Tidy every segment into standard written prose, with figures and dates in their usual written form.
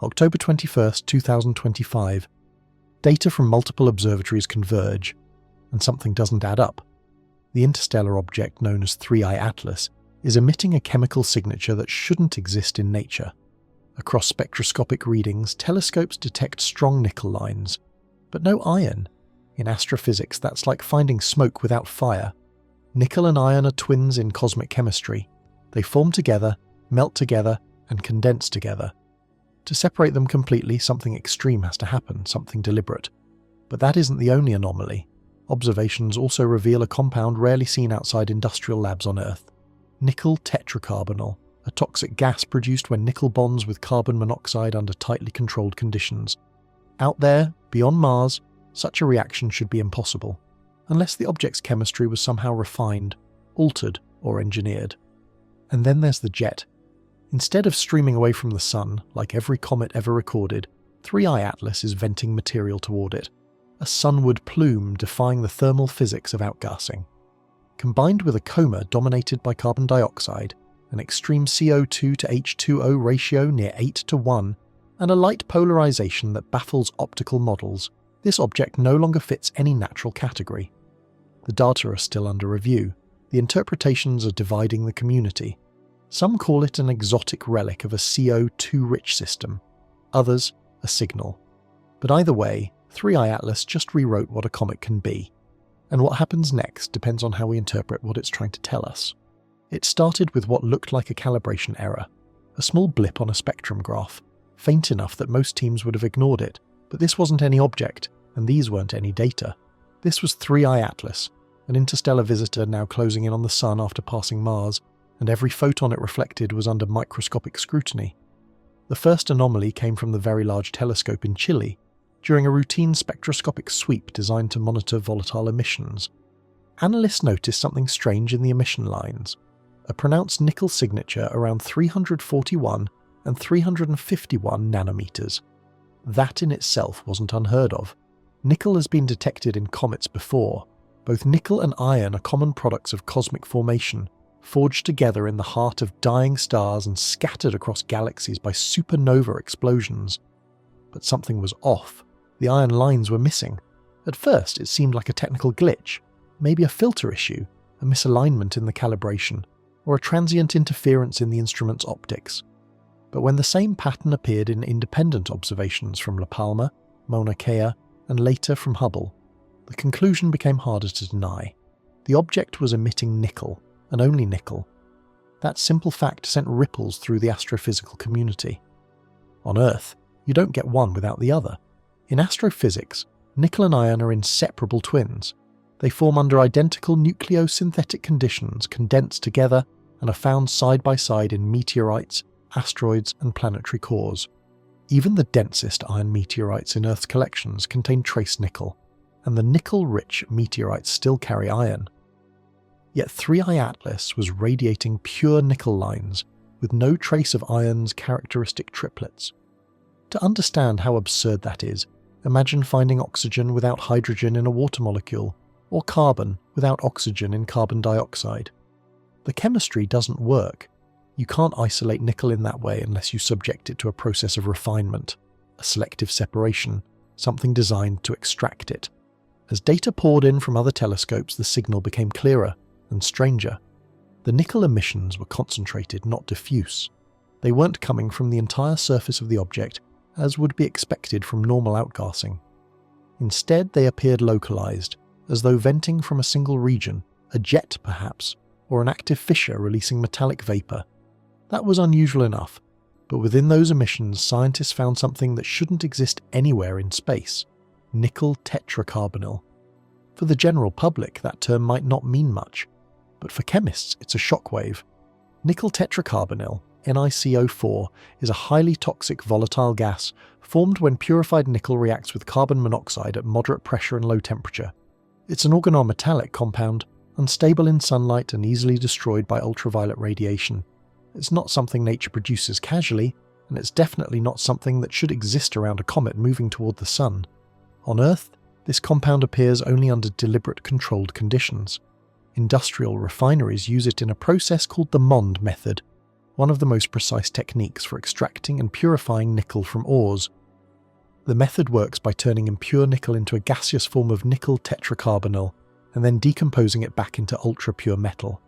October 21st, 2025. Data from multiple observatories converge, and something doesn't add up. The interstellar object known as 3I Atlas is emitting a chemical signature that shouldn't exist in nature. Across spectroscopic readings, telescopes detect strong nickel lines, but no iron. In astrophysics, that's like finding smoke without fire. Nickel and iron are twins in cosmic chemistry. They form together, melt together, and condense together. To separate them completely, something extreme has to happen, something deliberate. But that isn't the only anomaly. Observations also reveal a compound rarely seen outside industrial labs on Earth. Nickel tetracarbonyl, a toxic gas produced when nickel bonds with carbon monoxide under tightly controlled conditions. Out there, beyond Mars, such a reaction should be impossible, unless the object's chemistry was somehow refined, altered, or engineered. And then there's the jet. Instead of streaming away from the Sun, like every comet ever recorded, 3I Atlas is venting material toward it, a sunward plume defying the thermal physics of outgassing. Combined with a coma dominated by carbon dioxide, an extreme CO2 to H2O ratio near 8:1, and a light polarization that baffles optical models, this object no longer fits any natural category. The data are still under review. The interpretations are dividing the community. Some call it an exotic relic of a CO2-rich system, others a signal. But either way, 3I Atlas just rewrote what a comet can be. And what happens next depends on how we interpret what it's trying to tell us. It started with what looked like a calibration error, a small blip on a spectrum graph, faint enough that most teams would have ignored it. But this wasn't any object, and these weren't any data. This was 3I Atlas, an interstellar visitor now closing in on the Sun after passing Mars, and every photon it reflected was under microscopic scrutiny. The first anomaly came from the Very Large Telescope in Chile, during a routine spectroscopic sweep designed to monitor volatile emissions. Analysts noticed something strange in the emission lines, a pronounced nickel signature around 341 and 351 nanometers. That in itself wasn't unheard of. Nickel has been detected in comets before. Both nickel and iron are common products of cosmic formation, forged together in the heart of dying stars and scattered across galaxies by supernova explosions. But something was off. The iron lines were missing. At first, it seemed like a technical glitch, maybe a filter issue, a misalignment in the calibration, or a transient interference in the instrument's optics. But when the same pattern appeared in independent observations from La Palma, Mauna Kea, and later from Hubble, the conclusion became harder to deny. The object was emitting nickel, and only nickel. That simple fact sent ripples through the astrophysical community. On Earth, you don't get one without the other. In astrophysics, nickel and iron are inseparable twins. They form under identical nucleosynthetic conditions, condense together, and are found side by side in meteorites, asteroids, and planetary cores. Even the densest iron meteorites in Earth's collections contain trace nickel, and the nickel-rich meteorites still carry iron. Yet 3I Atlas was radiating pure nickel lines, with no trace of iron's characteristic triplets. To understand how absurd that is, imagine finding oxygen without hydrogen in a water molecule, or carbon without oxygen in carbon dioxide. The chemistry doesn't work. You can't isolate nickel in that way unless you subject it to a process of refinement, a selective separation, something designed to extract it. As data poured in from other telescopes, the signal became clearer and stranger. The nickel emissions were concentrated, not diffuse. They weren't coming from the entire surface of the object, as would be expected from normal outgassing. Instead, they appeared localized, as though venting from a single region, a jet perhaps, or an active fissure releasing metallic vapor. That was unusual enough, but within those emissions, scientists found something that shouldn't exist anywhere in space: nickel tetracarbonyl. For the general public, that term might not mean much, but for chemists, it's a shockwave. Nickel tetracarbonyl, NiCO4, is a highly toxic volatile gas formed when purified nickel reacts with carbon monoxide at moderate pressure and low temperature. It's an organometallic compound, unstable in sunlight and easily destroyed by ultraviolet radiation. It's not something nature produces casually, and it's definitely not something that should exist around a comet moving toward the Sun. On Earth, this compound appears only under deliberate controlled conditions. Industrial refineries use it in a process called the MOND method. one of the most precise techniques for extracting and purifying nickel from ores. The method works by turning impure nickel into a gaseous form of nickel tetracarbonyl and then decomposing it back into ultra-pure metal.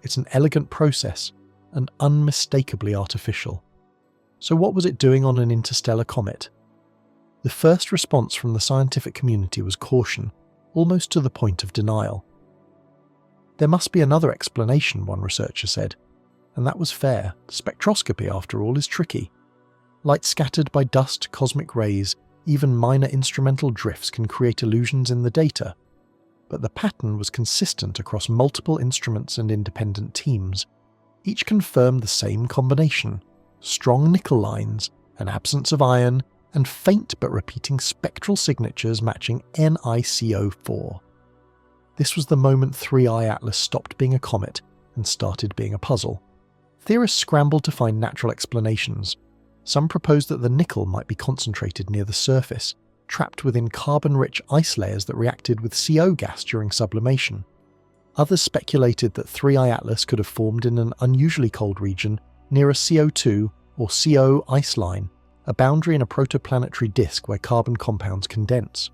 It's an elegant process and unmistakably artificial. So what was it doing on an interstellar comet? The first response from the scientific community was caution, almost to the point of denial. There must be another explanation, one researcher said, and that was fair. Spectroscopy, after all, is tricky. Light scattered by dust, cosmic rays, even minor instrumental drifts can create illusions in the data. But the pattern was consistent across multiple instruments and independent teams. Each confirmed the same combination: strong nickel lines, an absence of iron, and faint but repeating spectral signatures matching NiCO4. This was the moment 3I Atlas stopped being a comet and started being a puzzle. Theorists scrambled to find natural explanations. Some proposed that the nickel might be concentrated near the surface, trapped within carbon-rich ice layers that reacted with CO gas during sublimation. Others speculated that 3I Atlas could have formed in an unusually cold region near a CO2 or CO ice line, a boundary in a protoplanetary disk where carbon compounds condense.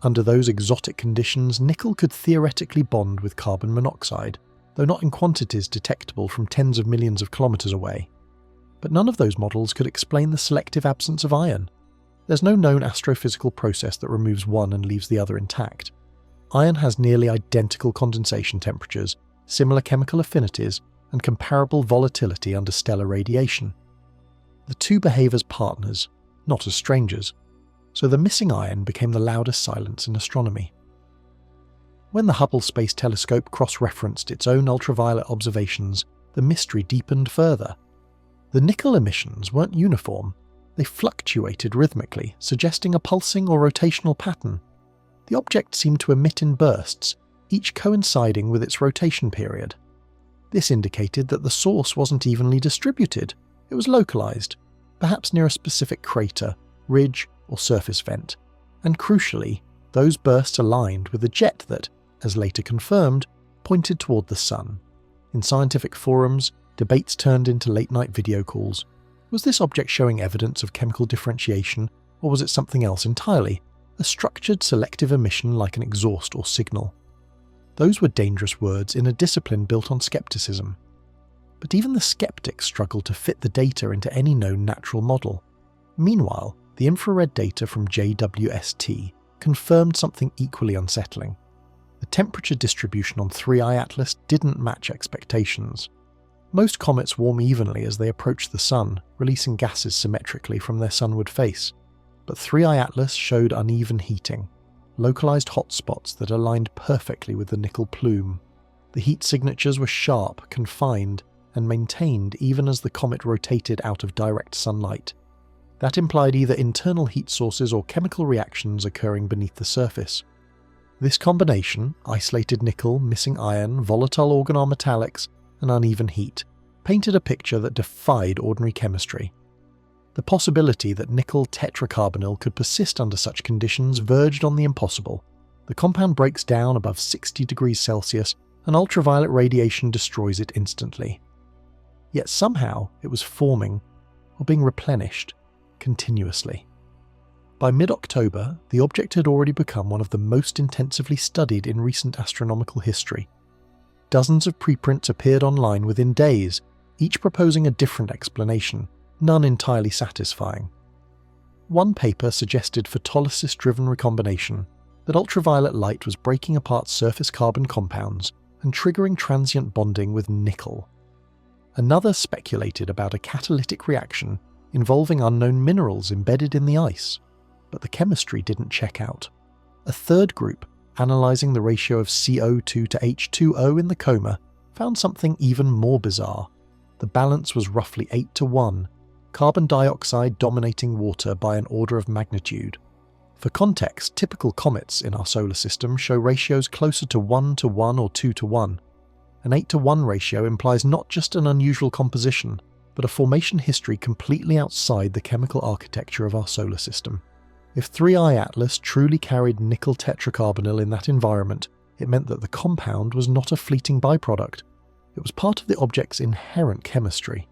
Under those exotic conditions, nickel could theoretically bond with carbon monoxide, though not in quantities detectable from tens of millions of kilometers away. But none of those models could explain the selective absence of iron. There's no known astrophysical process that removes one and leaves the other intact. Iron has nearly identical condensation temperatures, similar chemical affinities, and comparable volatility under stellar radiation. The two behave as partners, not as strangers, so the missing iron became the loudest silence in astronomy. When the Hubble Space Telescope cross-referenced its own ultraviolet observations, the mystery deepened further. The nickel emissions weren't uniform. They fluctuated rhythmically, suggesting a pulsing or rotational pattern. The object seemed to emit in bursts, each coinciding with its rotation period. This indicated that the source wasn't evenly distributed. It was localized, perhaps near a specific crater, ridge, or surface vent. And crucially, those bursts aligned with a jet that, as later confirmed, pointed toward the sun. In scientific forums, debates turned into late-night video calls. Was this object showing evidence of chemical differentiation, or was it something else entirely? A structured selective emission like an exhaust or signal. Those were dangerous words in a discipline built on skepticism. But even the skeptics struggled to fit the data into any known natural model. Meanwhile, the infrared data from JWST confirmed something equally unsettling. The temperature distribution on 3I Atlas didn't match expectations. Most comets warm evenly as they approach the sun, releasing gases symmetrically from their sunward face. But 3I Atlas showed uneven heating, localized hotspots that aligned perfectly with the nickel plume. The heat signatures were sharp, confined, and maintained even as the comet rotated out of direct sunlight. That implied either internal heat sources or chemical reactions occurring beneath the surface. This combination, isolated nickel, missing iron, volatile organometallics, and uneven heat, painted a picture that defied ordinary chemistry. The possibility that nickel tetracarbonyl could persist under such conditions verged on the impossible. The compound breaks down above 60 degrees Celsius, and ultraviolet radiation destroys it instantly. Yet somehow it was forming, or being replenished, continuously. By mid-October, the object had already become one of the most intensively studied in recent astronomical history. Dozens of preprints appeared online within days, each proposing a different explanation, none entirely satisfying. One paper suggested photolysis-driven recombination, that ultraviolet light was breaking apart surface carbon compounds and triggering transient bonding with nickel. Another speculated about a catalytic reaction involving unknown minerals embedded in the ice, but the chemistry didn't check out. A third group, analysing the ratio of CO2 to H2O in the coma, found something even more bizarre. The balance was roughly 8-1, carbon dioxide dominating water by an order of magnitude. For context, typical comets in our solar system show ratios closer to 1-1 or 2-1. An 8-1 ratio implies not just an unusual composition, but a formation history completely outside the chemical architecture of our solar system. If 3I Atlas truly carried nickel tetracarbonyl in that environment, it meant that the compound was not a fleeting byproduct. It was part of the object's inherent chemistry.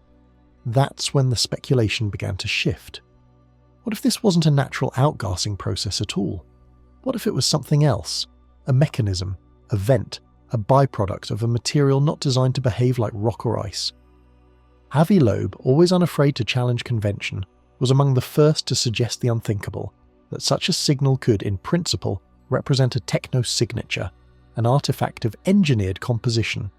That's when the speculation began to shift. What if this wasn't a natural outgassing process at all? What if it was something else? A mechanism, a vent, a byproduct of a material not designed to behave like rock or ice? Avi Loeb, always unafraid to challenge convention, was among the first to suggest the unthinkable, that such a signal could, in principle, represent a techno-signature, an artifact of engineered composition.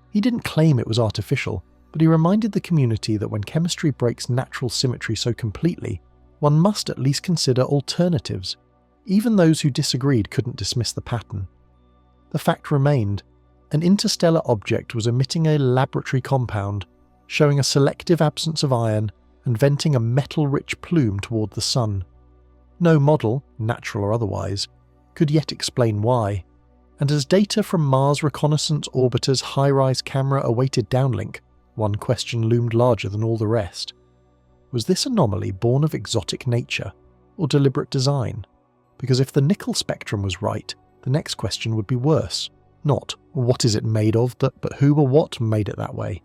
He didn't claim it was artificial, but he reminded the community that when chemistry breaks natural symmetry so completely, one must at least consider alternatives. Even those who disagreed couldn't dismiss the pattern. The fact remained, an interstellar object was emitting a laboratory compound, showing a selective absence of iron and venting a metal-rich plume toward the sun. No model, natural or otherwise, could yet explain why, and as data from Mars Reconnaissance Orbiter's high-rise camera awaited downlink, one question loomed larger than all the rest. Was this anomaly born of exotic nature or deliberate design? Because if the nickel spectrum was right, the next question would be worse. Not, what is it made of, but who or what made it that way?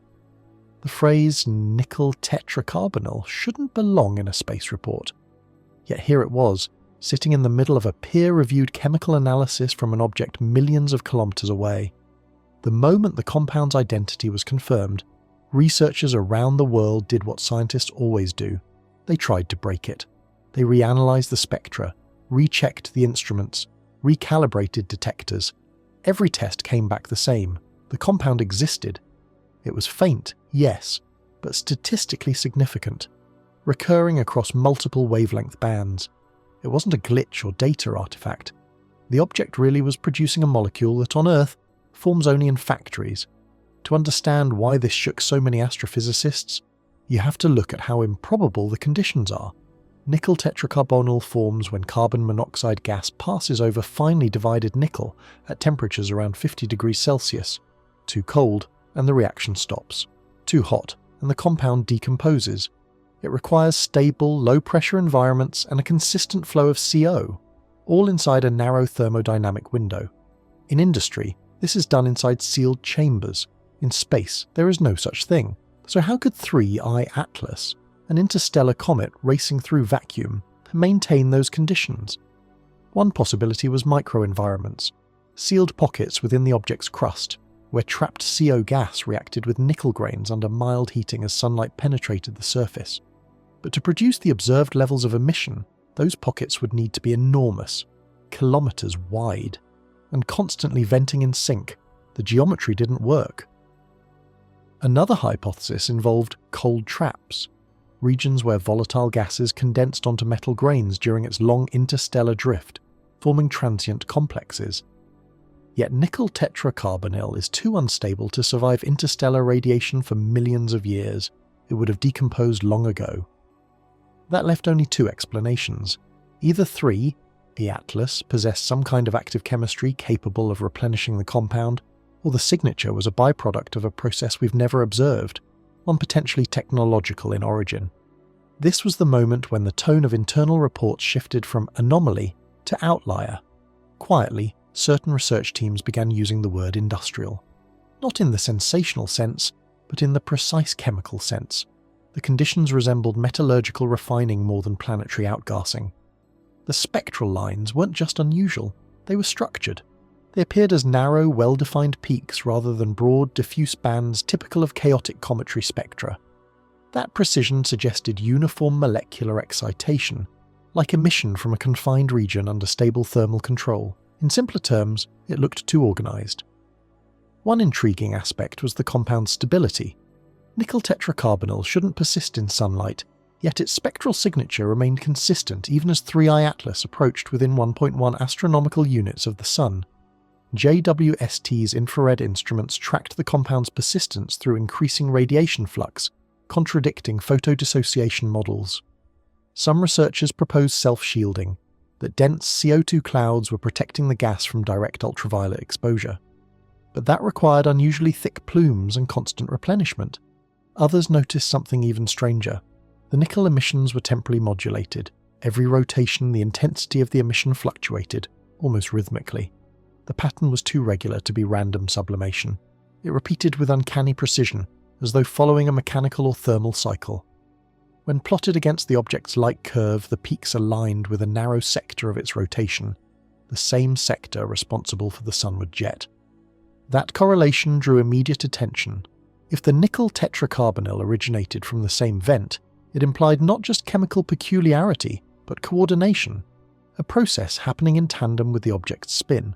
The phrase nickel tetracarbonyl shouldn't belong in a space report. Yet here it was, sitting in the middle of a peer-reviewed chemical analysis from an object millions of kilometers away. The moment the compound's identity was confirmed, researchers around the world did what scientists always do. They tried to break it. They reanalyzed the spectra, rechecked the instruments, recalibrated detectors. Every test came back the same. The compound existed. It was faint, yes, but statistically significant, recurring across multiple wavelength bands. It wasn't a glitch or data artifact. The object really was producing a molecule that on Earth forms only in factories. To understand why this shook so many astrophysicists, you have to look at how improbable the conditions are. Nickel tetracarbonyl forms when carbon monoxide gas passes over finely divided nickel at temperatures around 50 degrees Celsius. Too cold, and the reaction stops. Too hot, and the compound decomposes. It requires stable, low-pressure environments and a consistent flow of CO, all inside a narrow thermodynamic window. In industry, this is done inside sealed chambers. In space, there is no such thing. So how could 3I Atlas, an interstellar comet racing through vacuum, maintain those conditions? One possibility was microenvironments, sealed pockets within the object's crust, where trapped CO gas reacted with nickel grains under mild heating as sunlight penetrated the surface. But to produce the observed levels of emission, those pockets would need to be enormous, kilometers wide, and constantly venting in sync. The geometry didn't work. Another hypothesis involved cold traps, regions where volatile gases condensed onto metal grains during its long interstellar drift, forming transient complexes. Yet nickel tetracarbonyl is too unstable to survive interstellar radiation for millions of years. It would have decomposed long ago. That left only two explanations. Either 3, the Atlas, possessed some kind of active chemistry capable of replenishing the compound, or the signature was a byproduct of a process we've never observed, one potentially technological in origin. This was the moment when the tone of internal reports shifted from anomaly to outlier. Quietly, certain research teams began using the word industrial. Not in the sensational sense, but in the precise chemical sense. The conditions resembled metallurgical refining more than planetary outgassing. The spectral lines weren't just unusual, they were structured. They appeared as narrow, well-defined peaks rather than broad, diffuse bands typical of chaotic cometary spectra. That precision suggested uniform molecular excitation, like emission from a confined region under stable thermal control. In simpler terms, it looked too organized. One intriguing aspect was the compound's stability. Nickel tetracarbonyl shouldn't persist in sunlight, yet its spectral signature remained consistent even as 3I Atlas approached within 1.1 astronomical units of the Sun. JWST's infrared instruments tracked the compound's persistence through increasing radiation flux, contradicting photodissociation models. Some researchers proposed self-shielding, that dense CO2 clouds were protecting the gas from direct ultraviolet exposure. But that required unusually thick plumes and constant replenishment. Others noticed something even stranger. The nickel emissions were temporally modulated. Every rotation, the intensity of the emission fluctuated, almost rhythmically. The pattern was too regular to be random sublimation. It repeated with uncanny precision, as though following a mechanical or thermal cycle. When plotted against the object's light curve, the peaks aligned with a narrow sector of its rotation, the same sector responsible for the sunward jet. That correlation drew immediate attention. If the nickel tetracarbonyl originated from the same vent, it implied not just chemical peculiarity, but coordination, a process happening in tandem with the object's spin.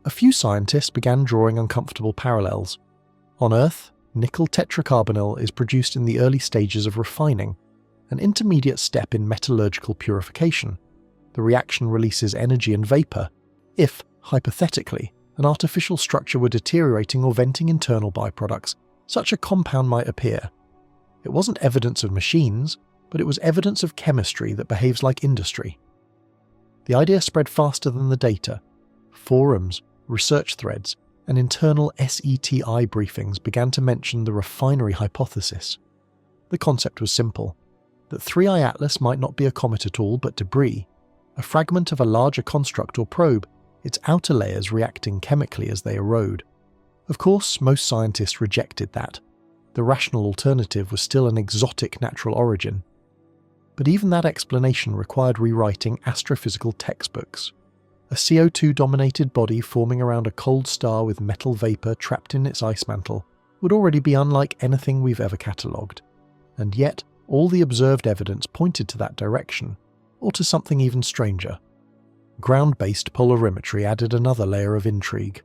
A few scientists began drawing uncomfortable parallels. On Earth, nickel tetracarbonyl is produced in the early stages of refining, an intermediate step in metallurgical purification. The reaction releases energy and vapor. If, hypothetically, an artificial structure were deteriorating or venting internal byproducts, such a compound might appear. It wasn't evidence of machines, but it was evidence of chemistry that behaves like industry. The idea spread faster than the data. Forums, research threads, and internal SETI briefings began to mention the refinery hypothesis. The concept was simple, that 3I Atlas might not be a comet at all but debris, a fragment of a larger construct or probe, its outer layers reacting chemically as they erode. Of course, most scientists rejected that. The rational alternative was still an exotic natural origin. But even that explanation required rewriting astrophysical textbooks. A CO2-dominated body forming around a cold star with metal vapor trapped in its ice mantle would already be unlike anything we've ever catalogued. And yet, all the observed evidence pointed to that direction, or to something even stranger. Ground-based polarimetry added another layer of intrigue.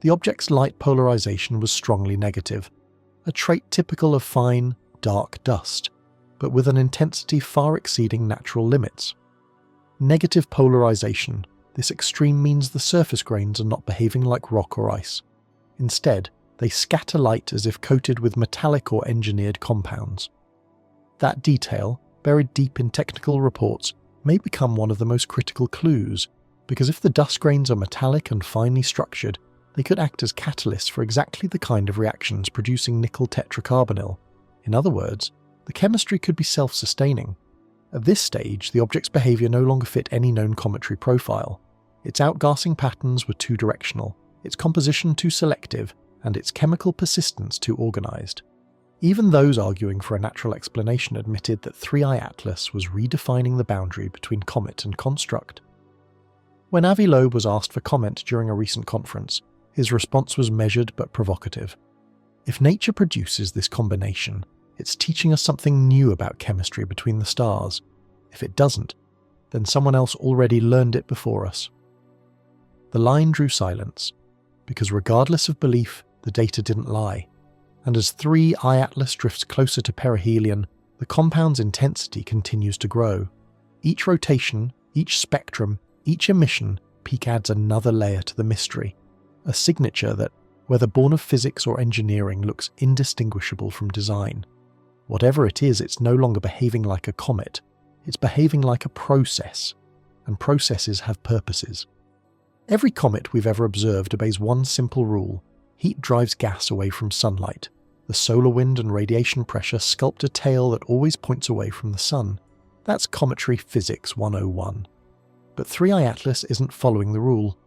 The object's light polarization was strongly negative, a trait typical of fine, dark dust, but with an intensity far exceeding natural limits. Negative polarization. This extreme means the surface grains are not behaving like rock or ice. Instead, they scatter light as if coated with metallic or engineered compounds. That detail, buried deep in technical reports, may become one of the most critical clues, because if the dust grains are metallic and finely structured, they could act as catalysts for exactly the kind of reactions producing nickel tetracarbonyl. In other words, the chemistry could be self-sustaining. At this stage, the object's behaviour no longer fit any known cometary profile. Its outgassing patterns were too directional, its composition too selective, and its chemical persistence too organised. Even those arguing for a natural explanation admitted that 3I Atlas was redefining the boundary between comet and construct. When Avi Loeb was asked for comment during a recent conference, his response was measured but provocative. If nature produces this combination, it's teaching us something new about chemistry between the stars. If it doesn't, then someone else already learned it before us. The line drew silence, because regardless of belief, the data didn't lie. And as 3I Atlas drifts closer to perihelion, the compound's intensity continues to grow. Each rotation, each spectrum, each emission peak adds another layer to the mystery, a signature that, whether born of physics or engineering, looks indistinguishable from design. Whatever it is, it's no longer behaving like a comet, it's behaving like a process, and processes have purposes. Every comet we've ever observed obeys one simple rule: heat drives gas away from sunlight. The solar wind and radiation pressure sculpt a tail that always points away from the sun. That's cometary physics 101. But 3I Atlas isn't following the rule.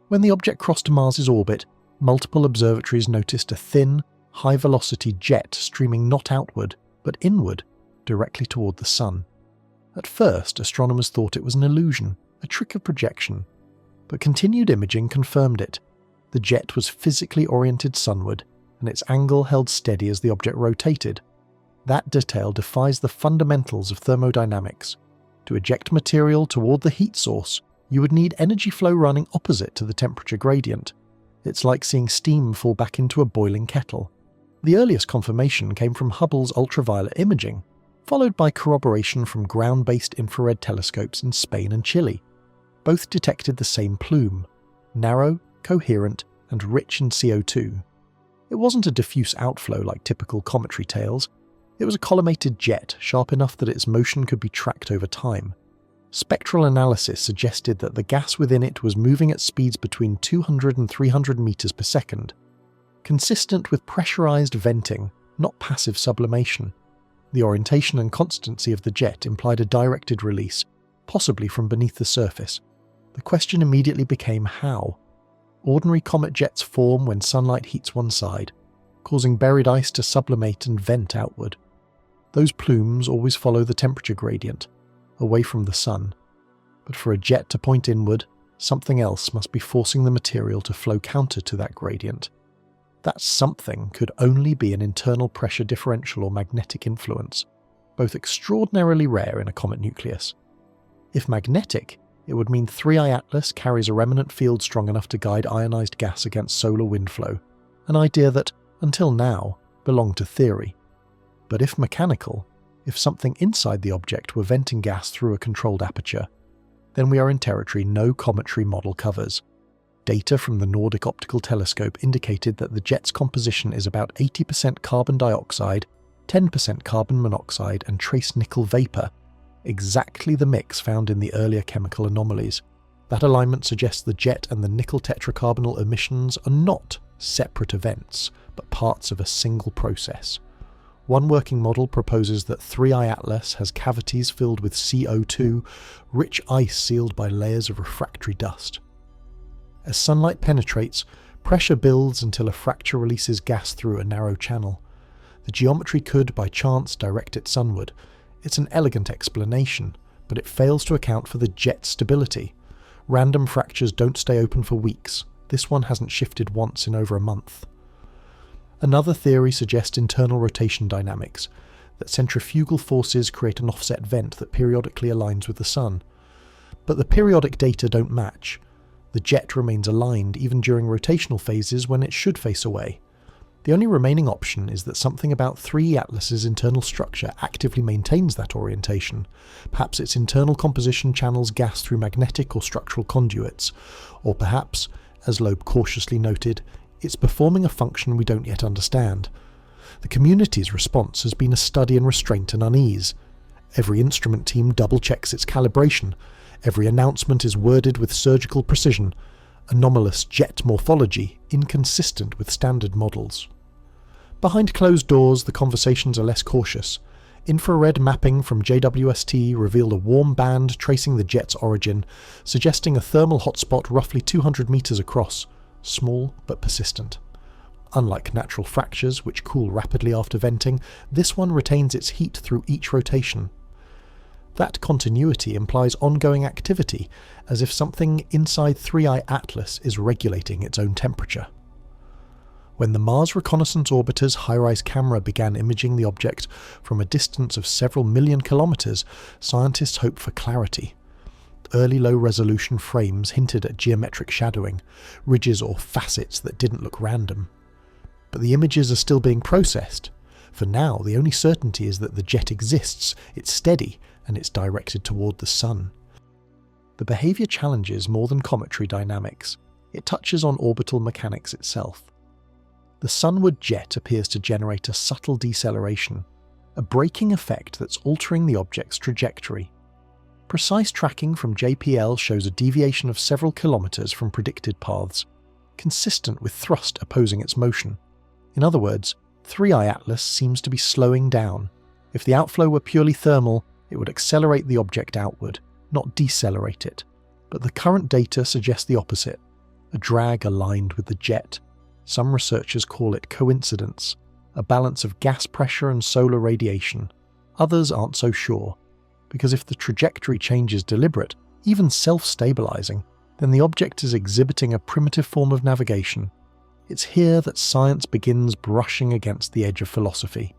When the object crossed Mars's orbit, multiple observatories noticed a thin, high-velocity jet streaming not outward, but inward, directly toward the sun. At first, astronomers thought it was an illusion, a trick of projection. But continued imaging confirmed it. The jet was physically oriented sunward, and its angle held steady as the object rotated. That detail defies the fundamentals of thermodynamics. To eject material toward the heat source, you would need energy flow running opposite to the temperature gradient. It's like seeing steam fall back into a boiling kettle. The earliest confirmation came from Hubble's ultraviolet imaging, followed by corroboration from ground-based infrared telescopes in Spain and Chile. Both detected the same plume, narrow, coherent, and rich in CO2. It wasn't a diffuse outflow like typical cometary tails. It was a collimated jet, sharp enough that its motion could be tracked over time. Spectral analysis suggested that the gas within it was moving at speeds between 200 and 300 meters per second, consistent with pressurized venting, not passive sublimation. The orientation and constancy of the jet implied a directed release, possibly from beneath the surface. The question immediately became how. Ordinary comet jets form when sunlight heats one side. causing buried ice to sublimate and vent outward. Those plumes always follow the temperature gradient, away from the sun. But for a jet to point inward, something else must be forcing the material to flow counter to that gradient. That something could only be an internal pressure differential or magnetic influence, both extraordinarily rare in a comet nucleus. If magnetic, it would mean 3I Atlas carries a remnant field strong enough to guide ionized gas against solar wind flow, an idea that, until now, belonged to theory. But if mechanical, if something inside the object were venting gas through a controlled aperture, then we are in territory no cometry model covers. Data from the Nordic Optical Telescope indicated that the jet's composition is about 80% carbon dioxide, 10% carbon monoxide and trace nickel vapor, exactly the mix found in the earlier chemical anomalies. That alignment suggests the jet and the nickel tetracarbonyl emissions are not separate events, but parts of a single process. One working model proposes that 3I Atlas has cavities filled with CO2, rich ice sealed by layers of refractory dust. As sunlight penetrates, pressure builds until a fracture releases gas through a narrow channel. The geometry could, by chance, direct it sunward. It's an elegant explanation, but it fails to account for the jet's stability. Random fractures don't stay open for weeks. This one hasn't shifted once in over a month. Another theory suggests internal rotation dynamics, that centrifugal forces create an offset vent that periodically aligns with the sun. But the periodic data don't match. The jet remains aligned even during rotational phases when it should face away. The only remaining option is that something about 3 Atlas's internal structure actively maintains that orientation. Perhaps its internal composition channels gas through magnetic or structural conduits, or perhaps, as Loeb cautiously noted, it's performing a function we don't yet understand. The community's response has been a study in restraint and unease. Every instrument team double-checks its calibration. Every announcement is worded with surgical precision. Anomalous jet morphology, inconsistent with standard models. Behind closed doors, the conversations are less cautious. Infrared mapping from JWST revealed a warm band tracing the jet's origin, suggesting a thermal hotspot roughly 200 meters across, small but persistent. Unlike natural fractures, which cool rapidly after venting, this one retains its heat through each rotation. That continuity implies ongoing activity, as if something inside 3I Atlas is regulating its own temperature. When the Mars Reconnaissance Orbiter's high-rise camera began imaging the object from a distance of several million kilometers, scientists hoped for clarity. Early low-resolution frames hinted at geometric shadowing, ridges or facets that didn't look random. But the images are still being processed. For now, the only certainty is that the jet exists, it's steady, and it's directed toward the sun. The behavior challenges more than cometry dynamics. It touches on orbital mechanics itself. The sunward jet appears to generate a subtle deceleration, a braking effect that's altering the object's trajectory. Precise tracking from JPL shows a deviation of several kilometers from predicted paths, consistent with thrust opposing its motion. In other words, 3I Atlas seems to be slowing down. If the outflow were purely thermal, it would accelerate the object outward, not decelerate it. But the current data suggests the opposite, a drag aligned with the jet. Some researchers call it coincidence, a balance of gas pressure and solar radiation. Others aren't so sure, because if the trajectory change is deliberate, even self-stabilizing, then the object is exhibiting a primitive form of navigation. It's here that science begins brushing against the edge of philosophy.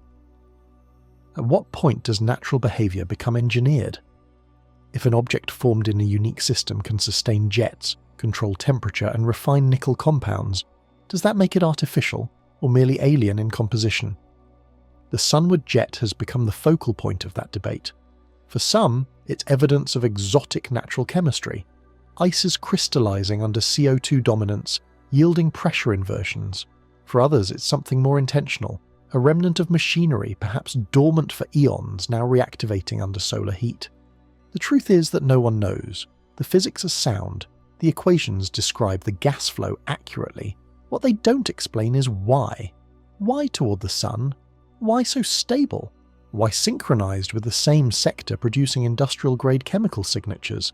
At what point does natural behavior become engineered? If an object formed in a unique system can sustain jets, control temperature, and refine nickel compounds, does that make it artificial, or merely alien in composition? The sunward jet has become the focal point of that debate. For some, it's evidence of exotic natural chemistry. Ice is crystallizing under CO2 dominance, yielding pressure inversions. For others, it's something more intentional, a remnant of machinery, perhaps dormant for eons, now reactivating under solar heat. The truth is that no one knows. The physics are sound. The equations describe the gas flow accurately. What they don't explain is why. Why toward the sun? Why so stable? Why synchronized with the same sector producing industrial-grade chemical signatures?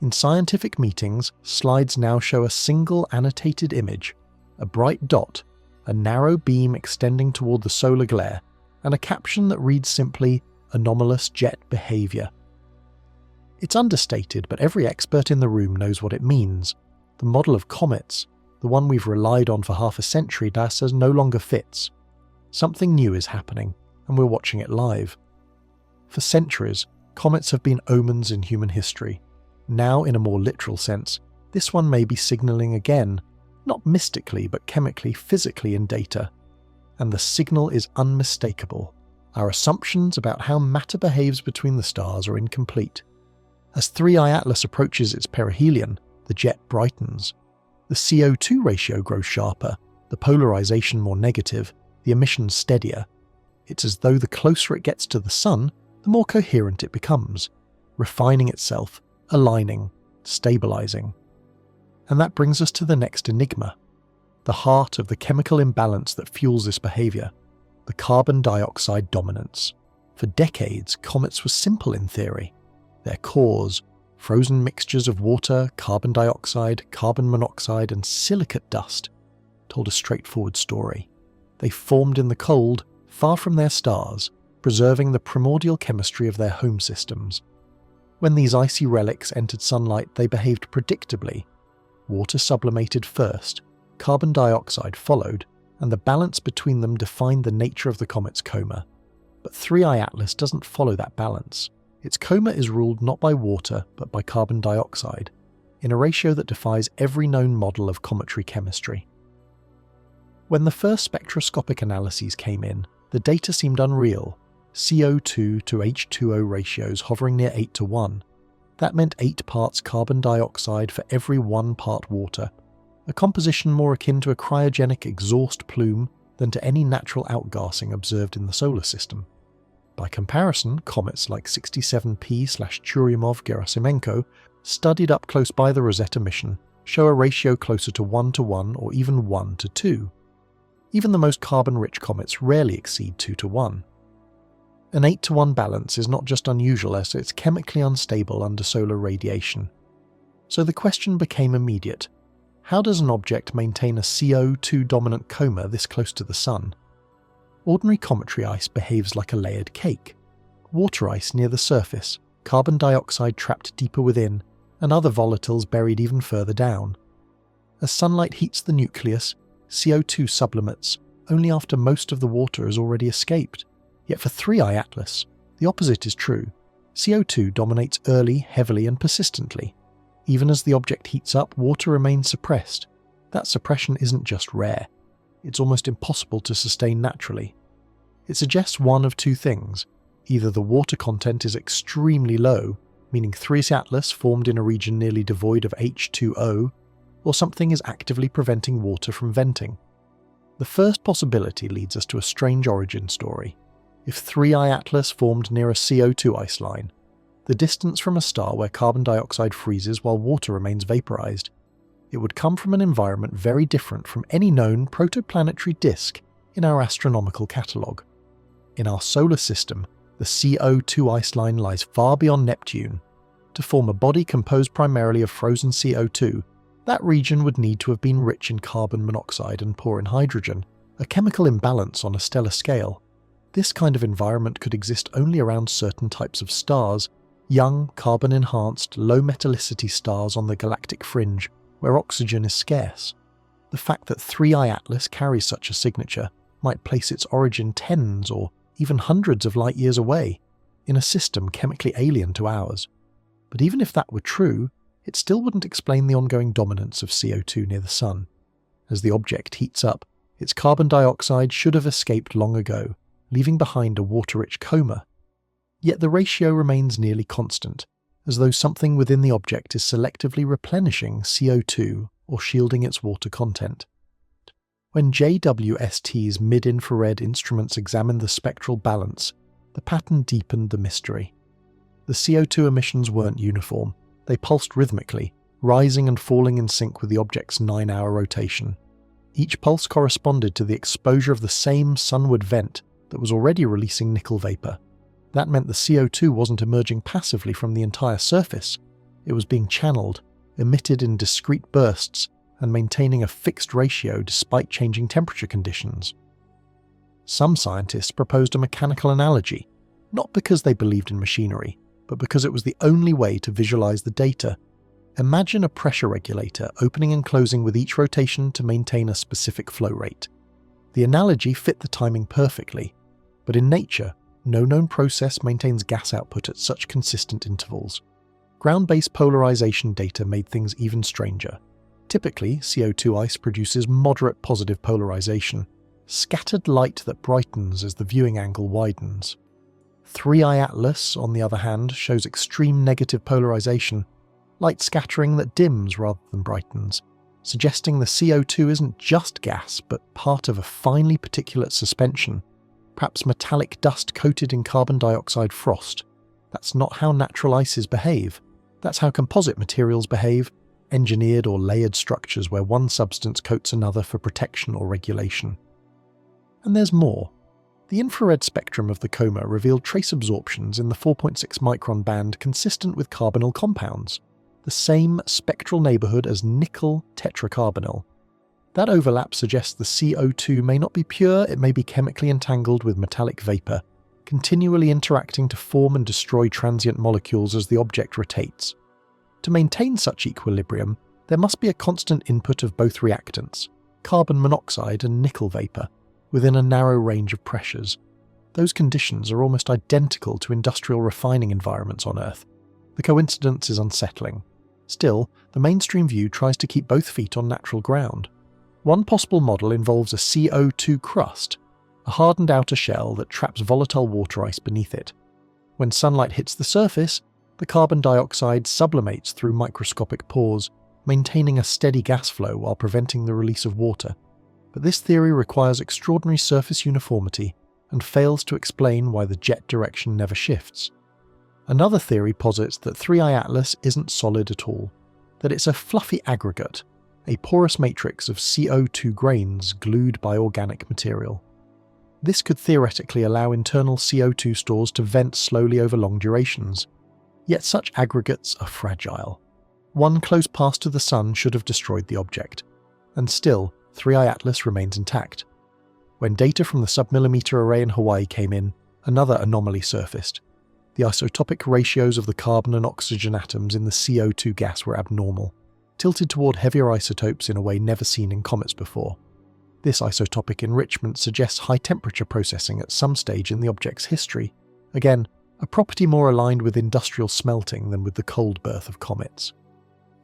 In scientific meetings, slides now show a single annotated image, a bright dot, a narrow beam extending toward the solar glare, and a caption that reads simply, "Anomalous jet behavior." It's understated, but every expert in the room knows what it means. The model of comets, the one we've relied on for half a century, says no longer fits. Something new is happening, and we're watching it live. For centuries, comets have been omens in human history. Now, in a more literal sense, this one may be signalling again, not mystically but chemically, physically in data. And the signal is unmistakable. Our assumptions about how matter behaves between the stars are incomplete. As 3I Atlas approaches its perihelion, the jet brightens. The CO2 ratio grows sharper, the polarization more negative, the emissions steadier. It's as though the closer it gets to the Sun, the more coherent it becomes, refining itself, aligning, stabilizing. And that brings us to the next enigma, the heart of the chemical imbalance that fuels this behavior, the carbon dioxide dominance. For decades, comets were simple in theory. Their cores, frozen mixtures of water, carbon dioxide, carbon monoxide, and silicate dust, told a straightforward story. They formed in the cold, far from their stars, preserving the primordial chemistry of their home systems. When these icy relics entered sunlight, they behaved predictably. Water sublimated first, carbon dioxide followed, and the balance between them defined the nature of the comet's coma. But 3I Atlas doesn't follow that balance. Its coma is ruled not by water, but by carbon dioxide, in a ratio that defies every known model of cometary chemistry. When the first spectroscopic analyses came in, the data seemed unreal, CO2 to H2O ratios hovering near 8 to 1. That meant 8 parts carbon dioxide for every 1 part water, a composition more akin to a cryogenic exhaust plume than to any natural outgassing observed in the solar system. By comparison, comets like 67P/Churyumov-Gerasimenko, studied up close by the Rosetta mission, show a ratio closer to 1 to 1 or even 1 to 2. Even the most carbon-rich comets rarely exceed 2 to 1. An 8 to 1 balance is not just unusual, as it's chemically unstable under solar radiation. So the question became immediate. How does an object maintain a CO2-dominant coma this close to the Sun? Ordinary cometary ice behaves like a layered cake. Water ice near the surface, carbon dioxide trapped deeper within, and other volatiles buried even further down. As sunlight heats the nucleus, CO2 sublimates only after most of the water has already escaped. Yet for 3I Atlas, the opposite is true. CO2 dominates early, heavily, and persistently. Even as the object heats up, water remains suppressed. That suppression isn't just rare. It's almost impossible to sustain naturally. It suggests one of two things. Either the water content is extremely low, meaning 3I Atlas formed in a region nearly devoid of H2O, or something is actively preventing water from venting. The first possibility leads us to a strange origin story. If 3I Atlas formed near a CO2 ice line, the distance from a star where carbon dioxide freezes while water remains vaporized, it would come from an environment very different from any known protoplanetary disk in our astronomical catalogue. In our solar system, the CO2 ice line lies far beyond Neptune. To form a body composed primarily of frozen CO2, that region would need to have been rich in carbon monoxide and poor in hydrogen, a chemical imbalance on a stellar scale. This kind of environment could exist only around certain types of stars, young, carbon-enhanced, low-metallicity stars on the galactic fringe, where oxygen is scarce. The fact that 3I Atlas carries such a signature might place its origin tens or even hundreds of light years away, in a system chemically alien to ours. But even if that were true, it still wouldn't explain the ongoing dominance of CO2 near the Sun. As the object heats up, its carbon dioxide should have escaped long ago, leaving behind a water-rich coma. Yet the ratio remains nearly constant, as though something within the object is selectively replenishing CO2 or shielding its water content. When JWST's mid-infrared instruments examined the spectral balance, the pattern deepened the mystery. The CO2 emissions weren't uniform. They pulsed rhythmically, rising and falling in sync with the object's 9-hour rotation. Each pulse corresponded to the exposure of the same sunward vent that was already releasing nickel vapor. That meant the CO2 wasn't emerging passively from the entire surface. It was being channeled, emitted in discrete bursts, and maintaining a fixed ratio despite changing temperature conditions. Some scientists proposed a mechanical analogy, not because they believed in machinery, but because it was the only way to visualize the data. Imagine a pressure regulator opening and closing with each rotation to maintain a specific flow rate. The analogy fit the timing perfectly, but in nature, no known process maintains gas output at such consistent intervals. Ground-based polarization data made things even stranger. Typically, CO2 ice produces moderate positive polarization, scattered light that brightens as the viewing angle widens. 3I Atlas, on the other hand, shows extreme negative polarization, light scattering that dims rather than brightens, suggesting the CO2 isn't just gas but part of a finely particulate suspension, perhaps metallic dust coated in carbon dioxide frost. That's not how natural ices behave. That's how composite materials behave, engineered or layered structures where one substance coats another for protection or regulation. And there's more. The infrared spectrum of the coma revealed trace absorptions in the 4.6 micron band consistent with carbonyl compounds, the same spectral neighbourhood as nickel tetracarbonyl. That overlap suggests the CO2 may not be pure, it may be chemically entangled with metallic vapour, continually interacting to form and destroy transient molecules as the object rotates. To maintain such equilibrium, there must be a constant input of both reactants, carbon monoxide and nickel vapour, within a narrow range of pressures. Those conditions are almost identical to industrial refining environments on Earth. The coincidence is unsettling. Still, the mainstream view tries to keep both feet on natural ground. One possible model involves a CO2 crust, a hardened outer shell that traps volatile water ice beneath it. When sunlight hits the surface, the carbon dioxide sublimates through microscopic pores, maintaining a steady gas flow while preventing the release of water. But this theory requires extraordinary surface uniformity and fails to explain why the jet direction never shifts. Another theory posits that 3I Atlas isn't solid at all, that it's a fluffy aggregate, a porous matrix of CO2 grains glued by organic material. This could theoretically allow internal CO2 stores to vent slowly over long durations. Yet such aggregates are fragile. One close pass to the sun should have destroyed the object, and still, 3I Atlas remains intact. When data from the submillimeter array in Hawaii came in, another anomaly surfaced. The isotopic ratios of the carbon and oxygen atoms in the CO2 gas were abnormal, tilted toward heavier isotopes in a way never seen in comets before. This isotopic enrichment suggests high-temperature processing at some stage in the object's history, again, a property more aligned with industrial smelting than with the cold birth of comets.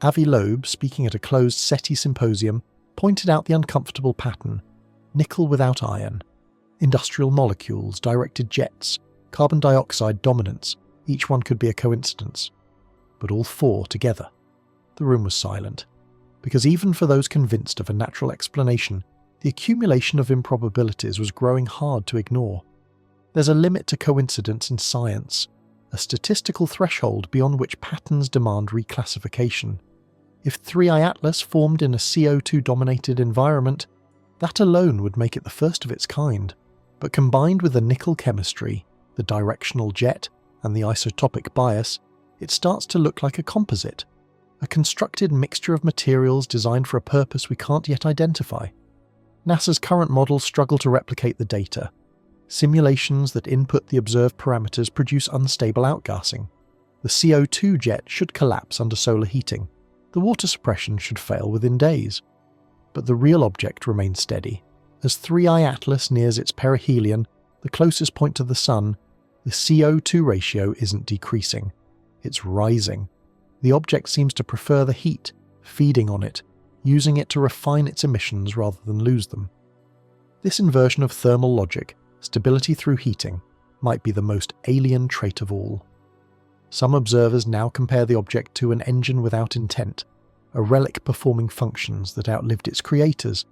Avi Loeb, speaking at a closed SETI symposium, pointed out the uncomfortable pattern: nickel without iron, industrial molecules, directed jets, carbon dioxide dominance, each one could be a coincidence. But all four together. The room was silent, because even for those convinced of a natural explanation, the accumulation of improbabilities was growing hard to ignore. There's a limit to coincidence in science, a statistical threshold beyond which patterns demand reclassification. If 3I Atlas formed in a CO2-dominated environment, that alone would make it the first of its kind. But combined with the nickel chemistry, the directional jet, and the isotopic bias, it starts to look like a composite, a constructed mixture of materials designed for a purpose we can't yet identify. NASA's current models struggle to replicate the data. Simulations that input the observed parameters produce unstable outgassing. The CO2 jet should collapse under solar heating. The water suppression should fail within days. But the real object remains steady. As 3I Atlas nears its perihelion, the closest point to the Sun, the CO2 ratio isn't decreasing. It's rising. The object seems to prefer the heat, feeding on it, using it to refine its emissions rather than lose them. This inversion of thermal logic, stability through heating, might be the most alien trait of all. Some observers now compare the object to an engine without intent, a relic performing functions that outlived its creators.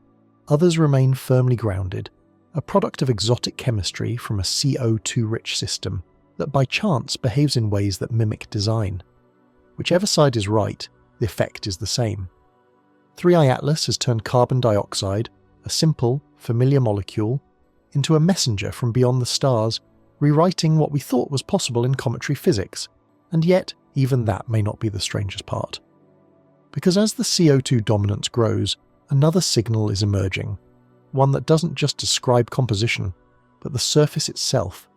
Others remain firmly grounded, a product of exotic chemistry from a CO2-rich system that by chance behaves in ways that mimic design. Whichever side is right, the effect is the same. 3I Atlas has turned carbon dioxide, a simple, familiar molecule, into a messenger from beyond the stars, rewriting what we thought was possible in cometary physics, and yet even that may not be the strangest part. Because as the CO2 dominance grows, another signal is emerging, one that doesn't just describe composition, but the surface itself.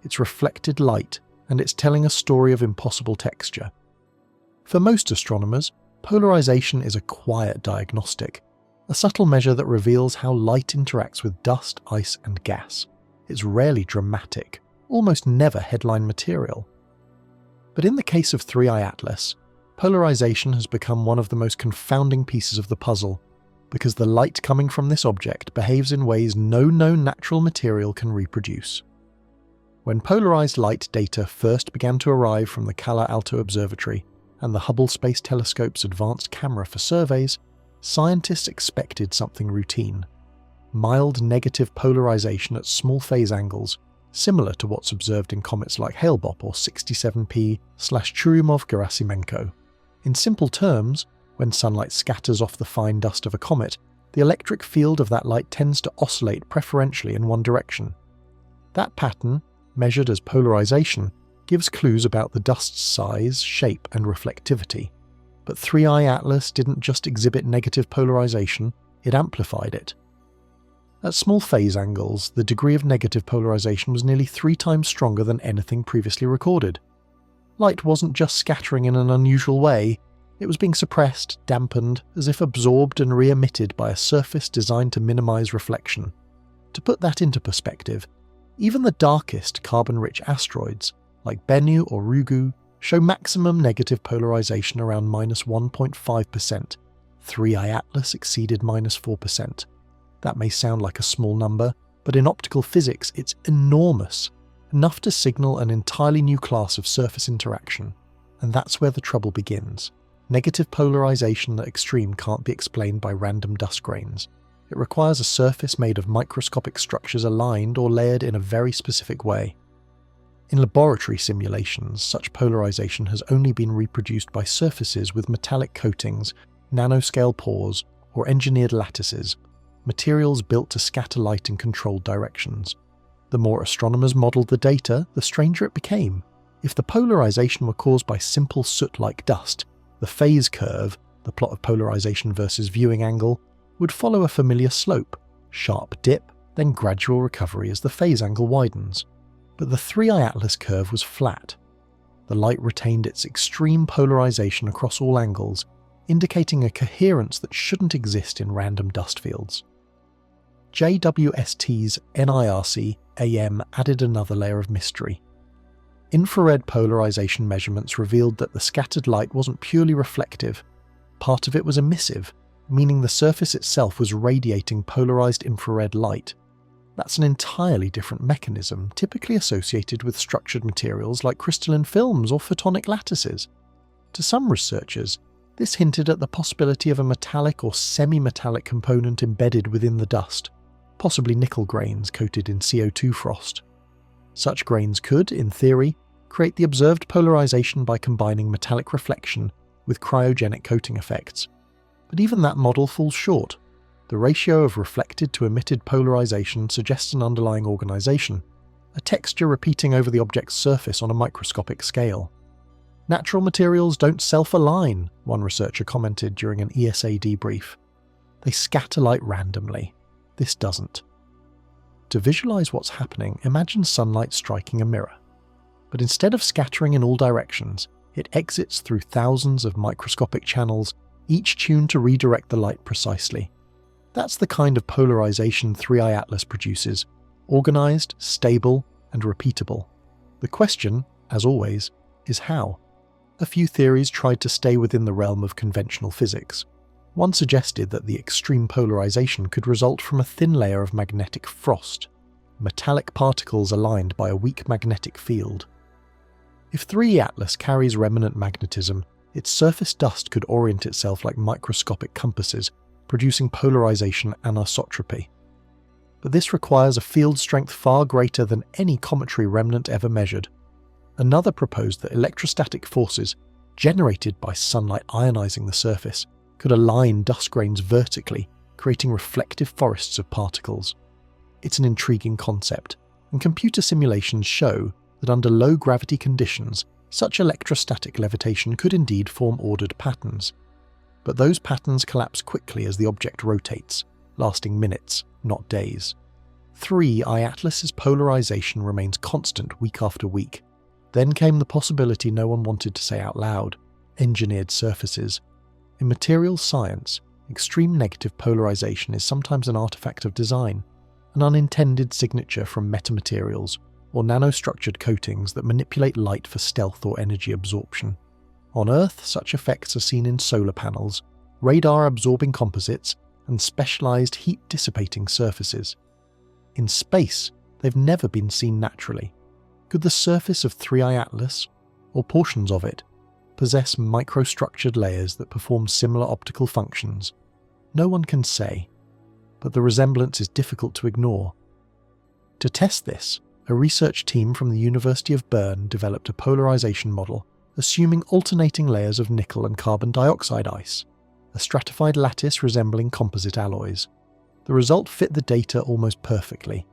It's reflected light, and it's telling a story of impossible texture. For most astronomers, polarization is a quiet diagnostic, a subtle measure that reveals how light interacts with dust, ice, and gas. It's rarely dramatic, almost never headline material. But in the case of 3I Atlas, polarization has become one of the most confounding pieces of the puzzle, because the light coming from this object behaves in ways no known natural material can reproduce. When polarized light data first began to arrive from the Calar Alto Observatory and the Hubble Space Telescope's advanced camera for surveys, scientists expected something routine: mild negative polarization at small phase angles, similar to what's observed in comets like Hale-Bopp or 67P/Churyumov-Gerasimenko. In simple terms, when sunlight scatters off the fine dust of a comet, the electric field of that light tends to oscillate preferentially in one direction. That pattern, measured as polarization, gives clues about the dust's size, shape, and reflectivity. But 3I Atlas didn't just exhibit negative polarization, it amplified it. At small phase angles, the degree of negative polarization was nearly 3 times stronger than anything previously recorded. Light wasn't just scattering in an unusual way, it was being suppressed, dampened, as if absorbed and re-emitted by a surface designed to minimize reflection. To put that into perspective, even the darkest carbon-rich asteroids, like Bennu or Ryugu, show maximum negative polarization around -1.5%. 3I Atlas exceeded -4%. That may sound like a small number, but in optical physics it's enormous, enough to signal an entirely new class of surface interaction. And that's where the trouble begins. Negative polarization at extreme can't be explained by random dust grains. It requires a surface made of microscopic structures aligned or layered in a very specific way. In laboratory simulations, such polarization has only been reproduced by surfaces with metallic coatings, nanoscale pores, or engineered lattices, materials built to scatter light in controlled directions. The more astronomers modelled the data, the stranger it became. If the polarization were caused by simple soot-like dust, the phase curve, the plot of polarization versus viewing angle, would follow a familiar slope: sharp dip, then gradual recovery as the phase angle widens. But the 3I Atlas curve was flat. The light retained its extreme polarization across all angles, indicating a coherence that shouldn't exist in random dust fields. JWST's NIRC AM added another layer of mystery. Infrared polarization measurements revealed that the scattered light wasn't purely reflective. Part of it was emissive, meaning the surface itself was radiating polarized infrared light. That's an entirely different mechanism, typically associated with structured materials like crystalline films or photonic lattices. To some researchers, this hinted at the possibility of a metallic or semi-metallic component embedded within the dust, possibly nickel grains coated in CO2 frost. Such grains could, in theory, create the observed polarization by combining metallic reflection with cryogenic coating effects. But even that model falls short. The ratio of reflected to emitted polarization suggests an underlying organization, a texture repeating over the object's surface on a microscopic scale. Natural materials don't self-align, one researcher commented during an ESA debrief. They scatter light randomly. This doesn't. To visualize what's happening, imagine sunlight striking a mirror. But instead of scattering in all directions, it exits through thousands of microscopic channels, each tuned to redirect the light precisely. That's the kind of polarization 3I Atlas produces: organized, stable, and repeatable. The question, as always, is how. A few theories tried to stay within the realm of conventional physics. One suggested that the extreme polarization could result from a thin layer of magnetic frost, metallic particles aligned by a weak magnetic field. If 3I Atlas carries remnant magnetism, its surface dust could orient itself like microscopic compasses, producing polarization anisotropy. But this requires a field strength far greater than any cometary remnant ever measured. Another proposed that electrostatic forces, generated by sunlight ionizing the surface, could align dust grains vertically, creating reflective forests of particles. It's an intriguing concept, and computer simulations show that under low gravity conditions, such electrostatic levitation could indeed form ordered patterns. but those patterns collapse quickly as the object rotates, lasting minutes, not days. 3I Atlas's polarization remains constant week after week. Then came the possibility no one wanted to say out loud: engineered surfaces. In materials science, extreme negative polarization is sometimes an artifact of design, an unintended signature from metamaterials or nanostructured coatings that manipulate light for stealth or energy absorption. On Earth, such effects are seen in solar panels, radar-absorbing composites, and specialized heat-dissipating surfaces. In space, they've never been seen naturally. Could the surface of 3I Atlas, or portions of it, possess microstructured layers that perform similar optical functions? No one can say, but the resemblance is difficult to ignore. To test this, a research team from the University of Bern developed a polarization model assuming alternating layers of nickel and carbon dioxide ice, a stratified lattice resembling composite alloys. The result fit the data almost perfectly.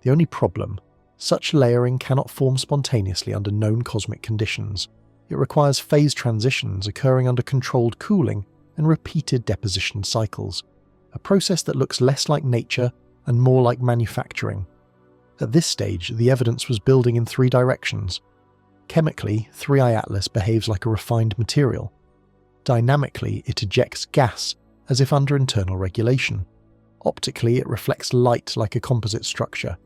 The only problem: such layering cannot form spontaneously under known cosmic conditions. It requires phase transitions occurring under controlled cooling and repeated deposition cycles, a process that looks less like nature and more like manufacturing. At this stage, the evidence was building in 3 directions. Chemically, 3I Atlas behaves like a refined material. Dynamically, it ejects gas as if under internal regulation. Optically, it reflects light like a composite structure.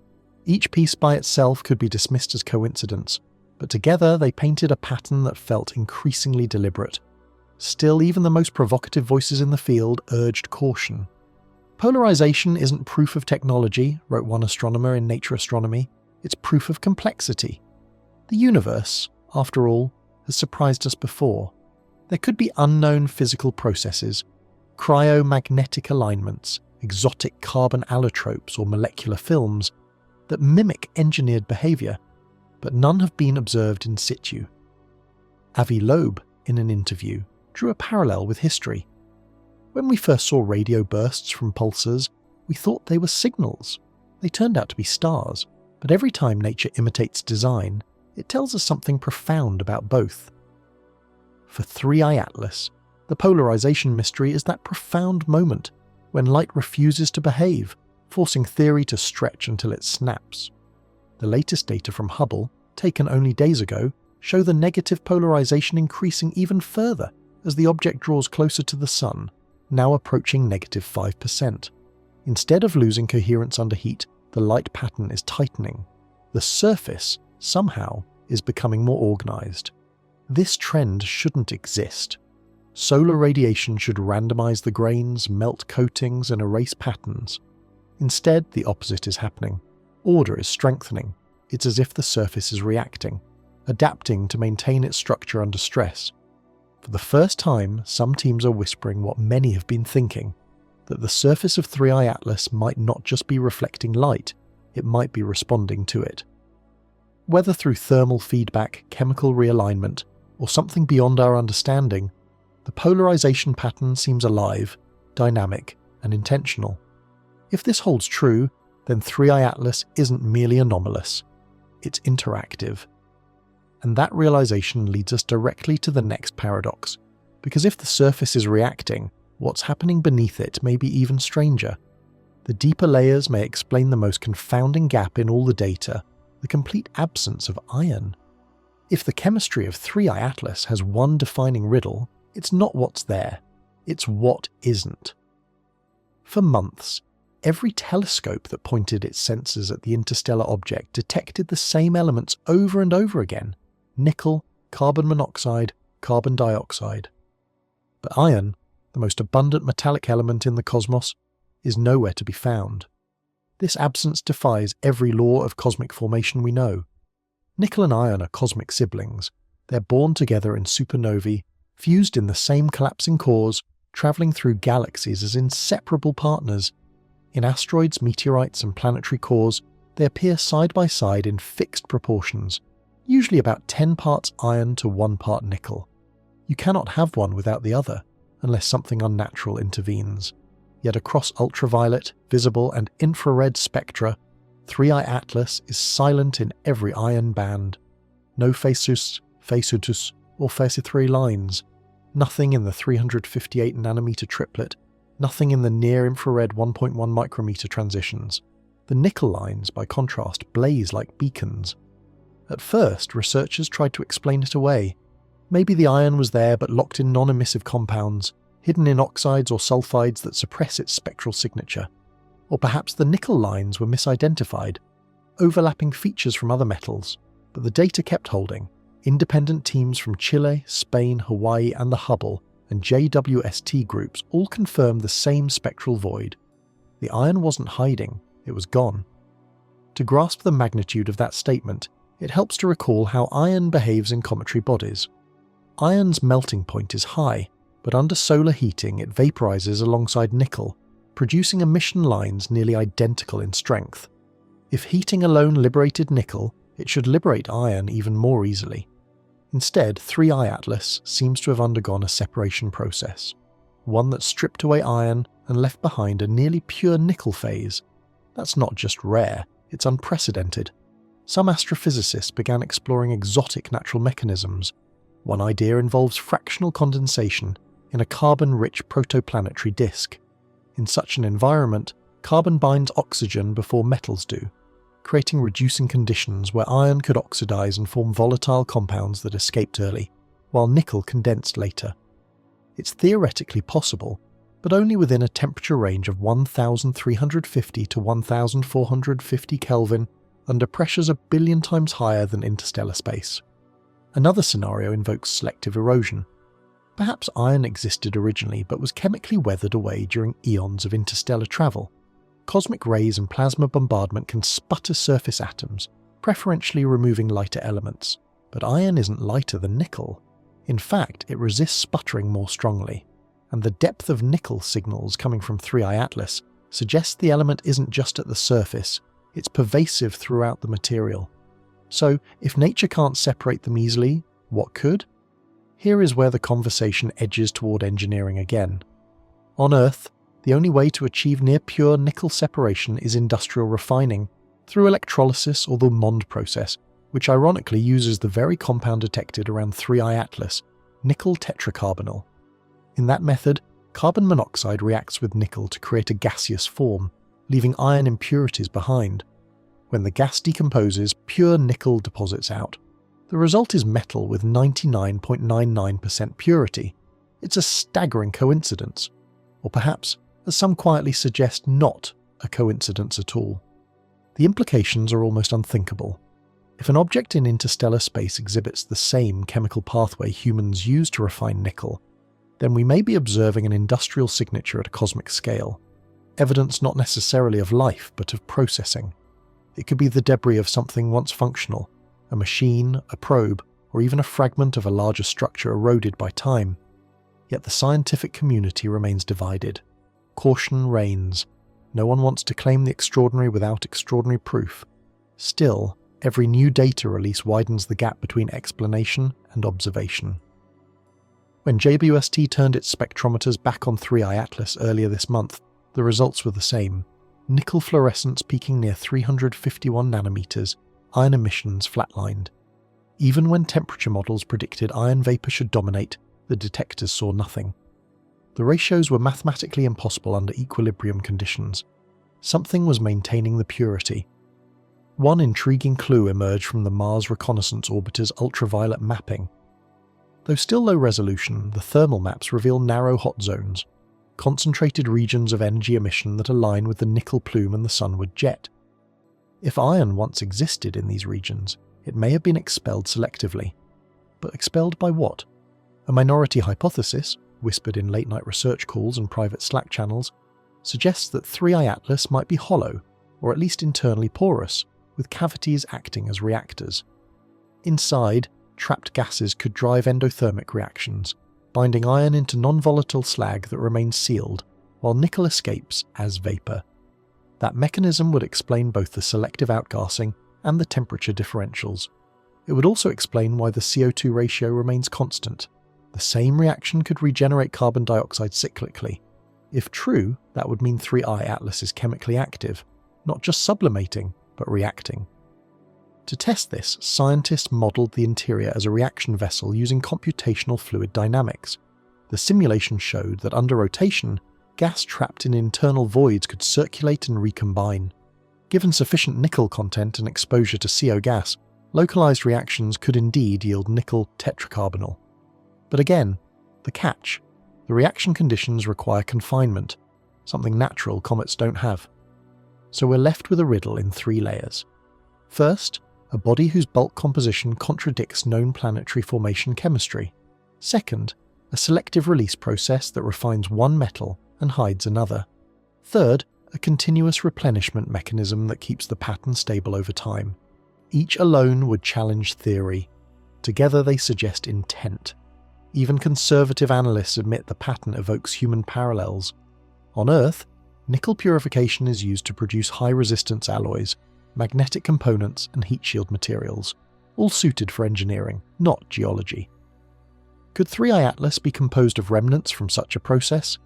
Each piece by itself could be dismissed as coincidence, but together they painted a pattern that felt increasingly deliberate. Still, even the most provocative voices in the field urged caution. Polarization isn't proof of technology, wrote one astronomer in Nature Astronomy. It's proof of complexity. The universe, after all, has surprised us before. There could be unknown physical processes, cryomagnetic alignments, exotic carbon allotropes or molecular films that mimic engineered behavior, but none have been observed in situ. Avi Loeb, in an interview, drew a parallel with history. When we first saw radio bursts from pulsars, we thought they were signals. They turned out to be stars, but every time nature imitates design, it tells us something profound about both. For 3I Atlas, the polarization mystery is that profound moment when light refuses to behave, forcing theory to stretch until it snaps. The latest data from Hubble, taken only days ago, show the negative polarization increasing even further as the object draws closer to the Sun, now approaching -5%. Instead of losing coherence under heat, the light pattern is tightening. The surface, somehow, is becoming more organized. This trend shouldn't exist. Solar radiation should randomize the grains, melt coatings, and erase patterns. Instead, the opposite is happening. Order is strengthening. It's as if the surface is reacting, adapting to maintain its structure under stress. For the first time, some teams are whispering what many have been thinking, that the surface of 3I Atlas might not just be reflecting light, it might be responding to it. Whether through thermal feedback, chemical realignment, or something beyond our understanding, the polarization pattern seems alive, dynamic, and intentional. If this holds true, then 3I Atlas isn't merely anomalous, it's interactive. And that realization leads us directly to the next paradox, because if the surface is reacting, what's happening beneath it may be even stranger. The deeper layers may explain the most confounding gap in all the data, the complete absence of iron. If the chemistry of 3I Atlas has one defining riddle, it's not what's there, it's what isn't. For months, every telescope that pointed its sensors at the interstellar object detected the same elements over and over again: nickel, carbon monoxide, carbon dioxide. But iron, the most abundant metallic element in the cosmos, is nowhere to be found. This absence defies every law of cosmic formation we know. Nickel and iron are cosmic siblings. They're born together in supernovae, fused in the same collapsing cores, travelling through galaxies as inseparable partners. In asteroids, meteorites, and planetary cores, they appear side by side in fixed proportions, usually about 10 parts iron to 1 part nickel. You cannot have one without the other, unless something unnatural intervenes. Yet across ultraviolet, visible, and infrared spectra, 3I Atlas is silent in every iron band. No phasus, phasutus, or phasithry lines. nothing in the 358 nanometer triplet, nothing in the near-infrared 1.1 micrometer transitions. The nickel lines, by contrast, blaze like beacons. At first, researchers tried to explain it away. Maybe the iron was there but locked in non-emissive compounds, hidden in oxides or sulfides that suppress its spectral signature. Or perhaps the nickel lines were misidentified, overlapping features from other metals, but the data kept holding. Independent teams from Chile, Spain, Hawaii, and the Hubble and JWST groups all confirmed the same spectral void. The iron wasn't hiding, it was gone. To grasp the magnitude of that statement, it helps to recall how iron behaves in cometary bodies. Iron's melting point is high, but under solar heating it vaporizes alongside nickel, producing emission lines nearly identical in strength. If heating alone liberated nickel, it should liberate iron even more easily. Instead, 3I Atlas seems to have undergone a separation process, one that stripped away iron and left behind a nearly pure nickel phase. That's not just rare, it's unprecedented. Some astrophysicists began exploring exotic natural mechanisms. One idea involves fractional condensation in a carbon-rich protoplanetary disk. In such an environment, carbon binds oxygen before metals do, creating reducing conditions where iron could oxidize and form volatile compounds that escaped early, while nickel condensed later. It's theoretically possible, but only within a temperature range of 1350 to 1450 Kelvin under pressures a billion times higher than interstellar space. Another scenario invokes selective erosion. Perhaps iron existed originally but was chemically weathered away during eons of interstellar travel. Cosmic rays and plasma bombardment can sputter surface atoms, preferentially removing lighter elements. But iron isn't lighter than nickel. In fact, it resists sputtering more strongly. And the depth of nickel signals coming from 3I Atlas suggests the element isn't just at the surface, it's pervasive throughout the material. So, if nature can't separate them easily, what could? Here is where the conversation edges toward engineering again. On Earth, the only way to achieve near-pure nickel separation is industrial refining, through electrolysis or the Mond process, which ironically uses the very compound detected around 3I Atlas, nickel tetracarbonyl. In that method, carbon monoxide reacts with nickel to create a gaseous form, leaving iron impurities behind. When the gas decomposes, pure nickel deposits out. The result is metal with 99.99% purity. It's a staggering coincidence. Or perhaps, as some quietly suggest, not a coincidence at all. The implications are almost unthinkable. If an object in interstellar space exhibits the same chemical pathway humans use to refine nickel, then we may be observing an industrial signature at a cosmic scale, evidence not necessarily of life but of processing. It could be the debris of something once functional, a machine, a probe, or even a fragment of a larger structure eroded by time. Yet the scientific community remains divided. Caution reigns. No one wants to claim the extraordinary without extraordinary proof. Still, every new data release widens the gap between explanation and observation. When JWST turned its spectrometers back on 3I Atlas earlier this month, the results were the same. Nickel fluorescence peaking near 351 nanometers, iron emissions flatlined. Even when temperature models predicted iron vapor should dominate, the detectors saw nothing. The ratios were mathematically impossible under equilibrium conditions. Something was maintaining the purity. One intriguing clue emerged from the Mars Reconnaissance Orbiter's ultraviolet mapping. Though still low resolution, the thermal maps reveal narrow hot zones, concentrated regions of energy emission that align with the nickel plume and the sunward jet. If iron once existed in these regions, it may have been expelled selectively. But expelled by what? A minority hypothesis, whispered in late-night research calls and private Slack channels, suggests that 3I Atlas might be hollow, or at least internally porous, with cavities acting as reactors. Inside, trapped gases could drive endothermic reactions, binding iron into non-volatile slag that remains sealed, while nickel escapes as vapor. That mechanism would explain both the selective outgassing and the temperature differentials. It would also explain why the CO2 ratio remains constant. The same reaction could regenerate carbon dioxide cyclically. If true, that would mean 3I Atlas is chemically active, not just sublimating, but reacting. To test this, scientists modelled the interior as a reaction vessel using computational fluid dynamics. The simulation showed that under rotation, gas trapped in internal voids could circulate and recombine. Given sufficient nickel content and exposure to CO gas, localized reactions could indeed yield nickel tetracarbonyl. But again, the catch: the reaction conditions require confinement, something natural comets don't have. So we're left with a riddle in 3 layers. First, a body whose bulk composition contradicts known planetary formation chemistry. Second, a selective release process that refines one metal and hides another. Third, a continuous replenishment mechanism that keeps the pattern stable over time. Each alone would challenge theory. Together they suggest intent. Even conservative analysts admit the pattern evokes human parallels. On Earth, nickel purification is used to produce high-resistance alloys, magnetic components and heat shield materials, all suited for engineering, not geology. Could 3I Atlas be composed of remnants from such a process?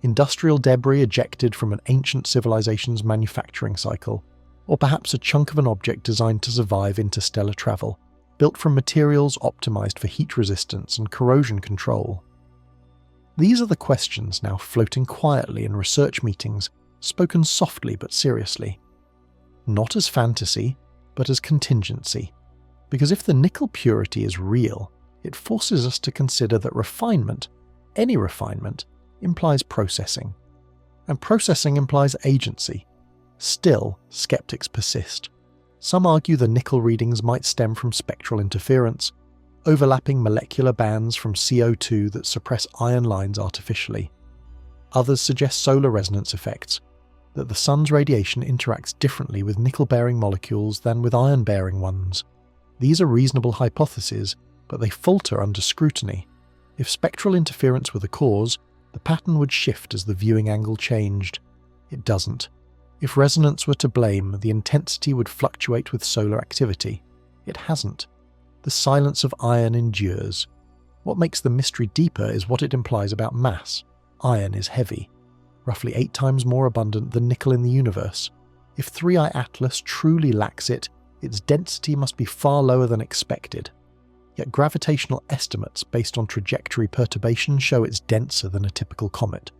Industrial debris ejected from an ancient civilization's manufacturing cycle, or perhaps a chunk of an object designed to survive interstellar travel, built from materials optimized for heat resistance and corrosion control? These are the questions now floating quietly in research meetings, spoken softly but seriously. Not as fantasy, but as contingency. Because if the nickel purity is real, it forces us to consider that refinement, any refinement, implies processing. And processing implies agency. Still, skeptics persist. Some argue the nickel readings might stem from spectral interference, overlapping molecular bands from CO2 that suppress ion lines artificially. Others suggest solar resonance effects, that the sun's radiation interacts differently with nickel-bearing molecules than with iron-bearing ones. These are reasonable hypotheses, but they falter under scrutiny. If spectral interference were the cause, the pattern would shift as the viewing angle changed. It doesn't. If resonance were to blame, the intensity would fluctuate with solar activity. It hasn't. The silence of iron endures. What makes the mystery deeper is what it implies about mass. Iron is heavy, roughly 8 times more abundant than nickel in the universe. If 3I Atlas truly lacks it, its density must be far lower than expected. Yet gravitational estimates based on trajectory perturbation show it's denser than a typical comet.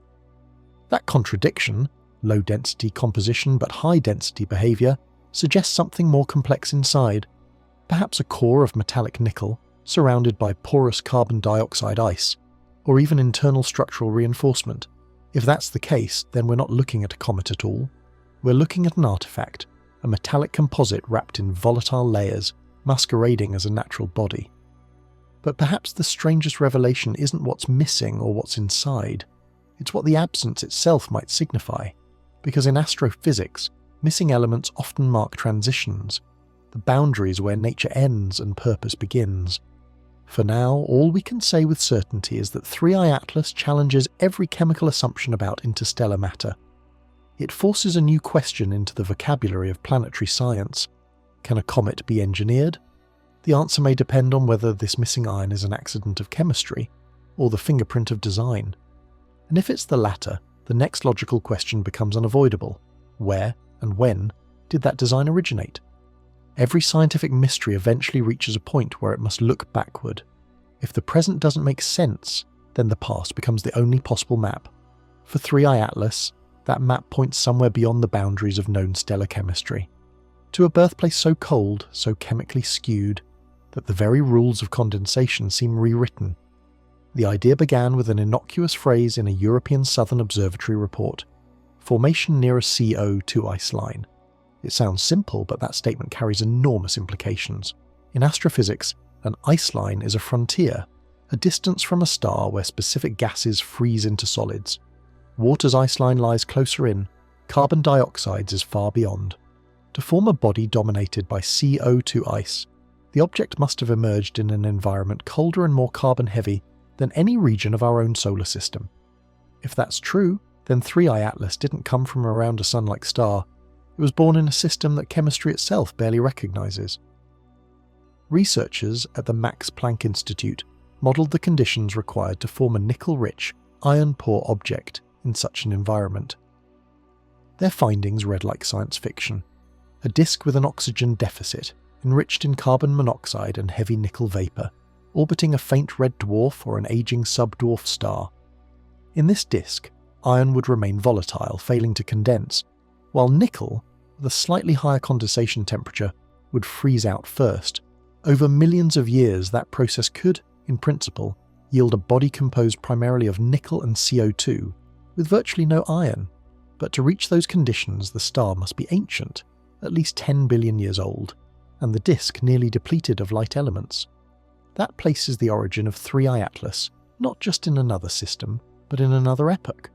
That contradiction, low-density composition but high-density behaviour, suggests something more complex inside. Perhaps a core of metallic nickel, surrounded by porous carbon dioxide ice, or even internal structural reinforcement. If that's the case, then we're not looking at a comet at all. We're looking at an artifact, a metallic composite wrapped in volatile layers, masquerading as a natural body. But perhaps the strangest revelation isn't what's missing or what's inside. It's what the absence itself might signify. Because in astrophysics, missing elements often mark transitions, the boundaries where nature ends and purpose begins. For now, all we can say with certainty is that 3I Atlas challenges every chemical assumption about interstellar matter. It forces a new question into the vocabulary of planetary science. Can a comet be engineered? The answer may depend on whether this missing iron is an accident of chemistry, or the fingerprint of design. And if it's the latter, the next logical question becomes unavoidable. Where and when did that design originate? Every scientific mystery eventually reaches a point where it must look backward. If the present doesn't make sense, then the past becomes the only possible map. For 3I Atlas, that map points somewhere beyond the boundaries of known stellar chemistry, to a birthplace so cold, so chemically skewed, that the very rules of condensation seem rewritten. The idea began with an innocuous phrase in a European Southern Observatory report: formation near a CO2 ice line. It sounds simple, but that statement carries enormous implications. In astrophysics, an ice line is a frontier, a distance from a star where specific gases freeze into solids. Water's ice line lies closer in, carbon dioxide is far beyond. To form a body dominated by CO2 ice, the object must have emerged in an environment colder and more carbon-heavy than any region of our own solar system. If that's true, then 3I Atlas didn't come from around a sun-like star. It was born in a system that chemistry itself barely recognizes. Researchers at the Max Planck Institute modeled the conditions required to form a nickel-rich, iron-poor object in such an environment. Their findings read like science fiction. A disk with an oxygen deficit, enriched in carbon monoxide and heavy nickel vapor, orbiting a faint red dwarf or an aging sub-dwarf star. In this disk, iron would remain volatile, failing to condense, while nickel, with a slightly higher condensation temperature, would freeze out first. Over millions of years, that process could, in principle, yield a body composed primarily of nickel and CO2, with virtually no iron. But to reach those conditions, the star must be ancient, at least 10 billion years old, and the disk nearly depleted of light elements. That places the origin of 3I Atlas not just in another system, but in another epoch.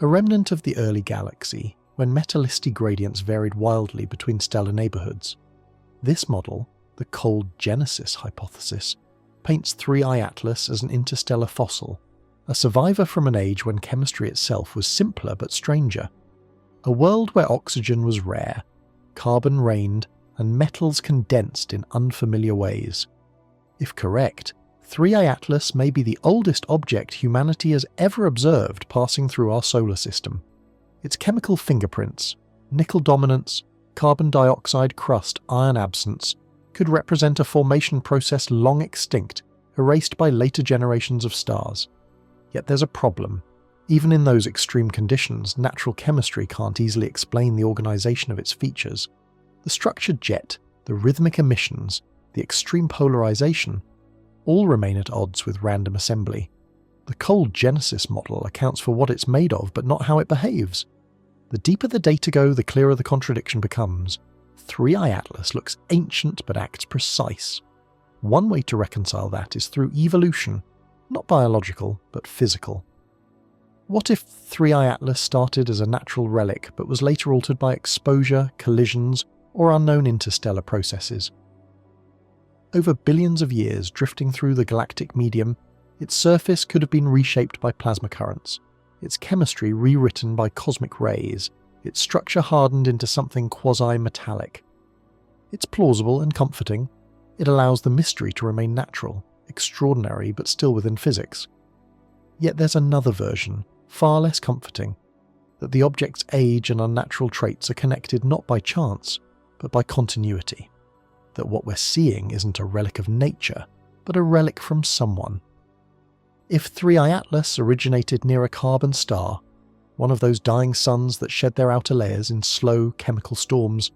A remnant of the early galaxy, when metallicity gradients varied wildly between stellar neighbourhoods. This model, the cold genesis hypothesis, paints 3I Atlas as an interstellar fossil, a survivor from an age when chemistry itself was simpler but stranger. A world where oxygen was rare, carbon reigned, and metals condensed in unfamiliar ways. If correct, 3I Atlas may be the oldest object humanity has ever observed passing through our solar system. Its chemical fingerprints, nickel dominance, carbon dioxide crust, iron absence, could represent a formation process long extinct, erased by later generations of stars. Yet there's a problem. Even in those extreme conditions, natural chemistry can't easily explain the organization of its features. The structured jet, the rhythmic emissions, the extreme polarization, all remain at odds with random assembly. The cold genesis model accounts for what it's made of, but not how it behaves. The deeper the data go, the clearer the contradiction becomes. 3I Atlas looks ancient but acts precise. One way to reconcile that is through evolution, not biological, but physical. What if 3I Atlas started as a natural relic but was later altered by exposure, collisions, or unknown interstellar processes? Over billions of years drifting through the galactic medium, its surface could have been reshaped by plasma currents, its chemistry rewritten by cosmic rays, its structure hardened into something quasi-metallic. It's plausible and comforting. It allows the mystery to remain natural, extraordinary but still within physics. Yet there's another version, far less comforting, that the object's age and unnatural traits are connected not by chance, but by continuity. That what we're seeing isn't a relic of nature, but a relic from someone. If 3I Atlas originated near a carbon star, one of those dying suns that shed their outer layers in slow chemical storms,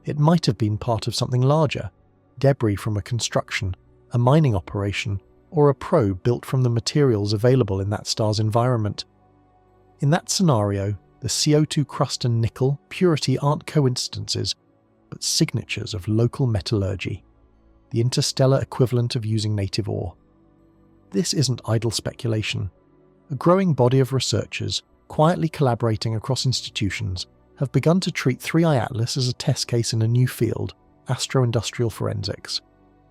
it might have been part of something larger, debris from a construction, a mining operation, or a probe built from the materials available in that star's environment. In that scenario, the CO2 crust and nickel purity aren't coincidences, but signatures of local metallurgy, the interstellar equivalent of using native ore. This isn't idle speculation. A growing body of researchers, quietly collaborating across institutions, have begun to treat 3I Atlas as a test case in a new field, astro-industrial forensics,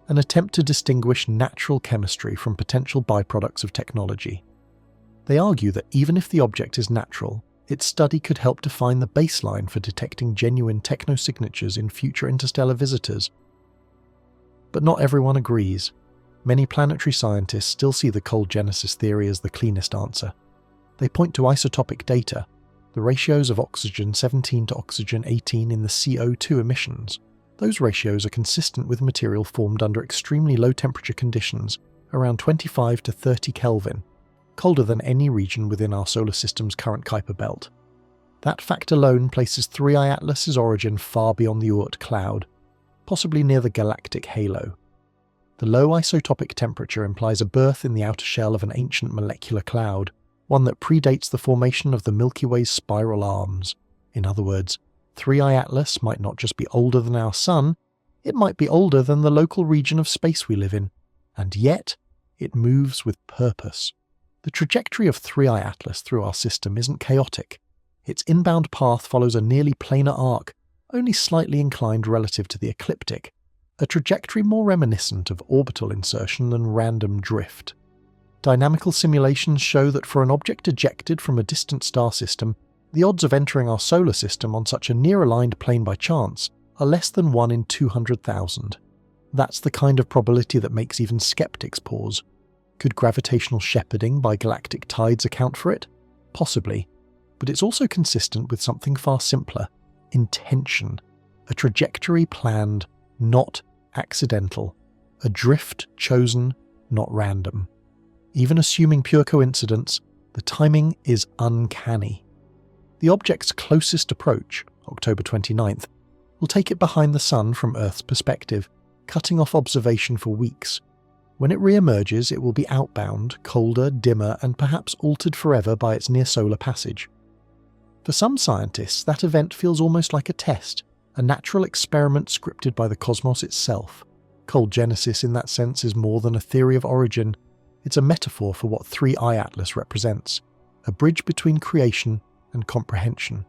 an attempt to distinguish natural chemistry from potential byproducts of technology. They argue that even if the object is natural, its study could help define the baseline for detecting genuine technosignatures in future interstellar visitors. But not everyone agrees. Many planetary scientists still see the cold genesis theory as the cleanest answer. They point to isotopic data, the ratios of oxygen 17 to oxygen 18 in the CO2 emissions. Those ratios are consistent with material formed under extremely low temperature conditions, around 25 to 30 Kelvin, colder than any region within our solar system's current Kuiper belt. That fact alone places 3I Atlas's origin far beyond the Oort cloud, possibly near the galactic halo. The low isotopic temperature implies a birth in the outer shell of an ancient molecular cloud, one that predates the formation of the Milky Way's spiral arms. In other words, 3I Atlas might not just be older than our Sun, it might be older than the local region of space we live in, and yet it moves with purpose. The trajectory of 3I Atlas through our system isn't chaotic. Its inbound path follows a nearly planar arc, only slightly inclined relative to the ecliptic, a trajectory more reminiscent of orbital insertion than random drift. Dynamical simulations show that for an object ejected from a distant star system, the odds of entering our solar system on such a near-aligned plane by chance are less than 1 in 200,000. That's the kind of probability that makes even skeptics pause. Could gravitational shepherding by galactic tides account for it? Possibly. But it's also consistent with something far simpler: intention. A trajectory planned, not accidental. A drift chosen, not random. Even assuming pure coincidence, the timing is uncanny. The object's closest approach, October 29th, will take it behind the Sun from Earth's perspective, cutting off observation for weeks. When it re-emerges, it will be outbound, colder, dimmer, and perhaps altered forever by its near-solar passage. For some scientists, that event feels almost like a test, a natural experiment scripted by the cosmos itself. Cold Genesis in that sense is more than a theory of origin, it's a metaphor for what 3I Atlas represents, a bridge between creation and comprehension.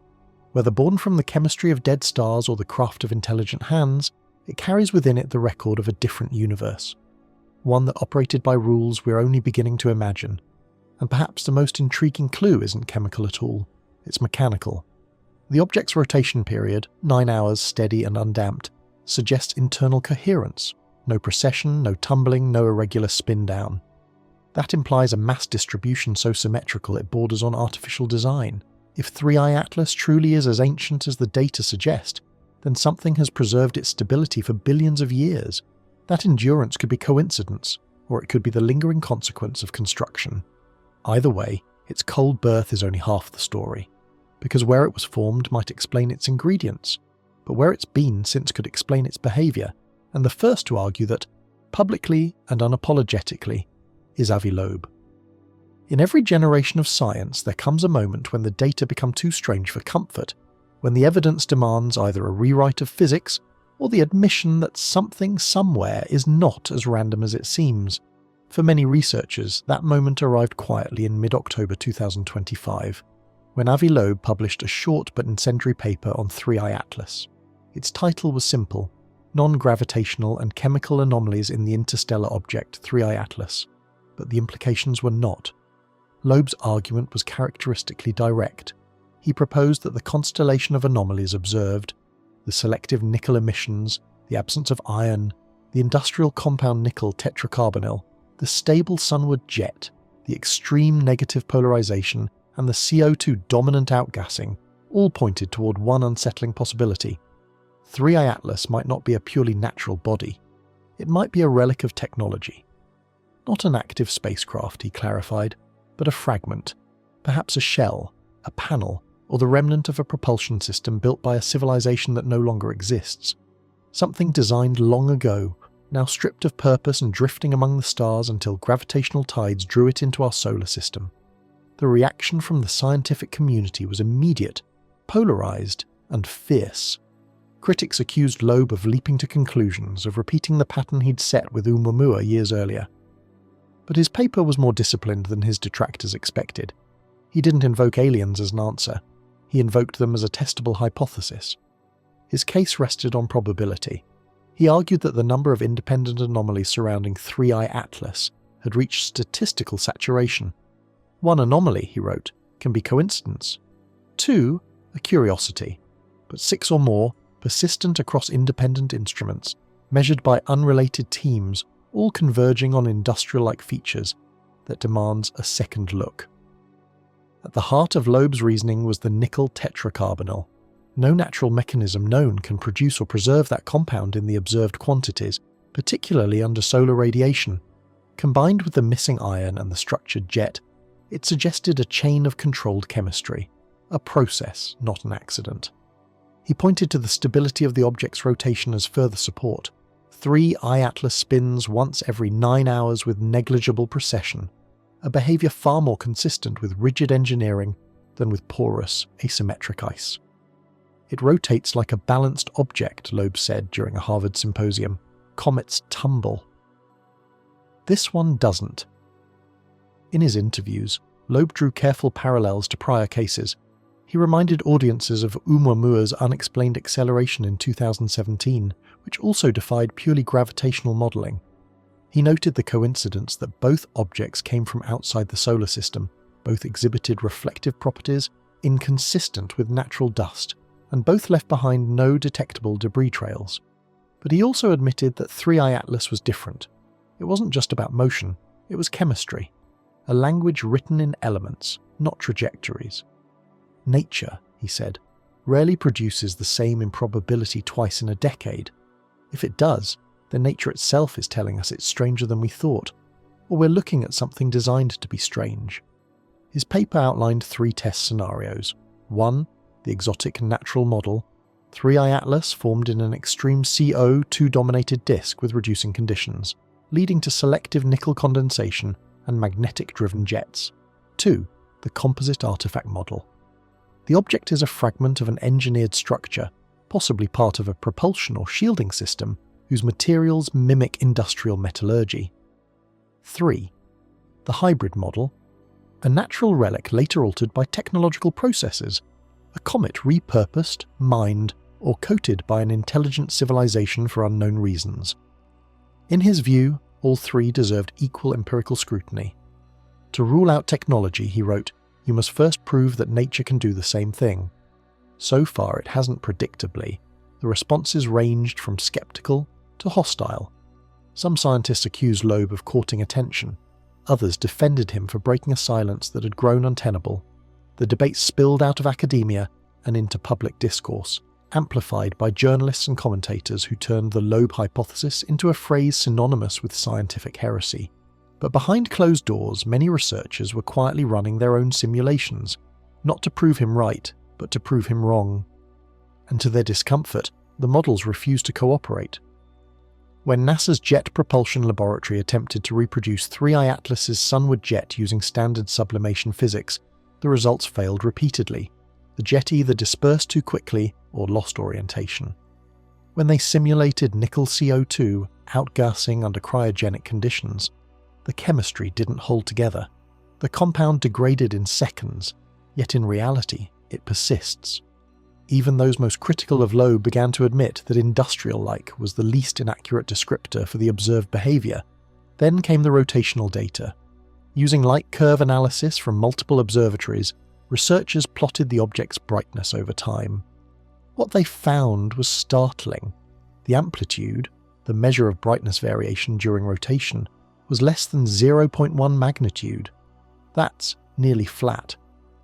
Whether born from the chemistry of dead stars or the craft of intelligent hands, it carries within it the record of a different universe. One that operated by rules we're only beginning to imagine. And perhaps the most intriguing clue isn't chemical at all, it's mechanical. The object's rotation period, 9 hours steady and undamped, suggests internal coherence. No precession, no tumbling, no irregular spin down. That implies a mass distribution so symmetrical it borders on artificial design. If 3I Atlas truly is as ancient as the data suggest, then something has preserved its stability for billions of years. That endurance could be coincidence, or it could be the lingering consequence of construction. Either way, its cold birth is only half the story, because where it was formed might explain its ingredients, but where it's been since could explain its behaviour, and the first to argue that, publicly and unapologetically, is Avi Loeb. In every generation of science, there comes a moment when the data become too strange for comfort, when the evidence demands either a rewrite of physics or the admission that something somewhere is not as random as it seems. For many researchers, that moment arrived quietly in mid-October 2025, when Avi Loeb published a short but incendiary paper on 3I Atlas. Its title was simple: Non-Gravitational and Chemical Anomalies in the Interstellar Object 3I Atlas. But the implications were not. Loeb's argument was characteristically direct. He proposed that the constellation of anomalies observed, the selective nickel emissions, the absence of iron, the industrial compound nickel tetracarbonyl, the stable sunward jet, the extreme negative polarization, and the CO2 dominant outgassing all pointed toward one unsettling possibility. 3I Atlas might not be a purely natural body. It might be a relic of technology. Not an active spacecraft, he clarified, but a fragment, perhaps a shell, a panel, or the remnant of a propulsion system built by a civilization that no longer exists. Something designed long ago, now stripped of purpose and drifting among the stars until gravitational tides drew it into our solar system. The reaction from the scientific community was immediate, polarized, and fierce. Critics accused Loeb of leaping to conclusions, of repeating the pattern he'd set with Oumuamua years earlier. But his paper was more disciplined than his detractors expected. He didn't invoke aliens as an answer. He invoked them as a testable hypothesis. His case rested on probability. He argued that the number of independent anomalies surrounding 3I Atlas had reached statistical saturation. One anomaly, he wrote, can be coincidence. 2, a curiosity. But 6 or more, persistent across independent instruments, measured by unrelated teams, all converging on industrial-like features that demands a second look. At the heart of Loeb's reasoning was the nickel tetracarbonyl. No natural mechanism known can produce or preserve that compound in the observed quantities, particularly under solar radiation. Combined with the missing iron and the structured jet, it suggested a chain of controlled chemistry, a process, not an accident. He pointed to the stability of the object's rotation as further support. 3I Atlas spins once every 9 hours with negligible precession, a behaviour far more consistent with rigid engineering than with porous, asymmetric ice. It rotates like a balanced object, Loeb said during a Harvard symposium. Comets tumble. This one doesn't. In his interviews, Loeb drew careful parallels to prior cases. He reminded audiences of Oumuamua's unexplained acceleration in 2017, which also defied purely gravitational modelling. He noted the coincidence that both objects came from outside the solar system, both exhibited reflective properties inconsistent with natural dust, and both left behind no detectable debris trails. But he also admitted that 3I Atlas was different. It wasn't just about motion, it was chemistry, a language written in elements, not trajectories. Nature, he said, rarely produces the same improbability twice in a decade. If it does, then nature itself is telling us it's stranger than we thought. or we're looking at something designed to be strange. His paper outlined 3 test scenarios. 1, the exotic natural model. 3i Atlas formed in an extreme CO2-dominated disk with reducing conditions, leading to selective nickel condensation and magnetic-driven jets. 2, the composite artifact model. The object is a fragment of an engineered structure, possibly part of a propulsion or shielding system, whose materials mimic industrial metallurgy. 3, the hybrid model. A natural relic later altered by technological processes, a comet repurposed, mined, or coated by an intelligent civilization for unknown reasons. In his view, all 3 deserved equal empirical scrutiny. To rule out technology, he wrote, you must first prove that nature can do the same thing. So far it hasn't predictably. The responses ranged from skeptical to hostile. Some scientists accused Loeb of courting attention. Others defended him for breaking a silence that had grown untenable. The debate spilled out of academia and into public discourse, amplified by journalists and commentators who turned the Loeb hypothesis into a phrase synonymous with scientific heresy. But behind closed doors, many researchers were quietly running their own simulations, not to prove him right, but to prove him wrong. And to their discomfort, the models refused to cooperate. When NASA's Jet Propulsion Laboratory attempted to reproduce 3i Atlas's sunward jet using standard sublimation physics, the results failed repeatedly. The jet either dispersed too quickly or lost orientation. When they simulated nickel CO2 outgassing under cryogenic conditions, the chemistry didn't hold together. The compound degraded in seconds, yet in reality it persists. Even those most critical of Loeb began to admit that industrial-like was the least inaccurate descriptor for the observed behaviour. Then came the rotational data. Using light curve analysis from multiple observatories, researchers plotted the object's brightness over time. What they found was startling. The amplitude, the measure of brightness variation during rotation, was less than 0.1 magnitude. That's nearly flat.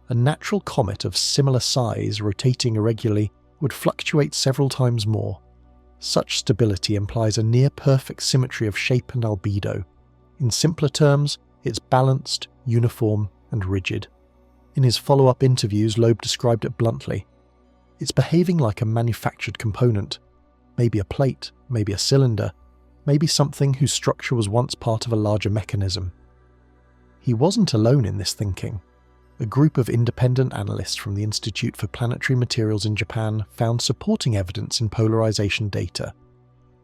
A natural comet of similar size rotating irregularly would fluctuate several times more. Such stability implies a near-perfect symmetry of shape and albedo. In simpler terms, it's balanced, uniform, and rigid. In his follow-up interviews, Loeb described it bluntly. It's behaving like a manufactured component. Maybe a plate, maybe a cylinder, maybe something whose structure was once part of a larger mechanism. He wasn't alone in this thinking. A group of independent analysts from the Institute for Planetary Materials in Japan found supporting evidence in polarization data.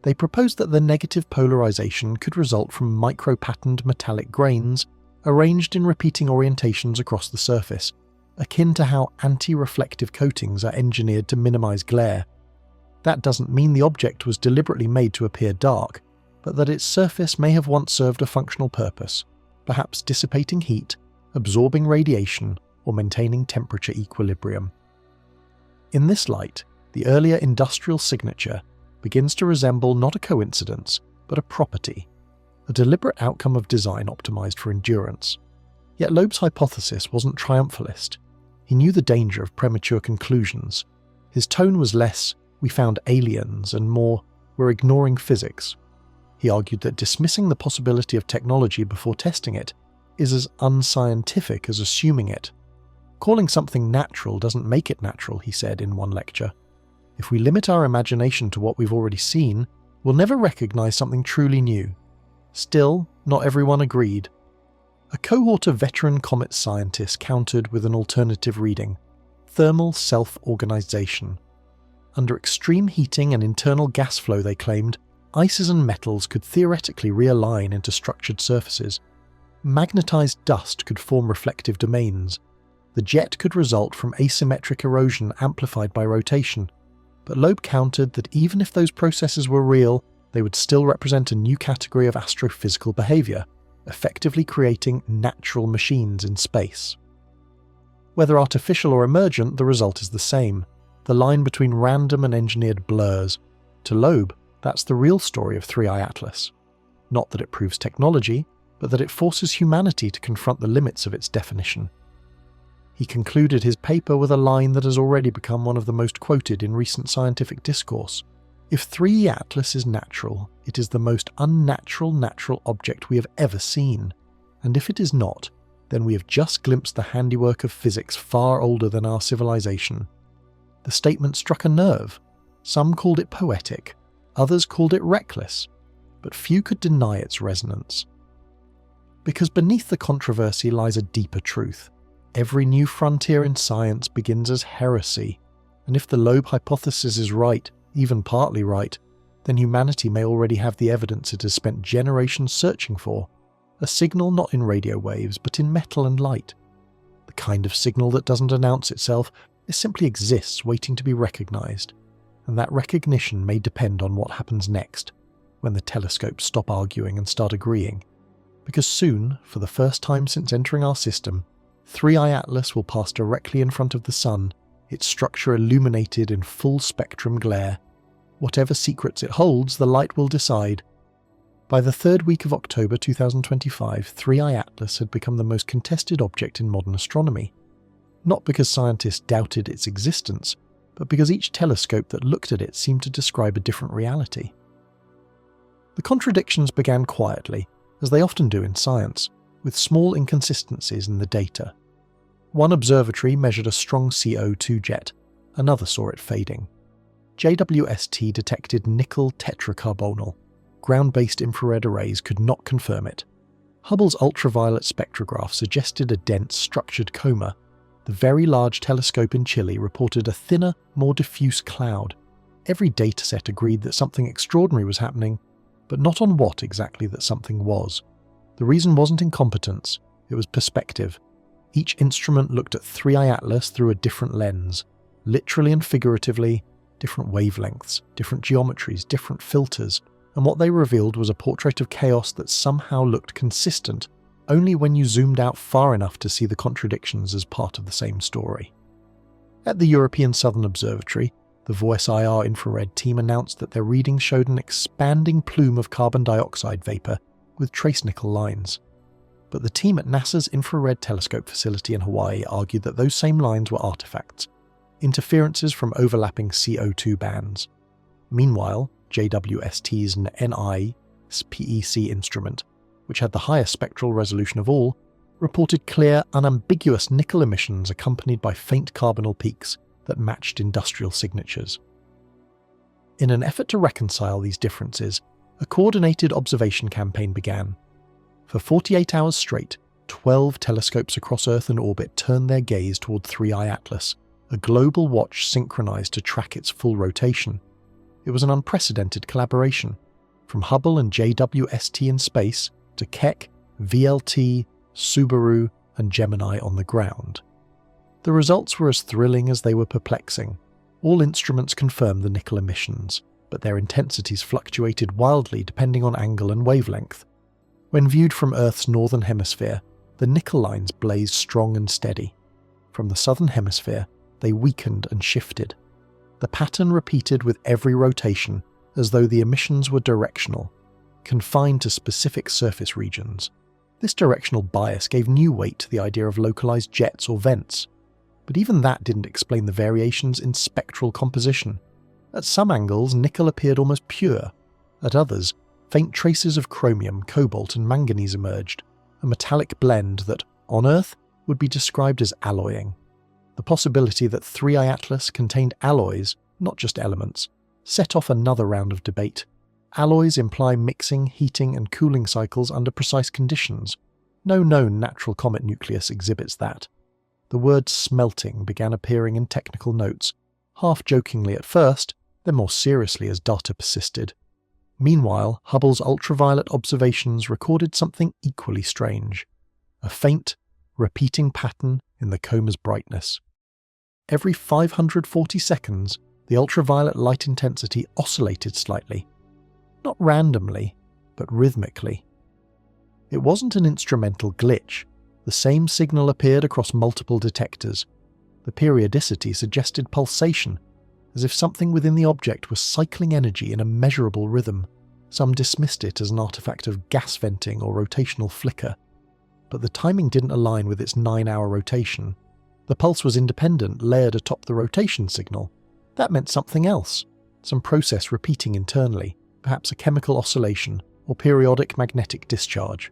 They proposed that the negative polarization could result from micro-patterned metallic grains arranged in repeating orientations across the surface, akin to how anti-reflective coatings are engineered to minimize glare. That doesn't mean the object was deliberately made to appear dark, but that its surface may have once served a functional purpose, perhaps dissipating heat, absorbing radiation, or maintaining temperature equilibrium. In this light, the earlier industrial signature begins to resemble not a coincidence, but a property, a deliberate outcome of design optimized for endurance. Yet Loeb's hypothesis wasn't triumphalist. He knew the danger of premature conclusions. His tone was less, "we found aliens," and more, "we're ignoring physics." He argued that dismissing the possibility of technology before testing it is as unscientific as assuming it. Calling something natural doesn't make it natural, he said in one lecture. If we limit our imagination to what we've already seen, we'll never recognize something truly new. Still, not everyone agreed. A cohort of veteran Comets scientists countered with an alternative reading: thermal self-organization. Under extreme heating and internal gas flow, they claimed, ices and metals could theoretically realign into structured surfaces. Magnetized dust could form reflective domains. The jet could result from asymmetric erosion amplified by rotation. But Loeb countered that even if those processes were real, they would still represent a new category of astrophysical behavior, effectively creating natural machines in space. Whether artificial or emergent, the result is the same. The line between random and engineered blurs. To Loeb, that's the real story of 3i Atlas. Not that it proves technology, but that it forces humanity to confront the limits of its definition. He concluded his paper with a line that has already become one of the most quoted in recent scientific discourse. If 3E Atlas is natural, it is the most unnatural natural object we have ever seen, and if it is not, then we have just glimpsed the handiwork of physics far older than our civilization. The statement struck a nerve. Some called it poetic, others called it reckless, but few could deny its resonance. Because beneath the controversy lies a deeper truth. Every new frontier in science begins as heresy, and if the Loeb hypothesis is right, even partly right, then humanity may already have the evidence it has spent generations searching for, a signal not in radio waves but in metal and light. The kind of signal that doesn't announce itself, it simply exists waiting to be recognised, and that recognition may depend on what happens next, when the telescopes stop arguing and start agreeing. Because soon, for the first time since entering our system, 3I Atlas will pass directly in front of the Sun, its structure illuminated in full spectrum glare. Whatever secrets it holds, the light will decide. By the third week of October 2025, 3I Atlas had become the most contested object in modern astronomy. Not because scientists doubted its existence, but because each telescope that looked at it seemed to describe a different reality. The contradictions began quietly, as they often do in science, with small inconsistencies in the data. One observatory measured a strong CO2 jet, another saw it fading. JWST detected nickel tetracarbonyl. Ground-based infrared arrays could not confirm it. Hubble's ultraviolet spectrograph suggested a dense, structured coma. The Very Large Telescope in Chile reported a thinner, more diffuse cloud. Every dataset agreed that something extraordinary was happening, but not on what exactly that something was. The reason wasn't incompetence, it was perspective. Each instrument looked at 3I Atlas through a different lens, literally and figuratively, different wavelengths, different geometries, different filters, and what they revealed was a portrait of chaos that somehow looked consistent only when you zoomed out far enough to see the contradictions as part of the same story. At the European Southern Observatory, the VOIS-IR infrared team announced that their readings showed an expanding plume of carbon dioxide vapour with trace nickel lines. But the team at NASA's Infrared Telescope facility in Hawaii argued that those same lines were artifacts, interferences from overlapping CO2 bands. Meanwhile, JWST's NI-PEC instrument, which had the highest spectral resolution of all, reported clear, unambiguous nickel emissions accompanied by faint carbonyl peaks that matched industrial signatures. In an effort to reconcile these differences, a coordinated observation campaign began. For 48 hours straight, 12 telescopes across Earth and orbit turned their gaze toward 3I Atlas, a global watch synchronized to track its full rotation. It was an unprecedented collaboration, from Hubble and JWST in space to Keck, VLT, Subaru, and Gemini on the ground. The results were as thrilling as they were perplexing. All instruments confirmed the nickel emissions, but their intensities fluctuated wildly depending on angle and wavelength. When viewed from Earth's northern hemisphere, the nickel lines blazed strong and steady. From the southern hemisphere, they weakened and shifted. The pattern repeated with every rotation, as though the emissions were directional, confined to specific surface regions. This directional bias gave new weight to the idea of localized jets or vents. But even that didn't explain the variations in spectral composition. At some angles, nickel appeared almost pure. At others, faint traces of chromium, cobalt, and manganese emerged, a metallic blend that, on Earth, would be described as alloying. The possibility that 3I Atlas contained alloys, not just elements, set off another round of debate. Alloys imply mixing, heating, and cooling cycles under precise conditions. No known natural comet nucleus exhibits that. The word smelting began appearing in technical notes, half jokingly at first, then more seriously as data persisted. Meanwhile, Hubble's ultraviolet observations recorded something equally strange, a faint, repeating pattern in the coma's brightness. Every 540 seconds, the ultraviolet light intensity oscillated slightly. Not randomly, but rhythmically. It wasn't an instrumental glitch. The same signal appeared across multiple detectors. The periodicity suggested pulsation, as if something within the object was cycling energy in a measurable rhythm. Some dismissed it as an artifact of gas venting or rotational flicker. But the timing didn't align with its 9-hour rotation. The pulse was independent, layered atop the rotation signal. That meant something else. some process repeating internally, perhaps a chemical oscillation or periodic magnetic discharge.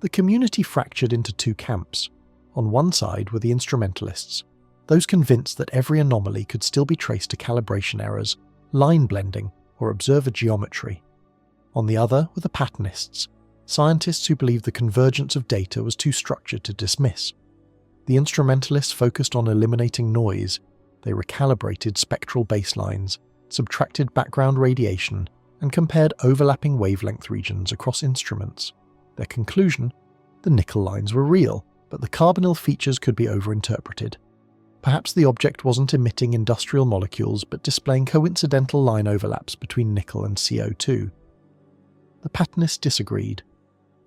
The community fractured into two camps. On one side were the instrumentalists, those convinced that every anomaly could still be traced to calibration errors, line blending, or observer geometry. On the other were the patternists, scientists who believed the convergence of data was too structured to dismiss. The instrumentalists focused on eliminating noise. They recalibrated spectral baselines, subtracted background radiation, and compared overlapping wavelength regions across instruments. Their conclusion? The nickel lines were real, but the carbonyl features could be overinterpreted. Perhaps the object wasn't emitting industrial molecules but displaying coincidental line overlaps between nickel and CO2. The patternist disagreed.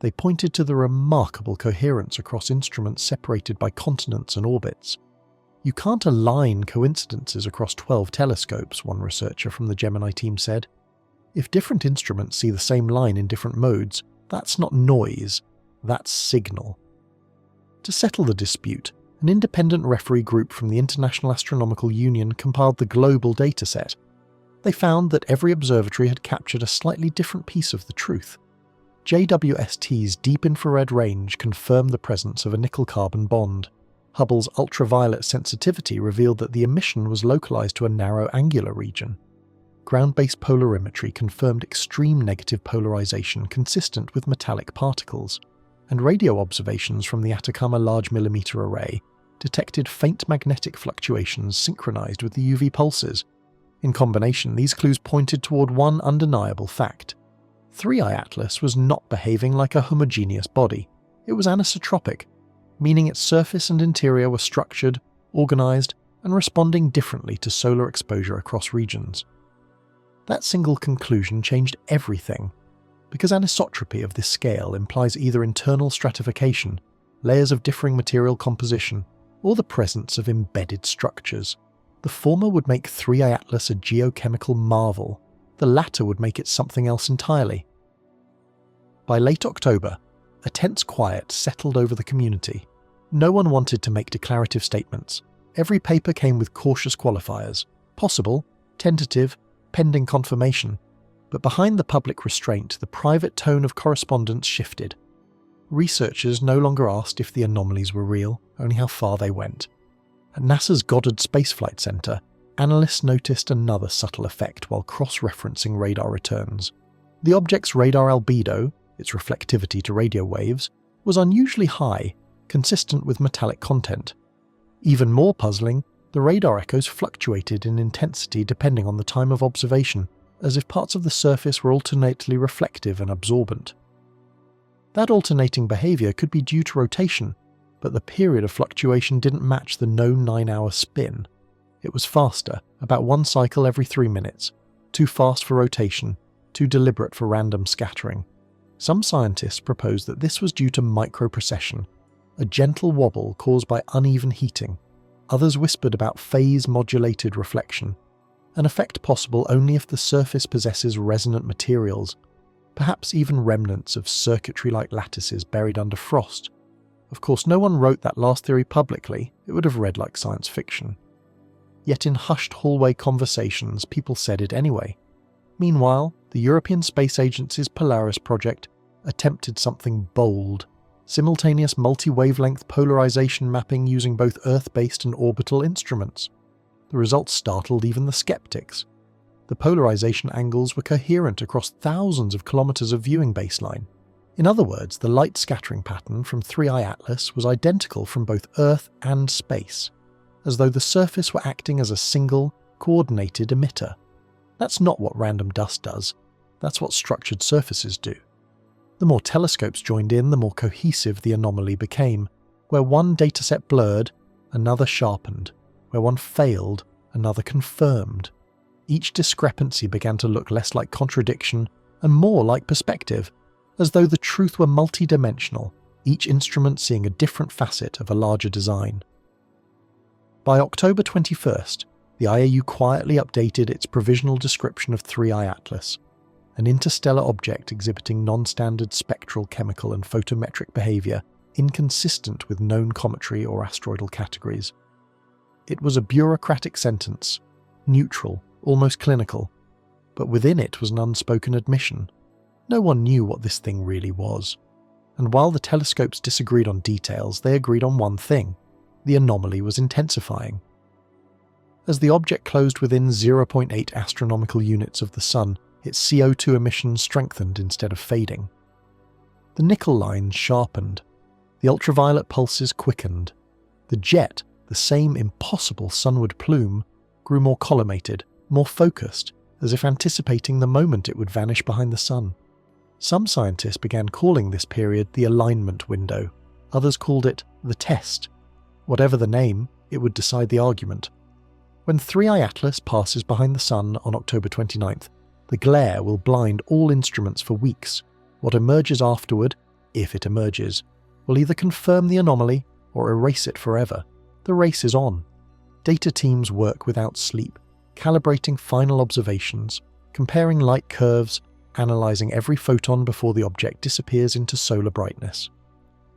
They pointed to the remarkable coherence across instruments separated by continents and orbits. You can't align coincidences across 12 telescopes, one researcher from the Gemini team said. If different instruments see the same line in different modes, that's not noise, that's signal. To settle the dispute, an independent referee group from the International Astronomical Union compiled the global dataset. They found that every observatory had captured a slightly different piece of the truth. JWST's deep infrared range confirmed the presence of a nickel-carbon bond. Hubble's ultraviolet sensitivity revealed that the emission was localized to a narrow angular region. Ground-based polarimetry confirmed extreme negative polarization consistent with metallic particles, and radio observations from the Atacama Large Millimeter Array detected faint magnetic fluctuations synchronized with the UV pulses. In combination, these clues pointed toward one undeniable fact. 3I Atlas was not behaving like a homogeneous body. It was anisotropic, meaning its surface and interior were structured, organized, and responding differently to solar exposure across regions. That single conclusion changed everything, because anisotropy of this scale implies either internal stratification, layers of differing material composition, or the presence of embedded structures. The former would make 3I Atlas a geochemical marvel, the latter would make it something else entirely. By late October, a tense quiet settled over the community. No one wanted to make declarative statements. Every paper came with cautious qualifiers: possible, tentative, pending confirmation. But behind the public restraint, the private tone of correspondence shifted. Researchers no longer asked if the anomalies were real, only how far they went. At NASA's Goddard Space Flight Center, analysts noticed another subtle effect while cross-referencing radar returns. The object's radar albedo, its reflectivity to radio waves, was unusually high, consistent with metallic content. Even more puzzling, the radar echoes fluctuated in intensity depending on the time of observation, as if parts of the surface were alternately reflective and absorbent. That alternating behavior could be due to rotation, but the period of fluctuation didn't match the known 9-hour spin. It was faster, about one cycle every 3 minutes, too fast for rotation, too deliberate for random scattering. Some scientists proposed that this was due to microprecession, a gentle wobble caused by uneven heating. Others whispered about phase-modulated reflection, an effect possible only if the surface possesses resonant materials, perhaps even remnants of circuitry-like lattices buried under frost. Of course, no one wrote that last theory publicly, it would have read like science fiction. Yet in hushed hallway conversations, people said it anyway. Meanwhile, the European Space Agency's Polaris project attempted something bold: simultaneous multi-wavelength polarization mapping using both Earth-based and orbital instruments. The results startled even the skeptics. The polarization angles were coherent across thousands of kilometers of viewing baseline. In other words, the light scattering pattern from 3I Atlas was identical from both Earth and space, as though the surface were acting as a single, coordinated emitter. That's not what random dust does, that's what structured surfaces do. The more telescopes joined in, the more cohesive the anomaly became. Where one dataset blurred, another sharpened. Where one failed, another confirmed. Each discrepancy began to look less like contradiction and more like perspective, as though the truth were multidimensional, each instrument seeing a different facet of a larger design. By October 21st, the IAU quietly updated its provisional description of 3I Atlas, an interstellar object exhibiting non-standard spectral, chemical and photometric behavior inconsistent with known cometry or asteroidal categories. It was a bureaucratic sentence, neutral, almost clinical, but within it was an unspoken admission. No one knew what this thing really was. And while the telescopes disagreed on details, they agreed on one thing: the anomaly was intensifying. As the object closed within 0.8 astronomical units of the Sun, its CO2 emissions strengthened instead of fading. The nickel lines sharpened. The ultraviolet pulses quickened. The jet, the same impossible sunward plume, grew more collimated, more focused, as if anticipating the moment it would vanish behind the Sun. Some scientists began calling this period the alignment window. Others called it the test. Whatever the name, it would decide the argument. When 3I Atlas passes behind the Sun on October 29th, the glare will blind all instruments for weeks. What emerges afterward, if it emerges, will either confirm the anomaly or erase it forever. The race is on. Data teams work without sleep, calibrating final observations, comparing light curves, analysing every photon before the object disappears into solar brightness.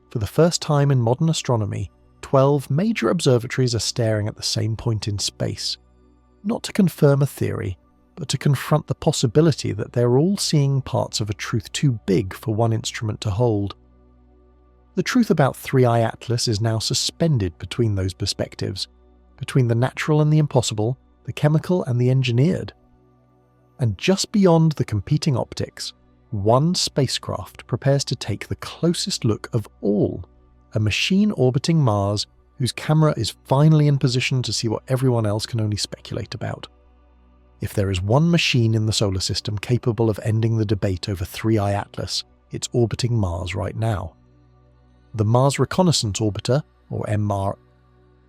For the first time in modern astronomy, 12 major observatories are staring at the same point in space, not to confirm a theory, but to confront the possibility that they're all seeing parts of a truth too big for one instrument to hold. The truth about 3I Atlas is now suspended between those perspectives, between the natural and the impossible, the chemical and the engineered. And just beyond the competing optics, one spacecraft prepares to take the closest look of all, a machine orbiting Mars whose camera is finally in position to see what everyone else can only speculate about. If there is one machine in the solar system capable of ending the debate over 3I Atlas, it's orbiting Mars right now. The Mars Reconnaissance Orbiter, or MR,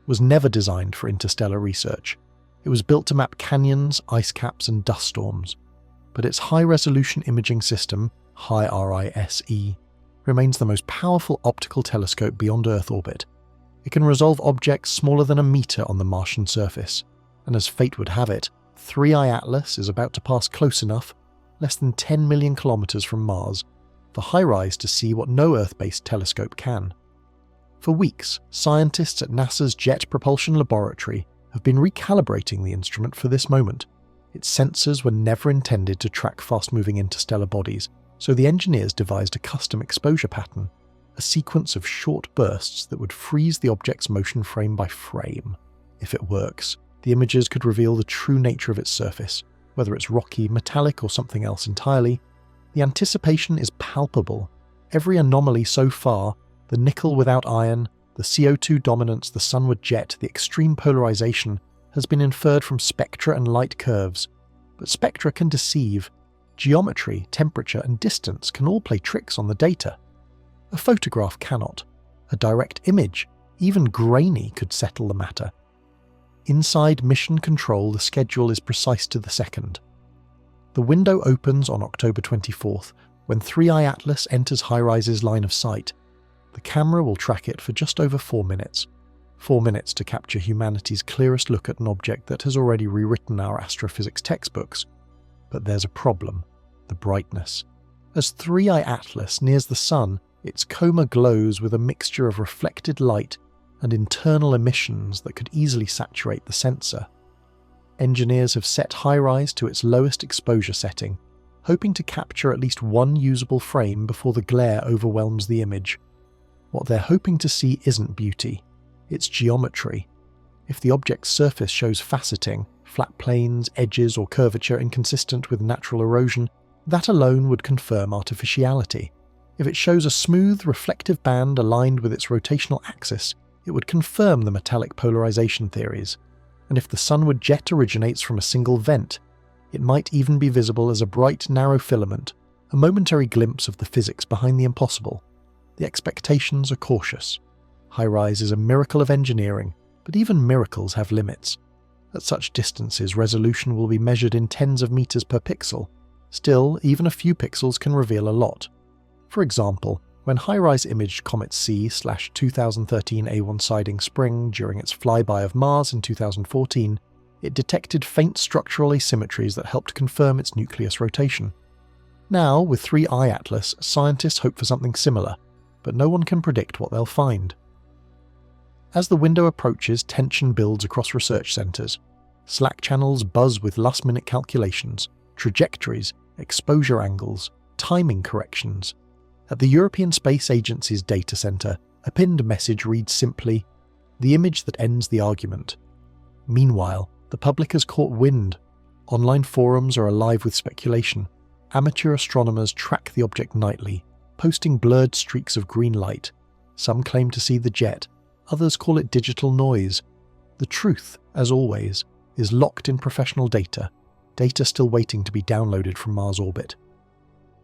was never designed for interstellar research. It was built to map canyons, ice caps, and dust storms. But its high-resolution imaging system, HI-RISE, remains the most powerful optical telescope beyond Earth orbit. It can resolve objects smaller than a meter on the Martian surface, and as fate would have it, 3I Atlas is about to pass close enough, less than 10 million kilometers from Mars, for HiRISE to see what no Earth-based telescope can. For weeks, scientists at NASA's Jet Propulsion Laboratory have been recalibrating the instrument for this moment. Its sensors were never intended to track fast-moving interstellar bodies, so the engineers devised a custom exposure pattern, a sequence of short bursts that would freeze the object's motion frame by frame. If it works, the images could reveal the true nature of its surface, whether it's rocky, metallic, or something else entirely. The anticipation is palpable. Every anomaly so far, the nickel without iron, the CO2 dominance, the sunward jet, the extreme polarization, has been inferred from spectra and light curves. But spectra can deceive. Geometry, temperature, and distance can all play tricks on the data. A photograph cannot. A direct image, even grainy, could settle the matter. Inside mission control, the schedule is precise to the second. The window opens on October 24th, when 3I Atlas enters HiRISE's line of sight. The camera will track it for just over 4 minutes. 4 minutes to capture humanity's clearest look at an object that has already rewritten our astrophysics textbooks. But there's a problem: the brightness. As 3I Atlas nears the Sun, its coma glows with a mixture of reflected light and internal emissions that could easily saturate the sensor. Engineers have set HiRISE to its lowest exposure setting, hoping to capture at least one usable frame before the glare overwhelms the image. What they're hoping to see isn't beauty, it's geometry. If the object's surface shows faceting, flat planes, edges, or curvature inconsistent with natural erosion, that alone would confirm artificiality. If it shows a smooth, reflective band aligned with its rotational axis, it would confirm the metallic polarization theories. And if the sunward jet originates from a single vent, it might even be visible as a bright, narrow filament, a momentary glimpse of the physics behind the impossible. The expectations are cautious. HiRISE is a miracle of engineering, but even miracles have limits. At such distances, resolution will be measured in tens of meters per pixel. Still, even a few pixels can reveal a lot. For example, when HiRISE imaged Comet C/2013 A1 Siding Spring during its flyby of Mars in 2014, it detected faint structural asymmetries that helped confirm its nucleus rotation. Now, with 3I Atlas, scientists hope for something similar, but no one can predict what they'll find. As the window approaches, tension builds across research centres. Slack channels buzz with last-minute calculations, trajectories, exposure angles, timing corrections. At the European Space Agency's data center, a pinned message reads simply, "The image that ends the argument." Meanwhile, the public has caught wind. Online forums are alive with speculation. Amateur astronomers track the object nightly, posting blurred streaks of green light. Some claim to see the jet, others call it digital noise. The truth, as always, is locked in professional data still waiting to be downloaded from Mars orbit.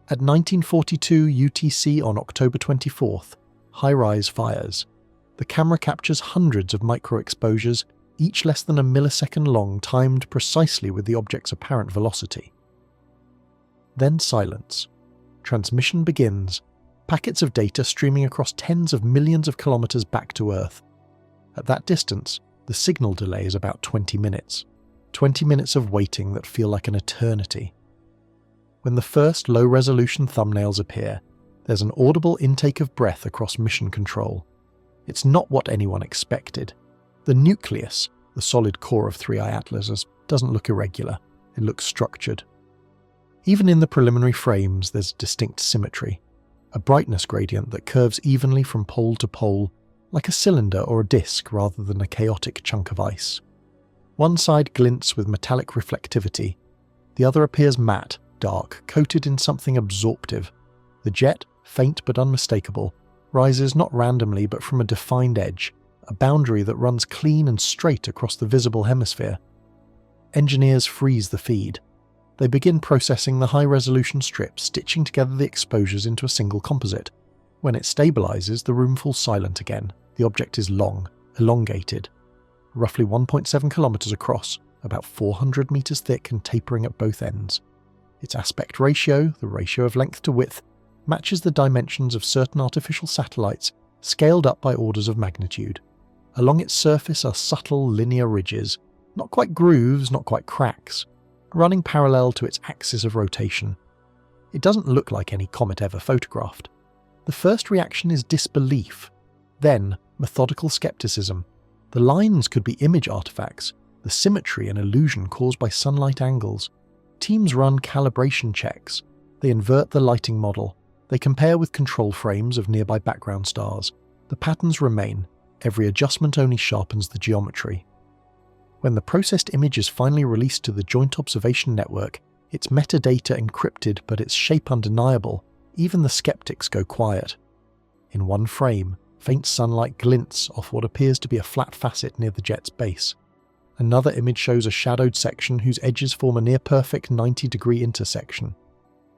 At 1942 UTC on October 24th, HiRISE fires. The camera captures hundreds of micro-exposures, each less than a millisecond long, timed precisely with the object's apparent velocity. Then silence. Transmission begins, packets of data streaming across tens of millions of kilometers back to Earth. At that distance, the signal delay is about 20 minutes. 20 minutes of waiting that feel like an eternity. When the first low-resolution thumbnails appear, there's an audible intake of breath across mission control. It's not what anyone expected. The nucleus, the solid core of 3I Atlas, doesn't look irregular. It looks structured. Even in the preliminary frames, there's distinct symmetry. A brightness gradient that curves evenly from pole to pole, like a cylinder or a disk rather than a chaotic chunk of ice. One side glints with metallic reflectivity. The other appears matte, dark, coated in something absorptive. The jet, faint but unmistakable, rises not randomly but from a defined edge, a boundary that runs clean and straight across the visible hemisphere. Engineers freeze the feed. They begin processing the high-resolution strip, stitching together the exposures into a single composite. When it stabilizes, the room falls silent again. The object is long, elongated, roughly 1.7 kilometers across, about 400 meters thick and tapering at both ends. Its aspect ratio, the ratio of length to width, matches the dimensions of certain artificial satellites, scaled up by orders of magnitude. Along its surface are subtle linear ridges, not quite grooves, not quite cracks, running parallel to its axis of rotation. It doesn't look like any comet ever photographed. The first reaction is disbelief, then methodical skepticism. The lines could be image artifacts, the symmetry an illusion caused by sunlight angles. Teams run calibration checks. They invert the lighting model. They compare with control frames of nearby background stars. The patterns remain. Every adjustment only sharpens the geometry. When the processed image is finally released to the Joint Observation Network, its metadata encrypted but its shape undeniable, even the skeptics go quiet. In one frame, faint sunlight glints off what appears to be a flat facet near the jet's base. Another image shows a shadowed section whose edges form a near-perfect 90-degree intersection.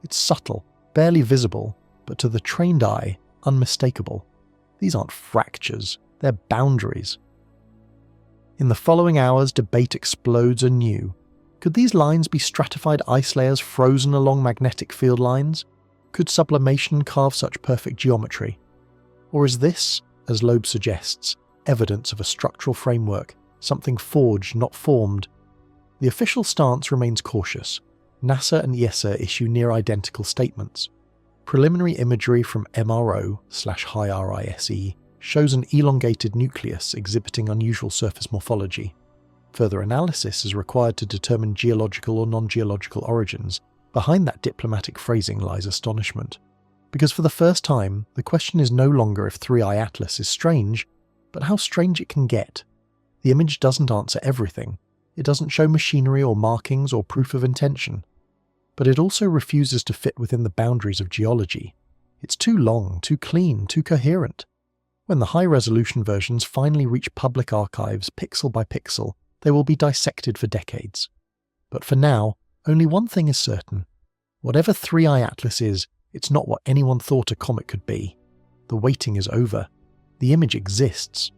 It's subtle, barely visible, but to the trained eye, unmistakable. These aren't fractures, they're boundaries. In the following hours, debate explodes anew. Could these lines be stratified ice layers frozen along magnetic field lines? Could sublimation carve such perfect geometry? Or is this, as Loeb suggests, evidence of a structural framework, something forged, not formed? The official stance remains cautious. NASA and ESA issue near-identical statements. Preliminary imagery from MRO/HiRISE shows an elongated nucleus exhibiting unusual surface morphology. Further analysis is required to determine geological or non-geological origins. Behind that diplomatic phrasing lies astonishment. Because for the first time, the question is no longer if 3I Atlas is strange, but how strange it can get. The image doesn't answer everything. It doesn't show machinery or markings or proof of intention. But it also refuses to fit within the boundaries of geology. It's too long, too clean, too coherent. When the high-resolution versions finally reach public archives pixel by pixel, they will be dissected for decades. But for now, only one thing is certain. Whatever 3I Atlas is, it's not what anyone thought a comet could be. The waiting is over. The image exists.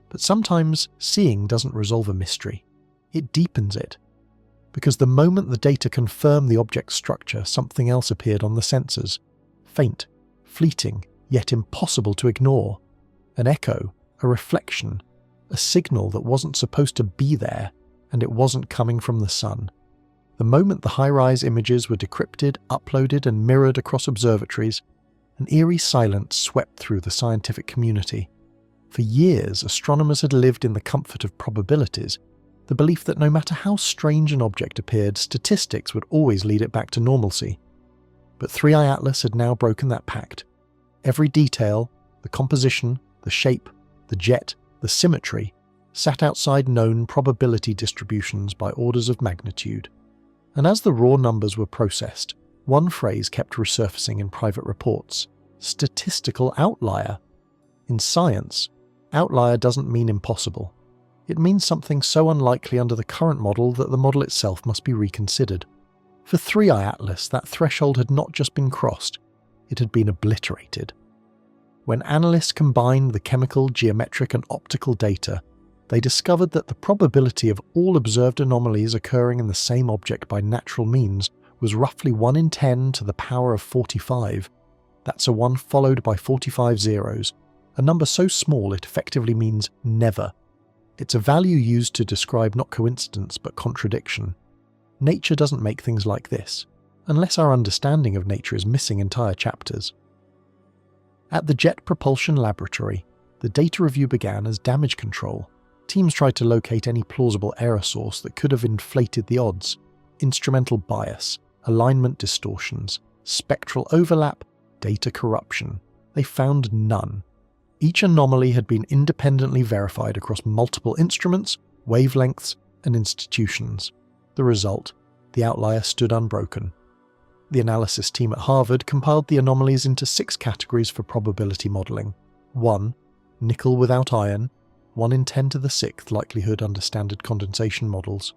But sometimes seeing doesn't resolve a mystery. It deepens it. Because the moment the data confirmed the object's structure, something else appeared on the sensors. Faint, fleeting, yet impossible to ignore. An echo, a reflection, a signal that wasn't supposed to be there, and it wasn't coming from the sun. The moment the HiRISE images were decrypted, uploaded, and mirrored across observatories, an eerie silence swept through the scientific community. For years, astronomers had lived in the comfort of probabilities, the belief that no matter how strange an object appeared, statistics would always lead it back to normalcy. But 3i Atlas had now broken that pact. Every detail, the composition, the shape, the jet, the symmetry, sat outside known probability distributions by orders of magnitude. And as the raw numbers were processed, one phrase kept resurfacing in private reports: statistical outlier. In science, outlier doesn't mean impossible. It means something so unlikely under the current model that the model itself must be reconsidered. For 3i Atlas, that threshold had not just been crossed, it had been obliterated. When analysts combined the chemical, geometric and optical data, they discovered that the probability of all observed anomalies occurring in the same object by natural means was roughly 1 in 10 to the power of 45. That's a 1 followed by 45 zeros, a number so small it effectively means never. It's a value used to describe not coincidence but contradiction. Nature doesn't make things like this, unless our understanding of nature is missing entire chapters. At the Jet Propulsion Laboratory, the data review began as damage control. Teams tried to locate any plausible error source that could have inflated the odds: instrumental bias, alignment distortions, spectral overlap, data corruption. They found none. Each anomaly had been independently verified across multiple instruments, wavelengths, and institutions. The result: the outlier stood unbroken. The analysis team at Harvard compiled the anomalies into 6 categories for probability modelling. 1. Nickel without iron, 1 in 10 to the 6th likelihood under standard condensation models.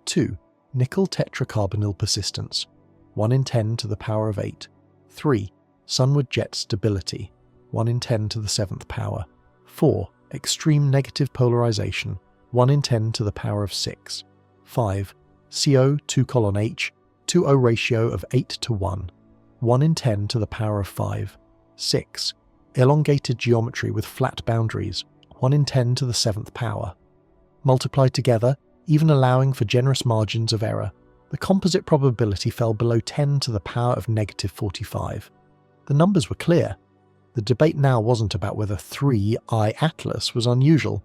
2. Nickel tetracarbonyl persistence, 1 in 10 to the power of 8. 3. Sunward jet stability, 1 in 10 to the 7th power. 4. Extreme negative polarization, 1 in 10 to the power of 6. 5. CO 2:H, 2O ratio of 8 to 1, 1 in 10 to the power of 5. 6. Elongated geometry with flat boundaries, 1 in 10 to the 7th power. Multiplied together, even allowing for generous margins of error, the composite probability fell below 10 to the power of negative 45. The numbers were clear. The debate now wasn't about whether 3i Atlas was unusual.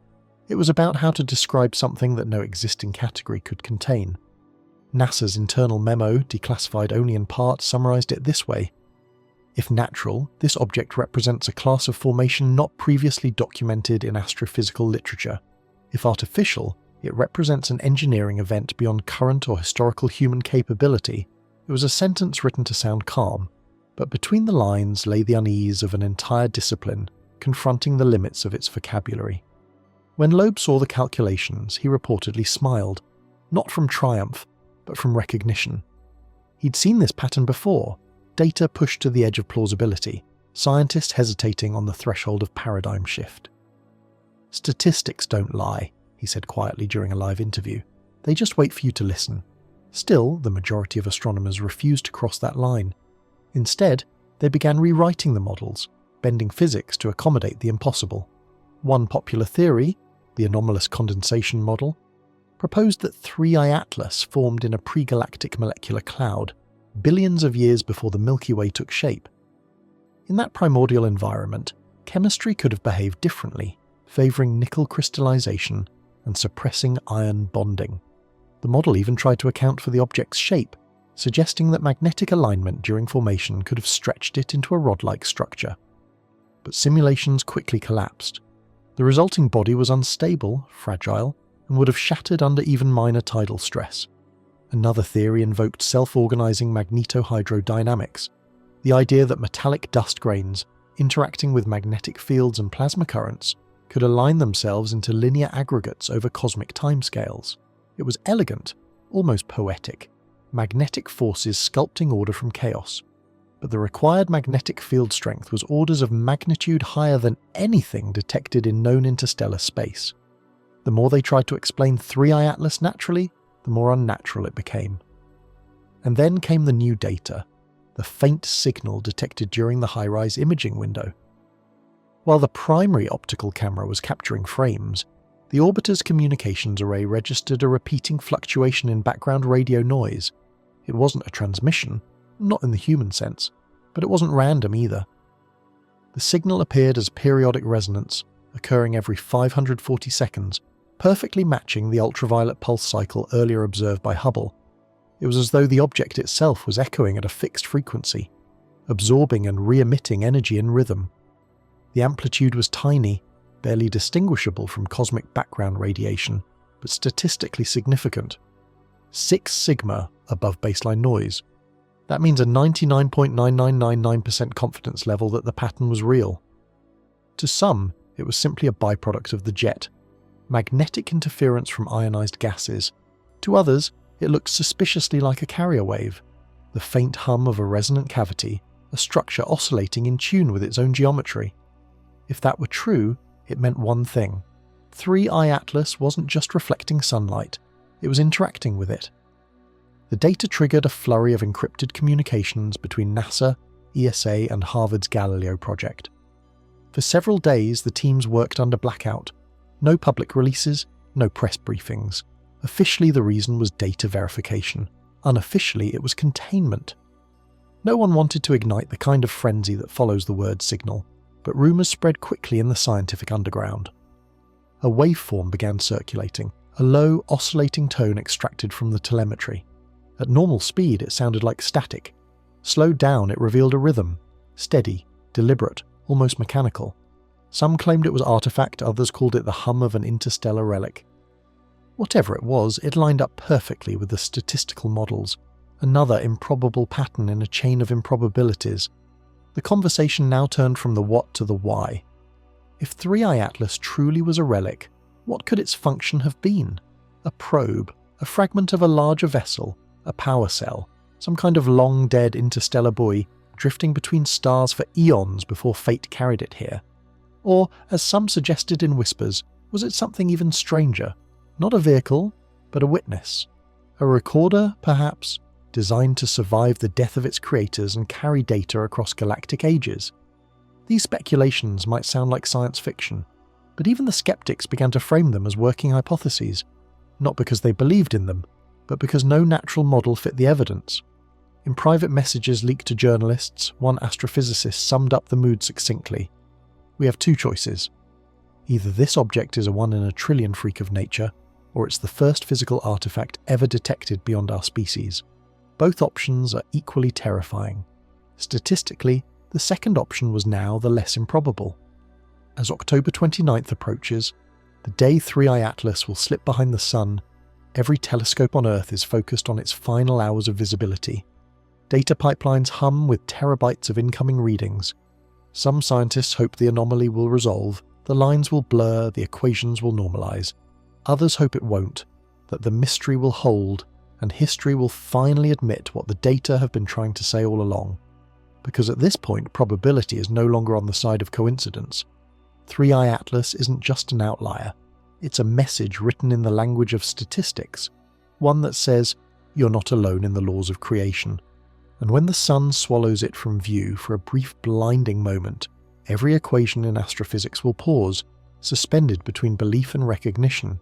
It was about how to describe something that no existing category could contain. NASA's internal memo, declassified only in part, summarized it this way: if natural, this object represents a class of formation not previously documented in astrophysical literature. If artificial, it represents an engineering event beyond current or historical human capability. It was a sentence written to sound calm, but between the lines lay the unease of an entire discipline confronting the limits of its vocabulary. When Loeb saw the calculations, he reportedly smiled, not from triumph, but from recognition. He'd seen this pattern before: data pushed to the edge of plausibility, scientists hesitating on the threshold of paradigm shift. "Statistics don't lie," he said quietly during a live interview. "They just wait for you to listen." Still, the majority of astronomers refused to cross that line. Instead, they began rewriting the models, bending physics to accommodate the impossible. One popular theory, the anomalous condensation model, proposed that 3i Atlas formed in a pre-galactic molecular cloud, billions of years before the Milky Way took shape. In that primordial environment, chemistry could have behaved differently, favouring nickel crystallization and suppressing iron bonding. The model even tried to account for the object's shape, suggesting that magnetic alignment during formation could have stretched it into a rod-like structure. But simulations quickly collapsed. The resulting body was unstable, fragile, and would have shattered under even minor tidal stress. Another theory invoked self-organizing magnetohydrodynamics, the idea that metallic dust grains, interacting with magnetic fields and plasma currents, could align themselves into linear aggregates over cosmic timescales. It was elegant, almost poetic, magnetic forces sculpting order from chaos. But the required magnetic field strength was orders of magnitude higher than anything detected in known interstellar space. The more they tried to explain 3i Atlas naturally, the more unnatural it became. And then came the new data, the faint signal detected during the high-rise imaging window. While the primary optical camera was capturing frames, the orbiter's communications array registered a repeating fluctuation in background radio noise. It wasn't a transmission, not in the human sense, but it wasn't random either. The signal appeared as periodic resonance, occurring every 540 seconds, perfectly matching the ultraviolet pulse cycle earlier observed by Hubble. It was as though the object itself was echoing at a fixed frequency, absorbing and re-emitting energy in rhythm. The amplitude was tiny, barely distinguishable from cosmic background radiation, but statistically significant. 6 sigma above baseline noise. That means a 99.9999% confidence level that the pattern was real. To some, it was simply a byproduct of the jet, magnetic interference from ionized gases. To others, it looked suspiciously like a carrier wave, the faint hum of a resonant cavity, a structure oscillating in tune with its own geometry. If that were true, it meant one thing. 3I Atlas wasn't just reflecting sunlight, it was interacting with it. The data triggered a flurry of encrypted communications between NASA, ESA and Harvard's Galileo project. For several days, the teams worked under blackout. No public releases, no press briefings. Officially, the reason was data verification. Unofficially, it was containment. No one wanted to ignite the kind of frenzy that follows the word signal, but rumours spread quickly in the scientific underground. A waveform began circulating, a low, oscillating tone extracted from the telemetry. At normal speed, it sounded like static. Slowed down, it revealed a rhythm, steady, deliberate, almost mechanical. Some claimed it was artifact, others called it the hum of an interstellar relic. Whatever it was, it lined up perfectly with the statistical models, another improbable pattern in a chain of improbabilities. The conversation now turned from the what to the why. If 3I Atlas truly was a relic, what could its function have been? A probe, a fragment of a larger vessel, a power cell, some kind of long-dead interstellar buoy drifting between stars for eons before fate carried it here? Or, as some suggested in whispers, was it something even stranger? Not a vehicle, but a witness. A recorder, perhaps, designed to survive the death of its creators and carry data across galactic ages. These speculations might sound like science fiction, but even the skeptics began to frame them as working hypotheses, not because they believed in them, but because no natural model fit the evidence. In private messages leaked to journalists, one astrophysicist summed up the mood succinctly. We have 2 choices. Either this object is a 1 in a trillion freak of nature, or it's the first physical artifact ever detected beyond our species. Both options are equally terrifying. Statistically, the second option was now the less improbable. As October 29th approaches, the day 3I Atlas will slip behind the sun. Every telescope on Earth is focused on its final hours of visibility. Data pipelines hum with terabytes of incoming readings. Some scientists hope the anomaly will resolve, the lines will blur, the equations will normalize. Others hope it won't, that the mystery will hold, and history will finally admit what the data have been trying to say all along. Because at this point, probability is no longer on the side of coincidence. 3I Atlas isn't just an outlier. It's a message written in the language of statistics, one that says, you're not alone in the laws of creation. And when the sun swallows it from view for a brief blinding moment, every equation in astrophysics will pause, suspended between belief and recognition.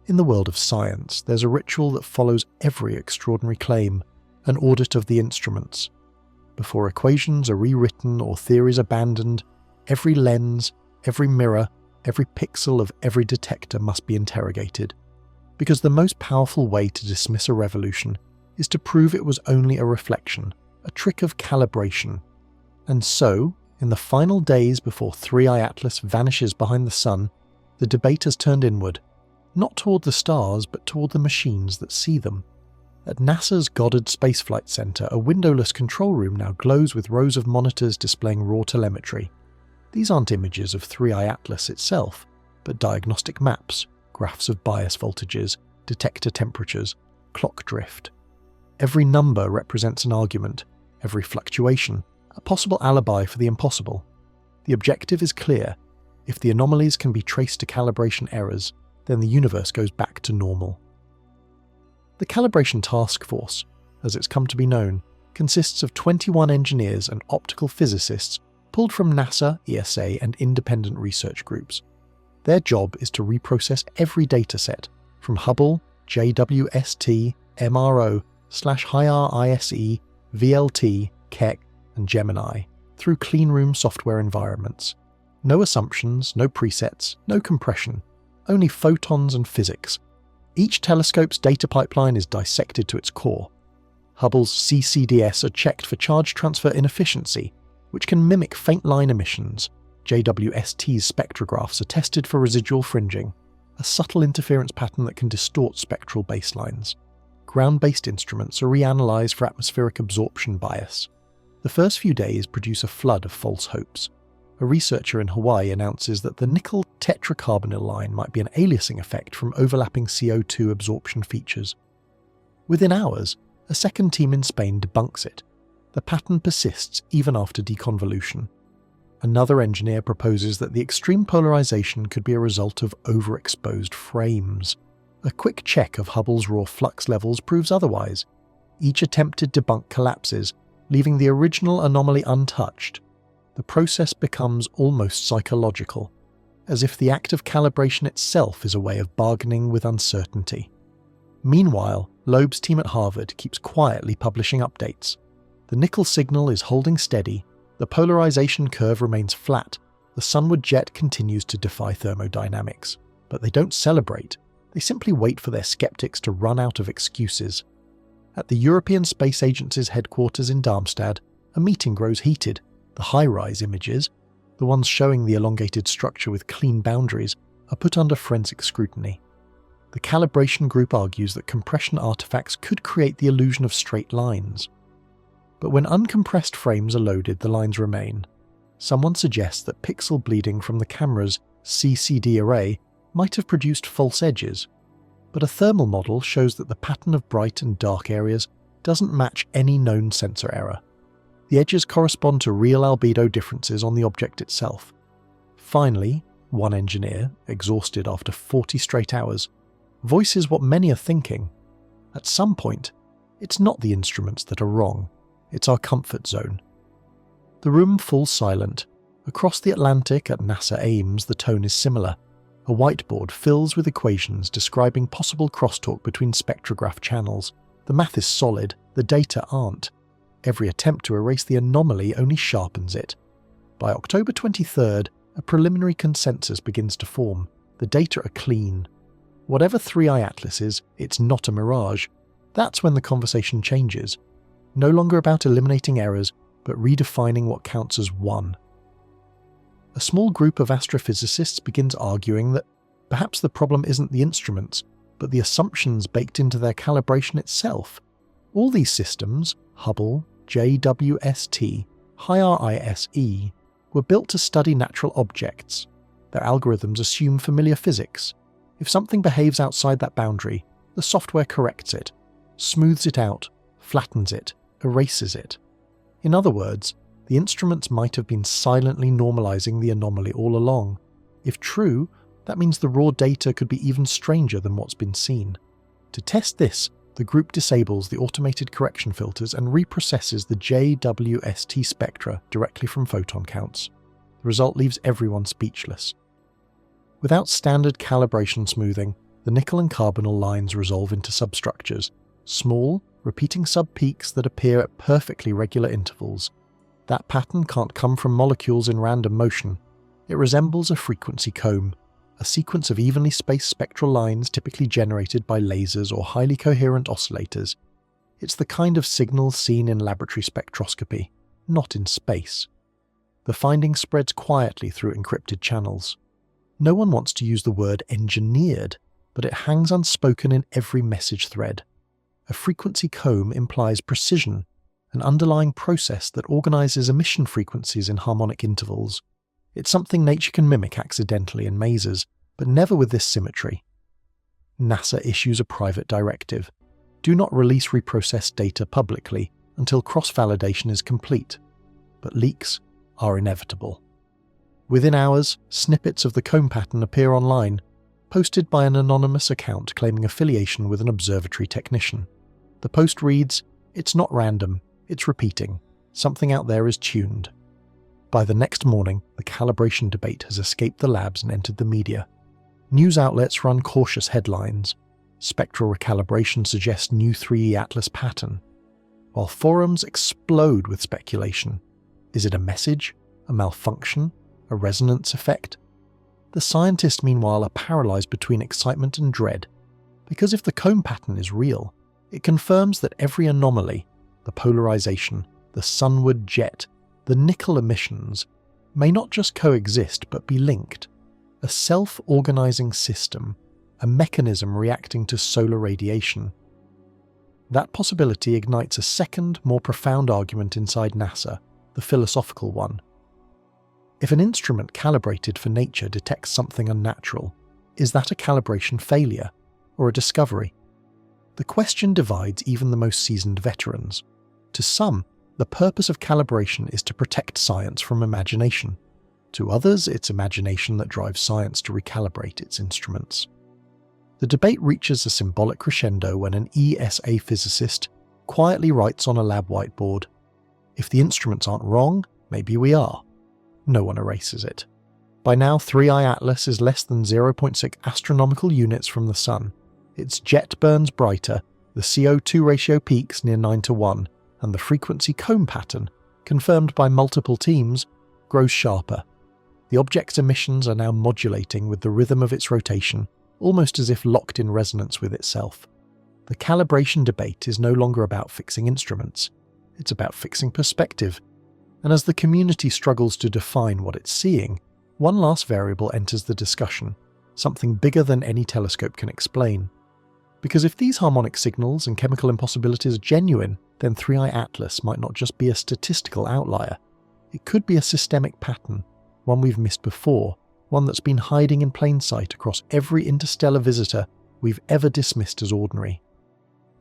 In the world of science, there's a ritual that follows every extraordinary claim, an audit of the instruments. Before equations are rewritten or theories abandoned, every lens, every mirror, every pixel of every detector must be interrogated. Because the most powerful way to dismiss a revolution is to prove it was only a reflection, a trick of calibration. And so, in the final days before 3I Atlas vanishes behind the sun, the debate has turned inward, not toward the stars but toward the machines that see them. At NASA's Goddard Space Flight Center, a windowless control room now glows with rows of monitors displaying raw telemetry. These aren't images of 3I Atlas itself, but diagnostic maps, graphs of bias voltages, detector temperatures, clock drift. Every number represents an argument, every fluctuation, a possible alibi for the impossible. The objective is clear. If the anomalies can be traced to calibration errors, then the universe goes back to normal. The Calibration Task Force, as it's come to be known, consists of 21 engineers and optical physicists pulled from NASA, ESA, and independent research groups. Their job is to reprocess every dataset, from Hubble, JWST, MRO/HIR-ISE, VLT, Keck, and Gemini, through cleanroom software environments. No assumptions, no presets, no compression, only photons and physics. Each telescope's data pipeline is dissected to its core. Hubble's CCDS are checked for charge transfer inefficiency, which can mimic faint line emissions. JWST's spectrographs are tested for residual fringing, a subtle interference pattern that can distort spectral baselines. Ground-based instruments are reanalyzed for atmospheric absorption bias. The first few days produce a flood of false hopes. A researcher in Hawaii announces that the nickel tetracarbonyl line might be an aliasing effect from overlapping CO2 absorption features. Within hours, a second team in Spain debunks it. The pattern persists even after deconvolution. Another engineer proposes that the extreme polarization could be a result of overexposed frames. A quick check of Hubble's raw flux levels proves otherwise. Each attempted debunk collapses, leaving the original anomaly untouched. The process becomes almost psychological, as if the act of calibration itself is a way of bargaining with uncertainty. Meanwhile, Loeb's team at Harvard keeps quietly publishing updates. The nickel signal is holding steady, the polarization curve remains flat, the sunward jet continues to defy thermodynamics. But they don't celebrate, they simply wait for their skeptics to run out of excuses. At the European Space Agency's headquarters in Darmstadt, a meeting grows heated. The high-rise images, the ones showing the elongated structure with clean boundaries, are put under forensic scrutiny. The calibration group argues that compression artifacts could create the illusion of straight lines. But when uncompressed frames are loaded, the lines remain. Someone suggests that pixel bleeding from the camera's CCD array might have produced false edges, but a thermal model shows that the pattern of bright and dark areas doesn't match any known sensor error. The edges correspond to real albedo differences on the object itself. Finally, one engineer, exhausted after 40 straight hours, voices what many are thinking. At some point, it's not the instruments that are wrong, it's our comfort zone. The room falls silent. Across the Atlantic at NASA Ames, the tone is similar. A whiteboard fills with equations describing possible crosstalk between spectrograph channels. The math is solid, the data aren't. Every attempt to erase the anomaly only sharpens it. By October 23rd, a preliminary consensus begins to form. The data are clean. Whatever 3i Atlas is, it's not a mirage. That's when the conversation changes. No longer about eliminating errors, but redefining what counts as one. A small group of astrophysicists begins arguing that perhaps the problem isn't the instruments, but the assumptions baked into their calibration itself. All these systems, Hubble, JWST, HIRISE, were built to study natural objects. Their algorithms assume familiar physics. If something behaves outside that boundary, the software corrects it, smooths it out, flattens it, erases it. In other words, the instruments might have been silently normalizing the anomaly all along. If true, that means the raw data could be even stranger than what's been seen. To test this, the group disables the automated correction filters and reprocesses the JWST spectra directly from photon counts. The result leaves everyone speechless. Without standard calibration smoothing, the nickel and carbonyl lines resolve into substructures, small, repeating sub-peaks that appear at perfectly regular intervals. That pattern can't come from molecules in random motion. It resembles a frequency comb, a sequence of evenly spaced spectral lines typically generated by lasers or highly coherent oscillators. It's the kind of signal seen in laboratory spectroscopy, not in space. The finding spreads quietly through encrypted channels. No one wants to use the word engineered, but it hangs unspoken in every message thread. A frequency comb implies precision, an underlying process that organizes emission frequencies in harmonic intervals. It's something nature can mimic accidentally in mazes, but never with this symmetry. NASA issues a private directive. Do not release reprocessed data publicly until cross-validation is complete. But leaks are inevitable. Within hours, snippets of the comb pattern appear online, posted by an anonymous account claiming affiliation with an observatory technician. The post reads, "It's not random, it's repeating. Something out there is tuned." By the next morning, the calibration debate has escaped the labs and entered the media. News outlets run cautious headlines. Spectral recalibration suggests new 3E Atlas pattern, while forums explode with speculation. Is it a message? A malfunction? A resonance effect? The scientists, meanwhile, are paralysed between excitement and dread, because if the cone pattern is real, it confirms that every anomaly, the polarisation, the sunward jet, the nickel emissions, may not just coexist but be linked, a self-organising system, a mechanism reacting to solar radiation. That possibility ignites a second, more profound argument inside NASA, the philosophical one. If an instrument calibrated for nature detects something unnatural, is that a calibration failure or a discovery? The question divides even the most seasoned veterans. To some, the purpose of calibration is to protect science from imagination. To others, it's imagination that drives science to recalibrate its instruments. The debate reaches a symbolic crescendo when an ESA physicist quietly writes on a lab whiteboard, "If the instruments aren't wrong, maybe we are." No one erases it. By now, 3I Atlas is less than 0.6 astronomical units from the Sun. Its jet burns brighter, the CO2 ratio peaks near 9:1, and the frequency cone pattern, confirmed by multiple teams, grows sharper. The object's emissions are now modulating with the rhythm of its rotation, almost as if locked in resonance with itself. The calibration debate is no longer about fixing instruments, it's about fixing perspective. And as the community struggles to define what it's seeing, one last variable enters the discussion, something bigger than any telescope can explain. Because if these harmonic signals and chemical impossibilities are genuine, then 3I Atlas might not just be a statistical outlier. It could be a systemic pattern, one we've missed before, one that's been hiding in plain sight across every interstellar visitor we've ever dismissed as ordinary.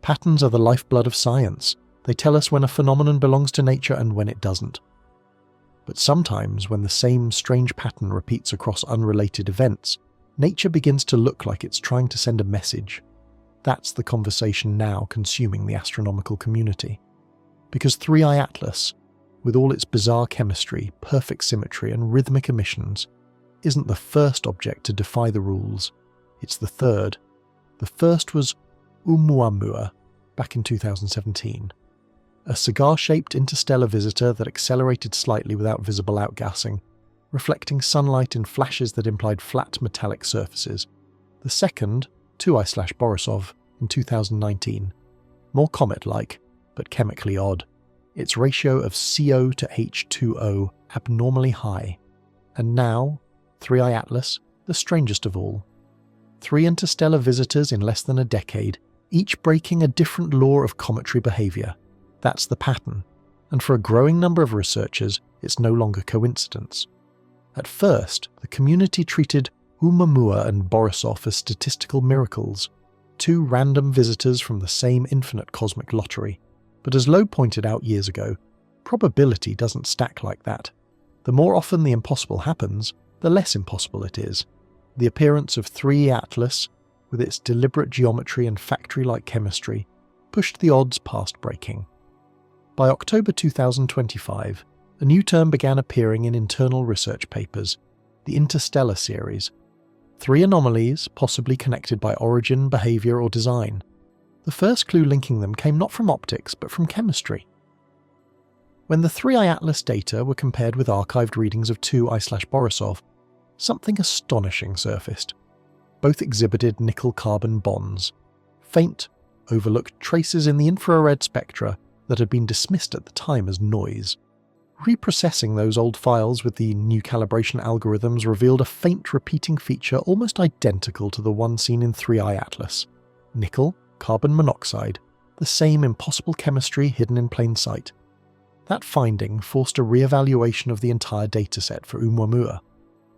Patterns are the lifeblood of science. They tell us when a phenomenon belongs to nature and when it doesn't. But sometimes, when the same strange pattern repeats across unrelated events, nature begins to look like it's trying to send a message. That's the conversation now consuming the astronomical community. Because 3I Atlas, with all its bizarre chemistry, perfect symmetry and rhythmic emissions, isn't the first object to defy the rules, it's the third. The first was Oumuamua back in 2017. A cigar-shaped interstellar visitor that accelerated slightly without visible outgassing, reflecting sunlight in flashes that implied flat metallic surfaces. The second, 2I/Borisov, in 2019. More comet-like, but chemically odd. Its ratio of CO to H2O abnormally high. And now, 3I Atlas, the strangest of all. 3 interstellar visitors in less than a decade, each breaking a different law of cometary behaviour. That's the pattern, and for a growing number of researchers, it's no longer coincidence. At first, the community treated Oumuamua and Borisov as statistical miracles, 2 random visitors from the same infinite cosmic lottery. But as Loeb pointed out years ago, probability doesn't stack like that. The more often the impossible happens, the less impossible it is. The appearance of 3 Atlas, with its deliberate geometry and factory-like chemistry, pushed the odds past breaking. By October 2025, a new term began appearing in internal research papers, the Interstellar series. 3 anomalies, possibly connected by origin, behaviour or design. The first clue linking them came not from optics, but from chemistry. When the 3I Atlas data were compared with archived readings of 2I/Borisov, something astonishing surfaced. Both exhibited nickel-carbon bonds, faint, overlooked traces in the infrared spectra that had been dismissed at the time as noise. Reprocessing those old files with the new calibration algorithms revealed a faint repeating feature almost identical to the one seen in 3I Atlas. Nickel, carbon monoxide, the same impossible chemistry hidden in plain sight. That finding forced a re-evaluation of the entire dataset for Oumuamua.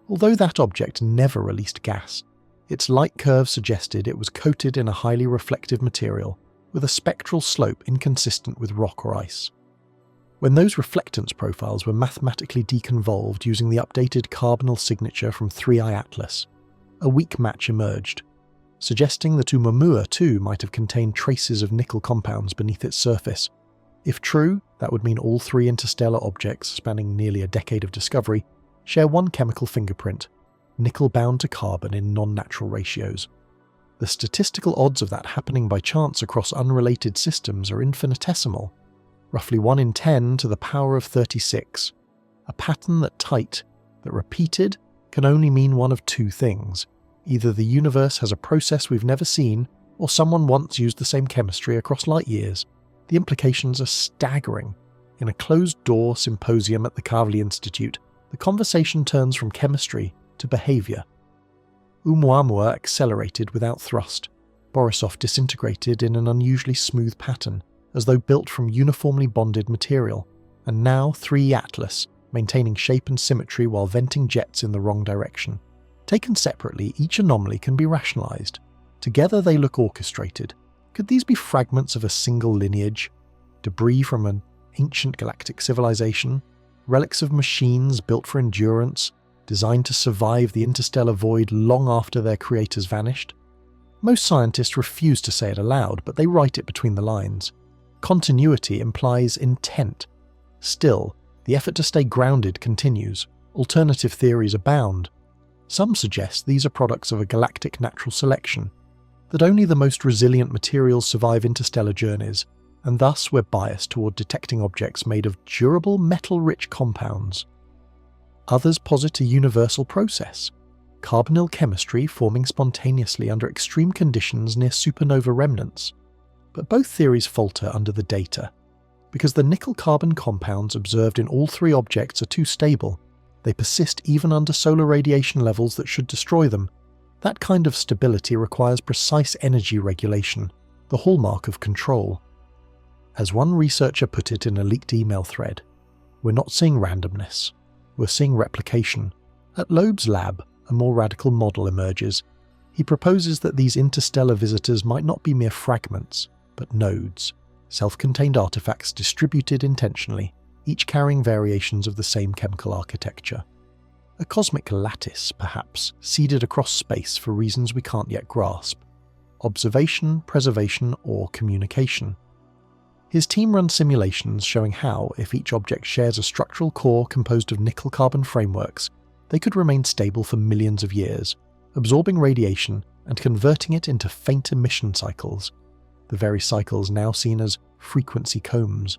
Although that object never released gas, its light curve suggested it was coated in a highly reflective material, with a spectral slope inconsistent with rock or ice. When those reflectance profiles were mathematically deconvolved using the updated carbonyl signature from 3I Atlas, a weak match emerged, suggesting that Oumuamua too might have contained traces of nickel compounds beneath its surface. If true, that would mean all 3 interstellar objects, spanning nearly a decade of discovery, share one chemical fingerprint, nickel bound to carbon in non-natural ratios. The statistical odds of that happening by chance across unrelated systems are infinitesimal, roughly 1 in 10 to the power of 36, a pattern that tight, that repeated, can only mean one of two things. Either the universe has a process we've never seen, or someone once used the same chemistry across light years. The implications are staggering. In a closed-door symposium at the Kavli Institute, the conversation turns from chemistry to behaviour. Oumuamua accelerated without thrust. Borisov disintegrated in an unusually smooth pattern, as though built from uniformly bonded material. And now 3 Atlas, maintaining shape and symmetry while venting jets in the wrong direction. Taken separately, each anomaly can be rationalised. Together they look orchestrated. Could these be fragments of a single lineage? Debris from an ancient galactic civilization? Relics of machines built for endurance, designed to survive the interstellar void long after their creators vanished? Most scientists refuse to say it aloud, but they write it between the lines. Continuity implies intent. Still, the effort to stay grounded continues. Alternative theories abound. Some suggest these are products of a galactic natural selection, that only the most resilient materials survive interstellar journeys, and thus we're biased toward detecting objects made of durable metal-rich compounds. Others posit a universal process, carbonyl chemistry forming spontaneously under extreme conditions near supernova remnants. But both theories falter under the data. Because the nickel-carbon compounds observed in all 3 objects are too stable, they persist even under solar radiation levels that should destroy them. That kind of stability requires precise energy regulation, the hallmark of control. As one researcher put it in a leaked email thread, we're not seeing randomness, we're seeing replication. At Loeb's lab, a more radical model emerges. He proposes that these interstellar visitors might not be mere fragments, but nodes, self-contained artifacts distributed intentionally, each carrying variations of the same chemical architecture. A cosmic lattice, perhaps, seeded across space for reasons we can't yet grasp. Observation, preservation, or communication. His team runs simulations showing how, if each object shares a structural core composed of nickel-carbon frameworks, they could remain stable for millions of years, absorbing radiation and converting it into faint emission cycles, the very cycles now seen as frequency combs.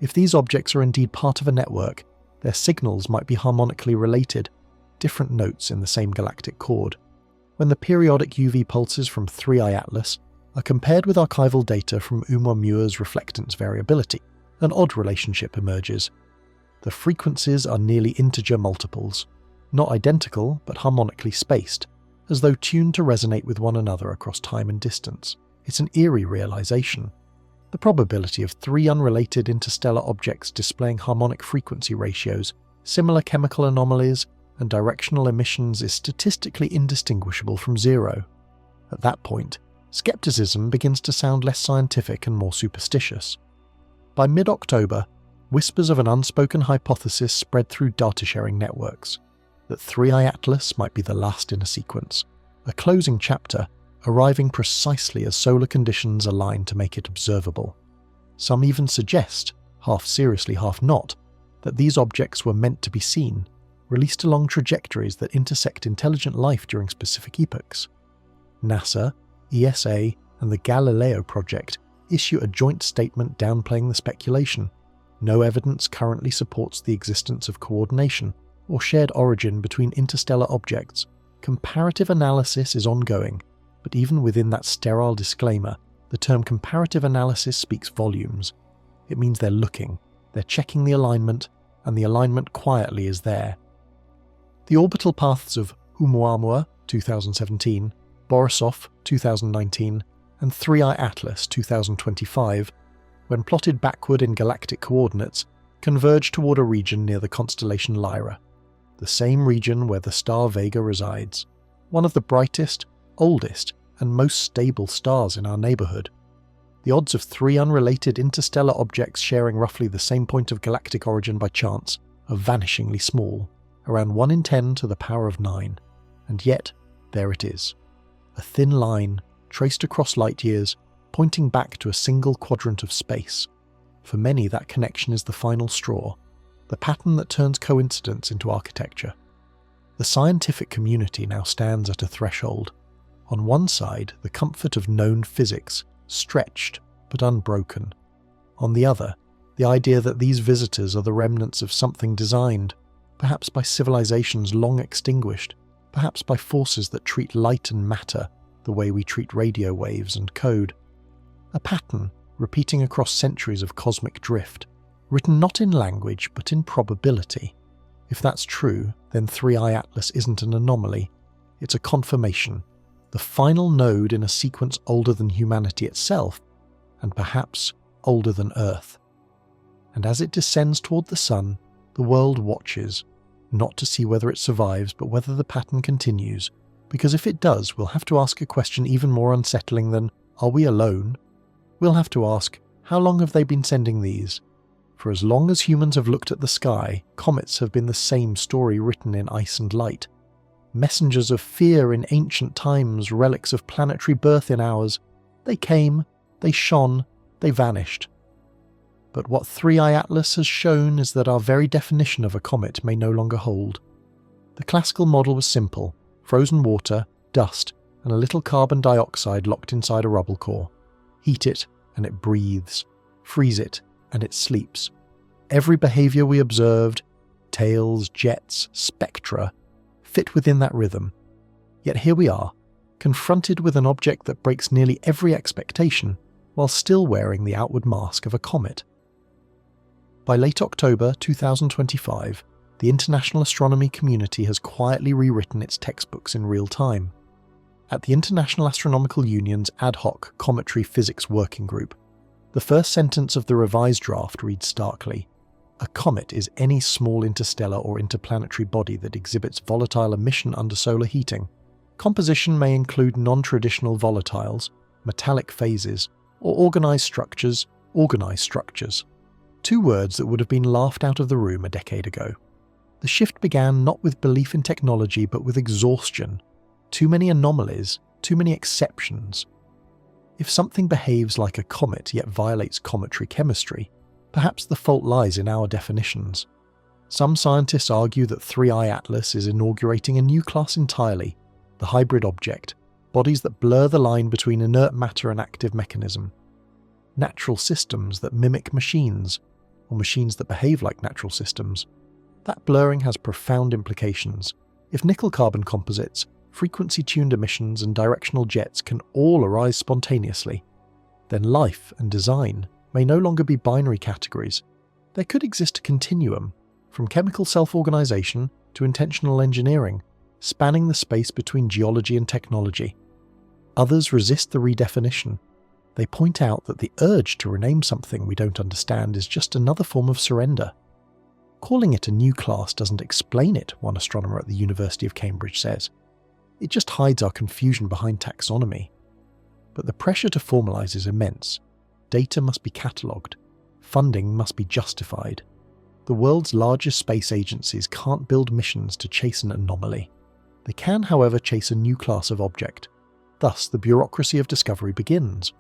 If these objects are indeed part of a network, their signals might be harmonically related, different notes in the same galactic chord. When the periodic UV pulses from 3I Atlas are compared with archival data from Oumuamua's reflectance variability, an odd relationship emerges. The frequencies are nearly integer multiples, not identical but harmonically spaced, as though tuned to resonate with one another across time and distance. It's an eerie realization. The probability of 3 unrelated interstellar objects displaying harmonic frequency ratios, similar chemical anomalies, and directional emissions is statistically indistinguishable from 0. At that point, skepticism begins to sound less scientific and more superstitious. By mid-October, whispers of an unspoken hypothesis spread through data-sharing networks, that 3I Atlas might be the last in a sequence, a closing chapter arriving precisely as solar conditions align to make it observable. Some even suggest, half seriously half not, that these objects were meant to be seen, released along trajectories that intersect intelligent life during specific epochs. NASA, ESA, and the Galileo project issue a joint statement downplaying the speculation. No evidence currently supports the existence of coordination or shared origin between interstellar objects. Comparative analysis is ongoing, but even within that sterile disclaimer, the term comparative analysis speaks volumes. It means they're looking, they're checking the alignment, and the alignment quietly is there. The orbital paths of Oumuamua 2017, Borisov 2019, and 3I Atlas 2025, when plotted backward in galactic coordinates, converge toward a region near the constellation Lyra, the same region where the star Vega resides, one of the brightest, oldest, and most stable stars in our neighbourhood. The odds of 3 unrelated interstellar objects sharing roughly the same point of galactic origin by chance are vanishingly small, around 1 in 10 to the power of 9, and yet there it is. A thin line, traced across light years, pointing back to a single quadrant of space. For many, that connection is the final straw, the pattern that turns coincidence into architecture. The scientific community now stands at a threshold. On one side, the comfort of known physics, stretched but unbroken. On the other, the idea that these visitors are the remnants of something designed, perhaps by civilizations long extinguished, perhaps by forces that treat light and matter the way we treat radio waves and code. A pattern repeating across centuries of cosmic drift, written not in language but in probability. If that's true, then 3i Atlas isn't an anomaly, it's a confirmation, the final node in a sequence older than humanity itself, and perhaps older than Earth. And as it descends toward the sun, the world watches, not to see whether it survives but whether the pattern continues, because if it does, we'll have to ask a question even more unsettling than, are we alone? We'll have to ask, how long have they been sending these? For as long as humans have looked at the sky, comets have been the same story written in ice and light. Messengers of fear in ancient times, relics of planetary birth in ours. They came, they shone, they vanished. But what 3i Atlas has shown is that our very definition of a comet may no longer hold. The classical model was simple: frozen water, dust, and a little carbon dioxide locked inside a rubble core. Heat it, and it breathes. Freeze it, and it sleeps. Every behaviour we observed, tails, jets, spectra, fit within that rhythm. Yet here we are, confronted with an object that breaks nearly every expectation, while still wearing the outward mask of a comet. By late October 2025, the international astronomy community has quietly rewritten its textbooks in real time. At the International Astronomical Union's ad hoc Cometary Physics Working Group, the first sentence of the revised draft reads starkly, "A comet is any small interstellar or interplanetary body that exhibits volatile emission under solar heating. Composition may include non-traditional volatiles, metallic phases, or organized structures, Two words that would have been laughed out of the room a decade ago. The shift began not with belief in technology but with exhaustion. Too many anomalies, too many exceptions. If something behaves like a comet yet violates cometary chemistry, perhaps the fault lies in our definitions. Some scientists argue that 3i Atlas is inaugurating a new class entirely, the hybrid object, bodies that blur the line between inert matter and active mechanism. Natural systems that mimic machines, or machines that behave like natural systems. That blurring has profound implications. If nickel-carbon composites, frequency-tuned emissions and directional jets can all arise spontaneously, then life and design may no longer be binary categories. There could exist a continuum, from chemical self-organization to intentional engineering, spanning the space between geology and technology. Others resist the redefinition. They point out that the urge to rename something we don't understand is just another form of surrender. Calling it a new class doesn't explain it, one astronomer at the University of Cambridge says. It just hides our confusion behind taxonomy. But the pressure to formalise is immense. Data must be catalogued. Funding must be justified. The world's largest space agencies can't build missions to chase an anomaly. They can, however, chase a new class of object. Thus, the bureaucracy of discovery begins.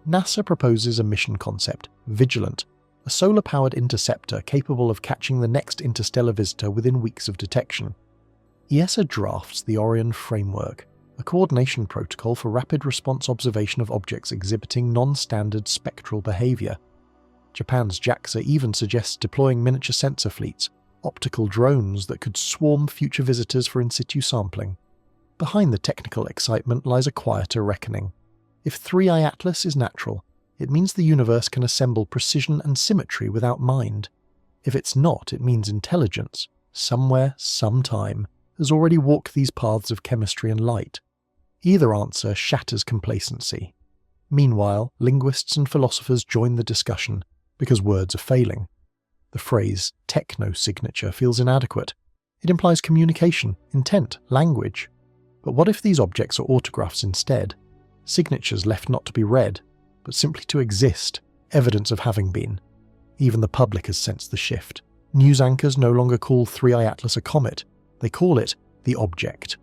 NASA proposes a mission concept, Vigilant, a solar-powered interceptor capable of catching the next interstellar visitor within weeks of detection. ESA drafts the Orion Framework, a coordination protocol for rapid response observation of objects exhibiting non-standard spectral behaviour. Japan's JAXA even suggests deploying miniature sensor fleets, optical drones that could swarm future visitors for in situ sampling. Behind the technical excitement lies a quieter reckoning. If 3i Atlas is natural, it means the universe can assemble precision and symmetry without mind. If it's not, it means intelligence, somewhere, sometime, has already walked these paths of chemistry and light. Either answer shatters complacency. Meanwhile, linguists and philosophers join the discussion, because words are failing. The phrase techno-signature feels inadequate. It implies communication, intent, language. But what if these objects are autographs instead? Signatures left not to be read, but simply to exist, evidence of having been. Even the public has sensed the shift. News anchors no longer call 3i Atlas a comet, they call it the object.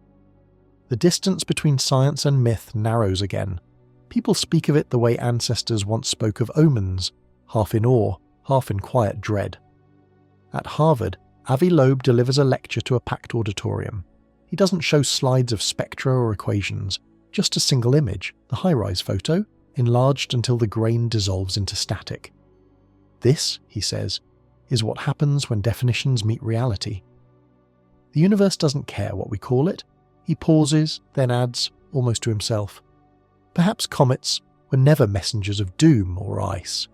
The distance between science and myth narrows again. People speak of it the way ancestors once spoke of omens, half in awe, half in quiet dread. At Harvard, Avi Loeb delivers a lecture to a packed auditorium. He doesn't show slides of spectra or equations, just a single image, the high-rise photo, enlarged until the grain dissolves into static. This, he says, is what happens when definitions meet reality. The universe doesn't care what we call it. He pauses, then adds, almost to himself, perhaps comets were never messengers of doom or ice.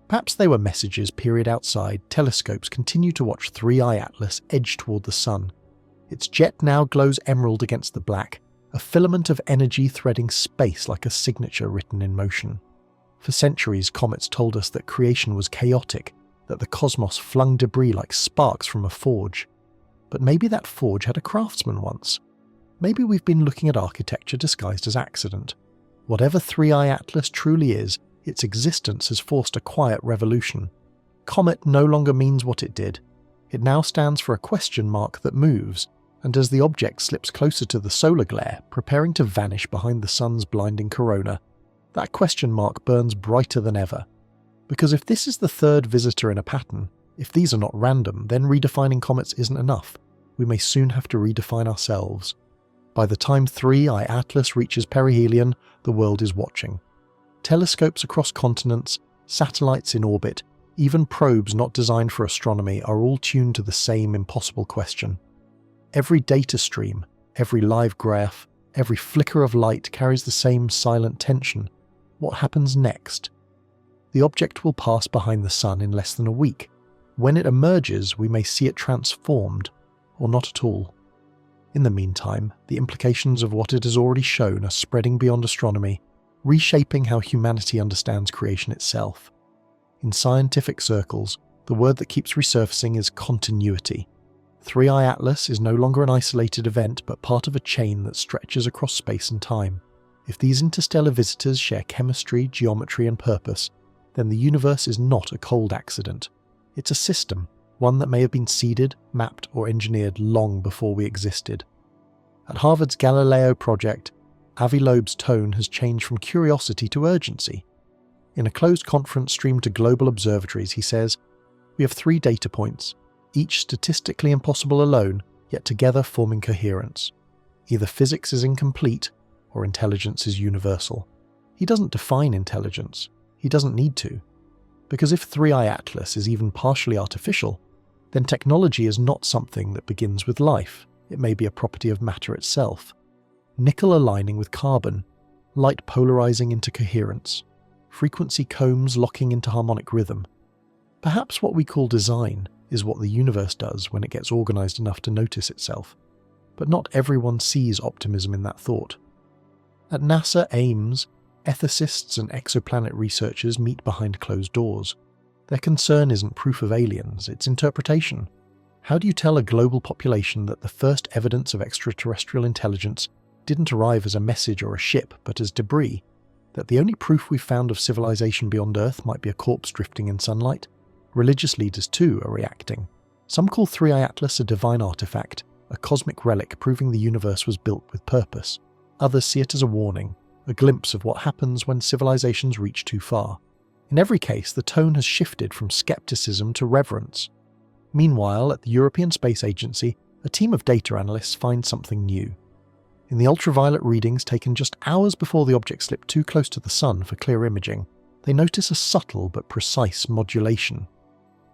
Perhaps they were messages peered outside. Telescopes continue to watch 3I Atlas edge toward the sun. Its jet now glows emerald against the black, a filament of energy threading space like a signature written in motion. For centuries, comets told us that creation was chaotic, that the cosmos flung debris like sparks from a forge. But maybe that forge had a craftsman once. Maybe we've been looking at architecture disguised as accident. Whatever 3I Atlas truly is, its existence has forced a quiet revolution. Comet no longer means what it did. It now stands for a question mark that moves, and as the object slips closer to the solar glare, preparing to vanish behind the sun's blinding corona, that question mark burns brighter than ever. Because if this is the third visitor in a pattern, if these are not random, then redefining comets isn't enough. We may soon have to redefine ourselves. By the time 3I Atlas reaches perihelion, the world is watching. Telescopes across continents, satellites in orbit, even probes not designed for astronomy are all tuned to the same impossible question. Every data stream, every live graph, every flicker of light carries the same silent tension. What happens next? The object will pass behind the sun in less than a week. When it emerges, we may see it transformed, or not at all. In the meantime, the implications of what it has already shown are spreading beyond astronomy, reshaping how humanity understands creation itself. In scientific circles, the word that keeps resurfacing is continuity. 3I Atlas is no longer an isolated event, but part of a chain that stretches across space and time. If these interstellar visitors share chemistry, geometry, and purpose, then the universe is not a cold accident. It's a system, one that may have been seeded, mapped, or engineered long before we existed. At Harvard's Galileo project, Avi Loeb's tone has changed from curiosity to urgency. In a closed conference streamed to global observatories, he says, "We have 3 data points, each statistically impossible alone, yet together forming coherence. Either physics is incomplete, or intelligence is universal." He doesn't define intelligence. He doesn't need to. Because if 3I Atlas is even partially artificial, then technology is not something that begins with life. It may be a property of matter itself. Nickel aligning with carbon, light polarizing into coherence, frequency combs locking into harmonic rhythm. Perhaps what we call design is what the universe does when it gets organized enough to notice itself. But not everyone sees optimism in that thought. At NASA Ames, ethicists and exoplanet researchers meet behind closed doors. Their concern isn't proof of aliens, it's interpretation. How do you tell a global population that the first evidence of extraterrestrial intelligence didn't arrive as a message or a ship, but as debris? That the only proof we've found of civilization beyond Earth might be a corpse drifting in sunlight? Religious leaders too are reacting. Some call 3I Atlas a divine artifact, a cosmic relic proving the universe was built with purpose. Others see it as a warning, a glimpse of what happens when civilizations reach too far. In every case, the tone has shifted from skepticism to reverence. Meanwhile, at the European Space Agency, a team of data analysts finds something new. In the ultraviolet readings taken just hours before the object slipped too close to the sun for clear imaging, they notice a subtle but precise modulation.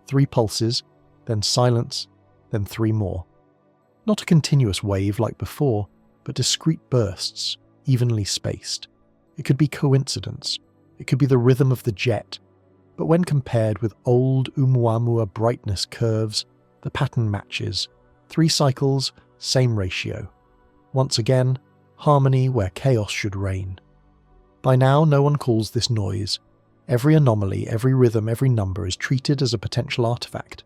3 pulses, then silence, then 3 more. Not a continuous wave like before, but discrete bursts, evenly spaced. It could be coincidence. It could be the rhythm of the jet. But when compared with old Oumuamua brightness curves, the pattern matches. 3 cycles, same ratio. Once again, harmony where chaos should reign. By now, no one calls this noise. Every anomaly, every rhythm, every number is treated as a potential artifact.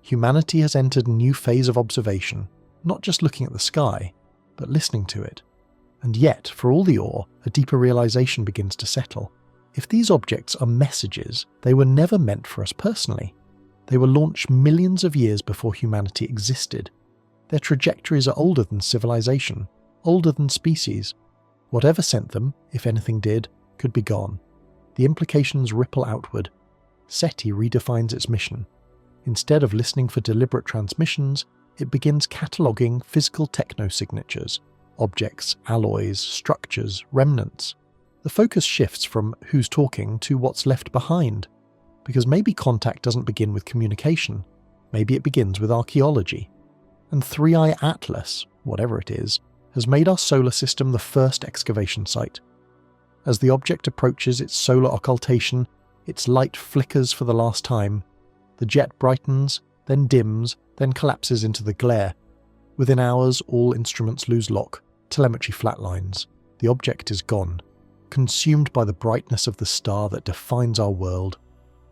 Humanity has entered a new phase of observation, not just looking at the sky, but listening to it. And yet, for all the awe, a deeper realization begins to settle. If these objects are messages, they were never meant for us personally. They were launched millions of years before humanity existed. Their trajectories are older than civilization, older than species. Whatever sent them, if anything did, could be gone. The implications ripple outward. SETI redefines its mission. Instead of listening for deliberate transmissions, it begins cataloguing physical techno-signatures, objects, alloys, structures, remnants. The focus shifts from who's talking to what's left behind. Because maybe contact doesn't begin with communication. Maybe it begins with archaeology. And 3i Atlas, whatever it is, has made our solar system the first excavation site. As the object approaches its solar occultation, its light flickers for the last time. The jet brightens, then dims, then collapses into the glare. Within hours, all instruments lose lock, telemetry flatlines. The object is gone, consumed by the brightness of the star that defines our world.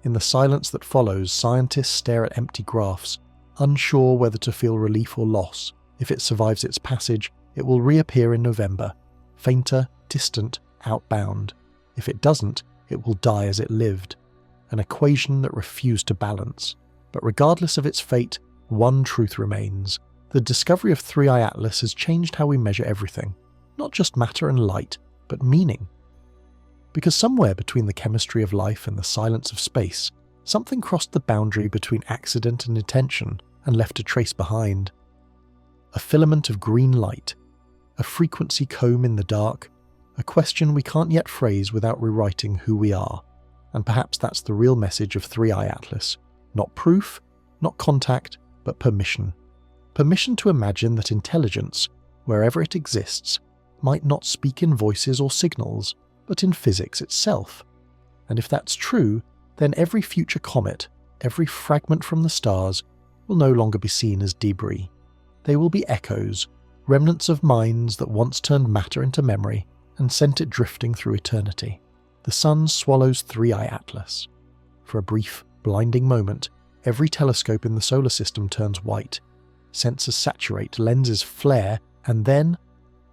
In the silence that follows, scientists stare at empty graphs, unsure whether to feel relief or loss. If it survives its passage, it will reappear in November, fainter, distant, outbound. If it doesn't, it will die as it lived, an equation that refused to balance. But regardless of its fate, one truth remains. The discovery of 3i Atlas has changed how we measure everything, not just matter and light, but meaning. Because somewhere between the chemistry of life and the silence of space, something crossed the boundary between accident and intention and left a trace behind. A filament of green light, a frequency comb in the dark, a question we can't yet phrase without rewriting who we are. And perhaps that's the real message of 3i Atlas. Not proof, not contact, but permission. Permission to imagine that intelligence, wherever it exists, might not speak in voices or signals, but in physics itself. And if that's true, then every future comet, every fragment from the stars, will no longer be seen as debris. They will be echoes, remnants of minds that once turned matter into memory and sent it drifting through eternity. The sun swallows 3i Atlas. For a brief, blinding moment, every telescope in the solar system turns white. Sensors saturate, lenses flare, and then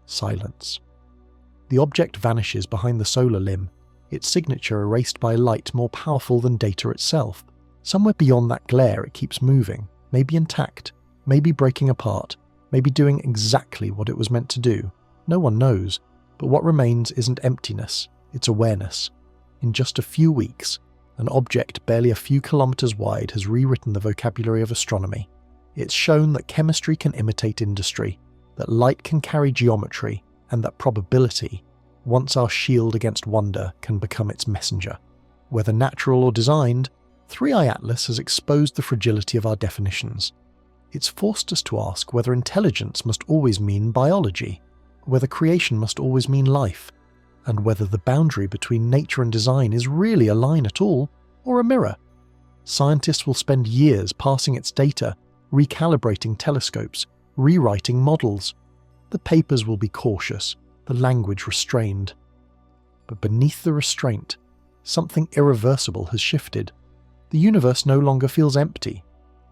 silence. The object vanishes behind the solar limb, its signature erased by light more powerful than data itself. Somewhere beyond that glare it keeps moving, maybe intact, maybe breaking apart, maybe doing exactly what it was meant to do. No one knows, but what remains isn't emptiness, it's awareness. In just a few weeks, an object barely a few kilometers wide has rewritten the vocabulary of astronomy. It's shown that chemistry can imitate industry, that light can carry geometry, and that probability, once our shield against wonder, can become its messenger. Whether natural or designed, 3i Atlas has exposed the fragility of our definitions. It's forced us to ask whether intelligence must always mean biology, whether creation must always mean life, and whether the boundary between nature and design is really a line at all, or a mirror. Scientists will spend years parsing its data, recalibrating telescopes, rewriting models. The papers will be cautious, the language restrained. But beneath the restraint, something irreversible has shifted. The universe no longer feels empty.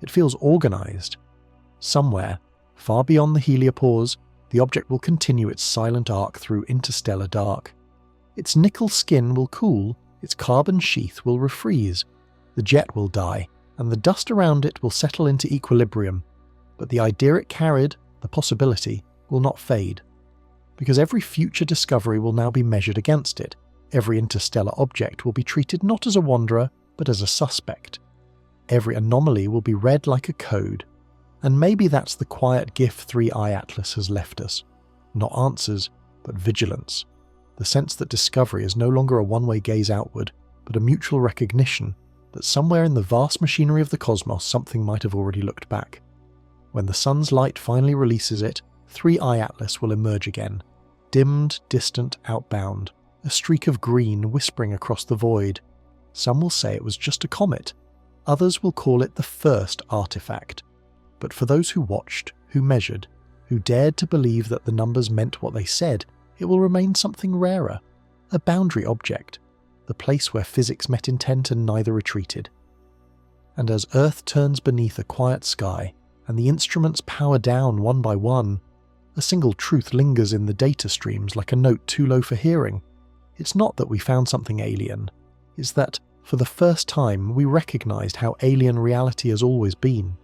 It feels organized. Somewhere, far beyond the heliopause, the object will continue its silent arc through interstellar dark. Its nickel skin will cool, its carbon sheath will refreeze, the jet will die, and the dust around it will settle into equilibrium. But the idea it carried, the possibility, will not fade. Because every future discovery will now be measured against it. Every interstellar object will be treated not as a wanderer, but as a suspect. Every anomaly will be read like a code. And maybe that's the quiet gift 3i Atlas has left us. Not answers, but vigilance. The sense that discovery is no longer a one-way gaze outward, but a mutual recognition that somewhere in the vast machinery of the cosmos something might have already looked back. When the sun's light finally releases it, 3i Atlas will emerge again, dimmed, distant, outbound, a streak of green whispering across the void. Some will say it was just a comet. Others will call it the first artifact. But for those who watched, who measured, who dared to believe that the numbers meant what they said, it will remain something rarer, a boundary object, the place where physics met intent and neither retreated. And as Earth turns beneath a quiet sky, and the instruments power down one by one, a single truth lingers in the data streams like a note too low for hearing. It's not that we found something alien, it's that, for the first time, we recognized how alien reality has always been.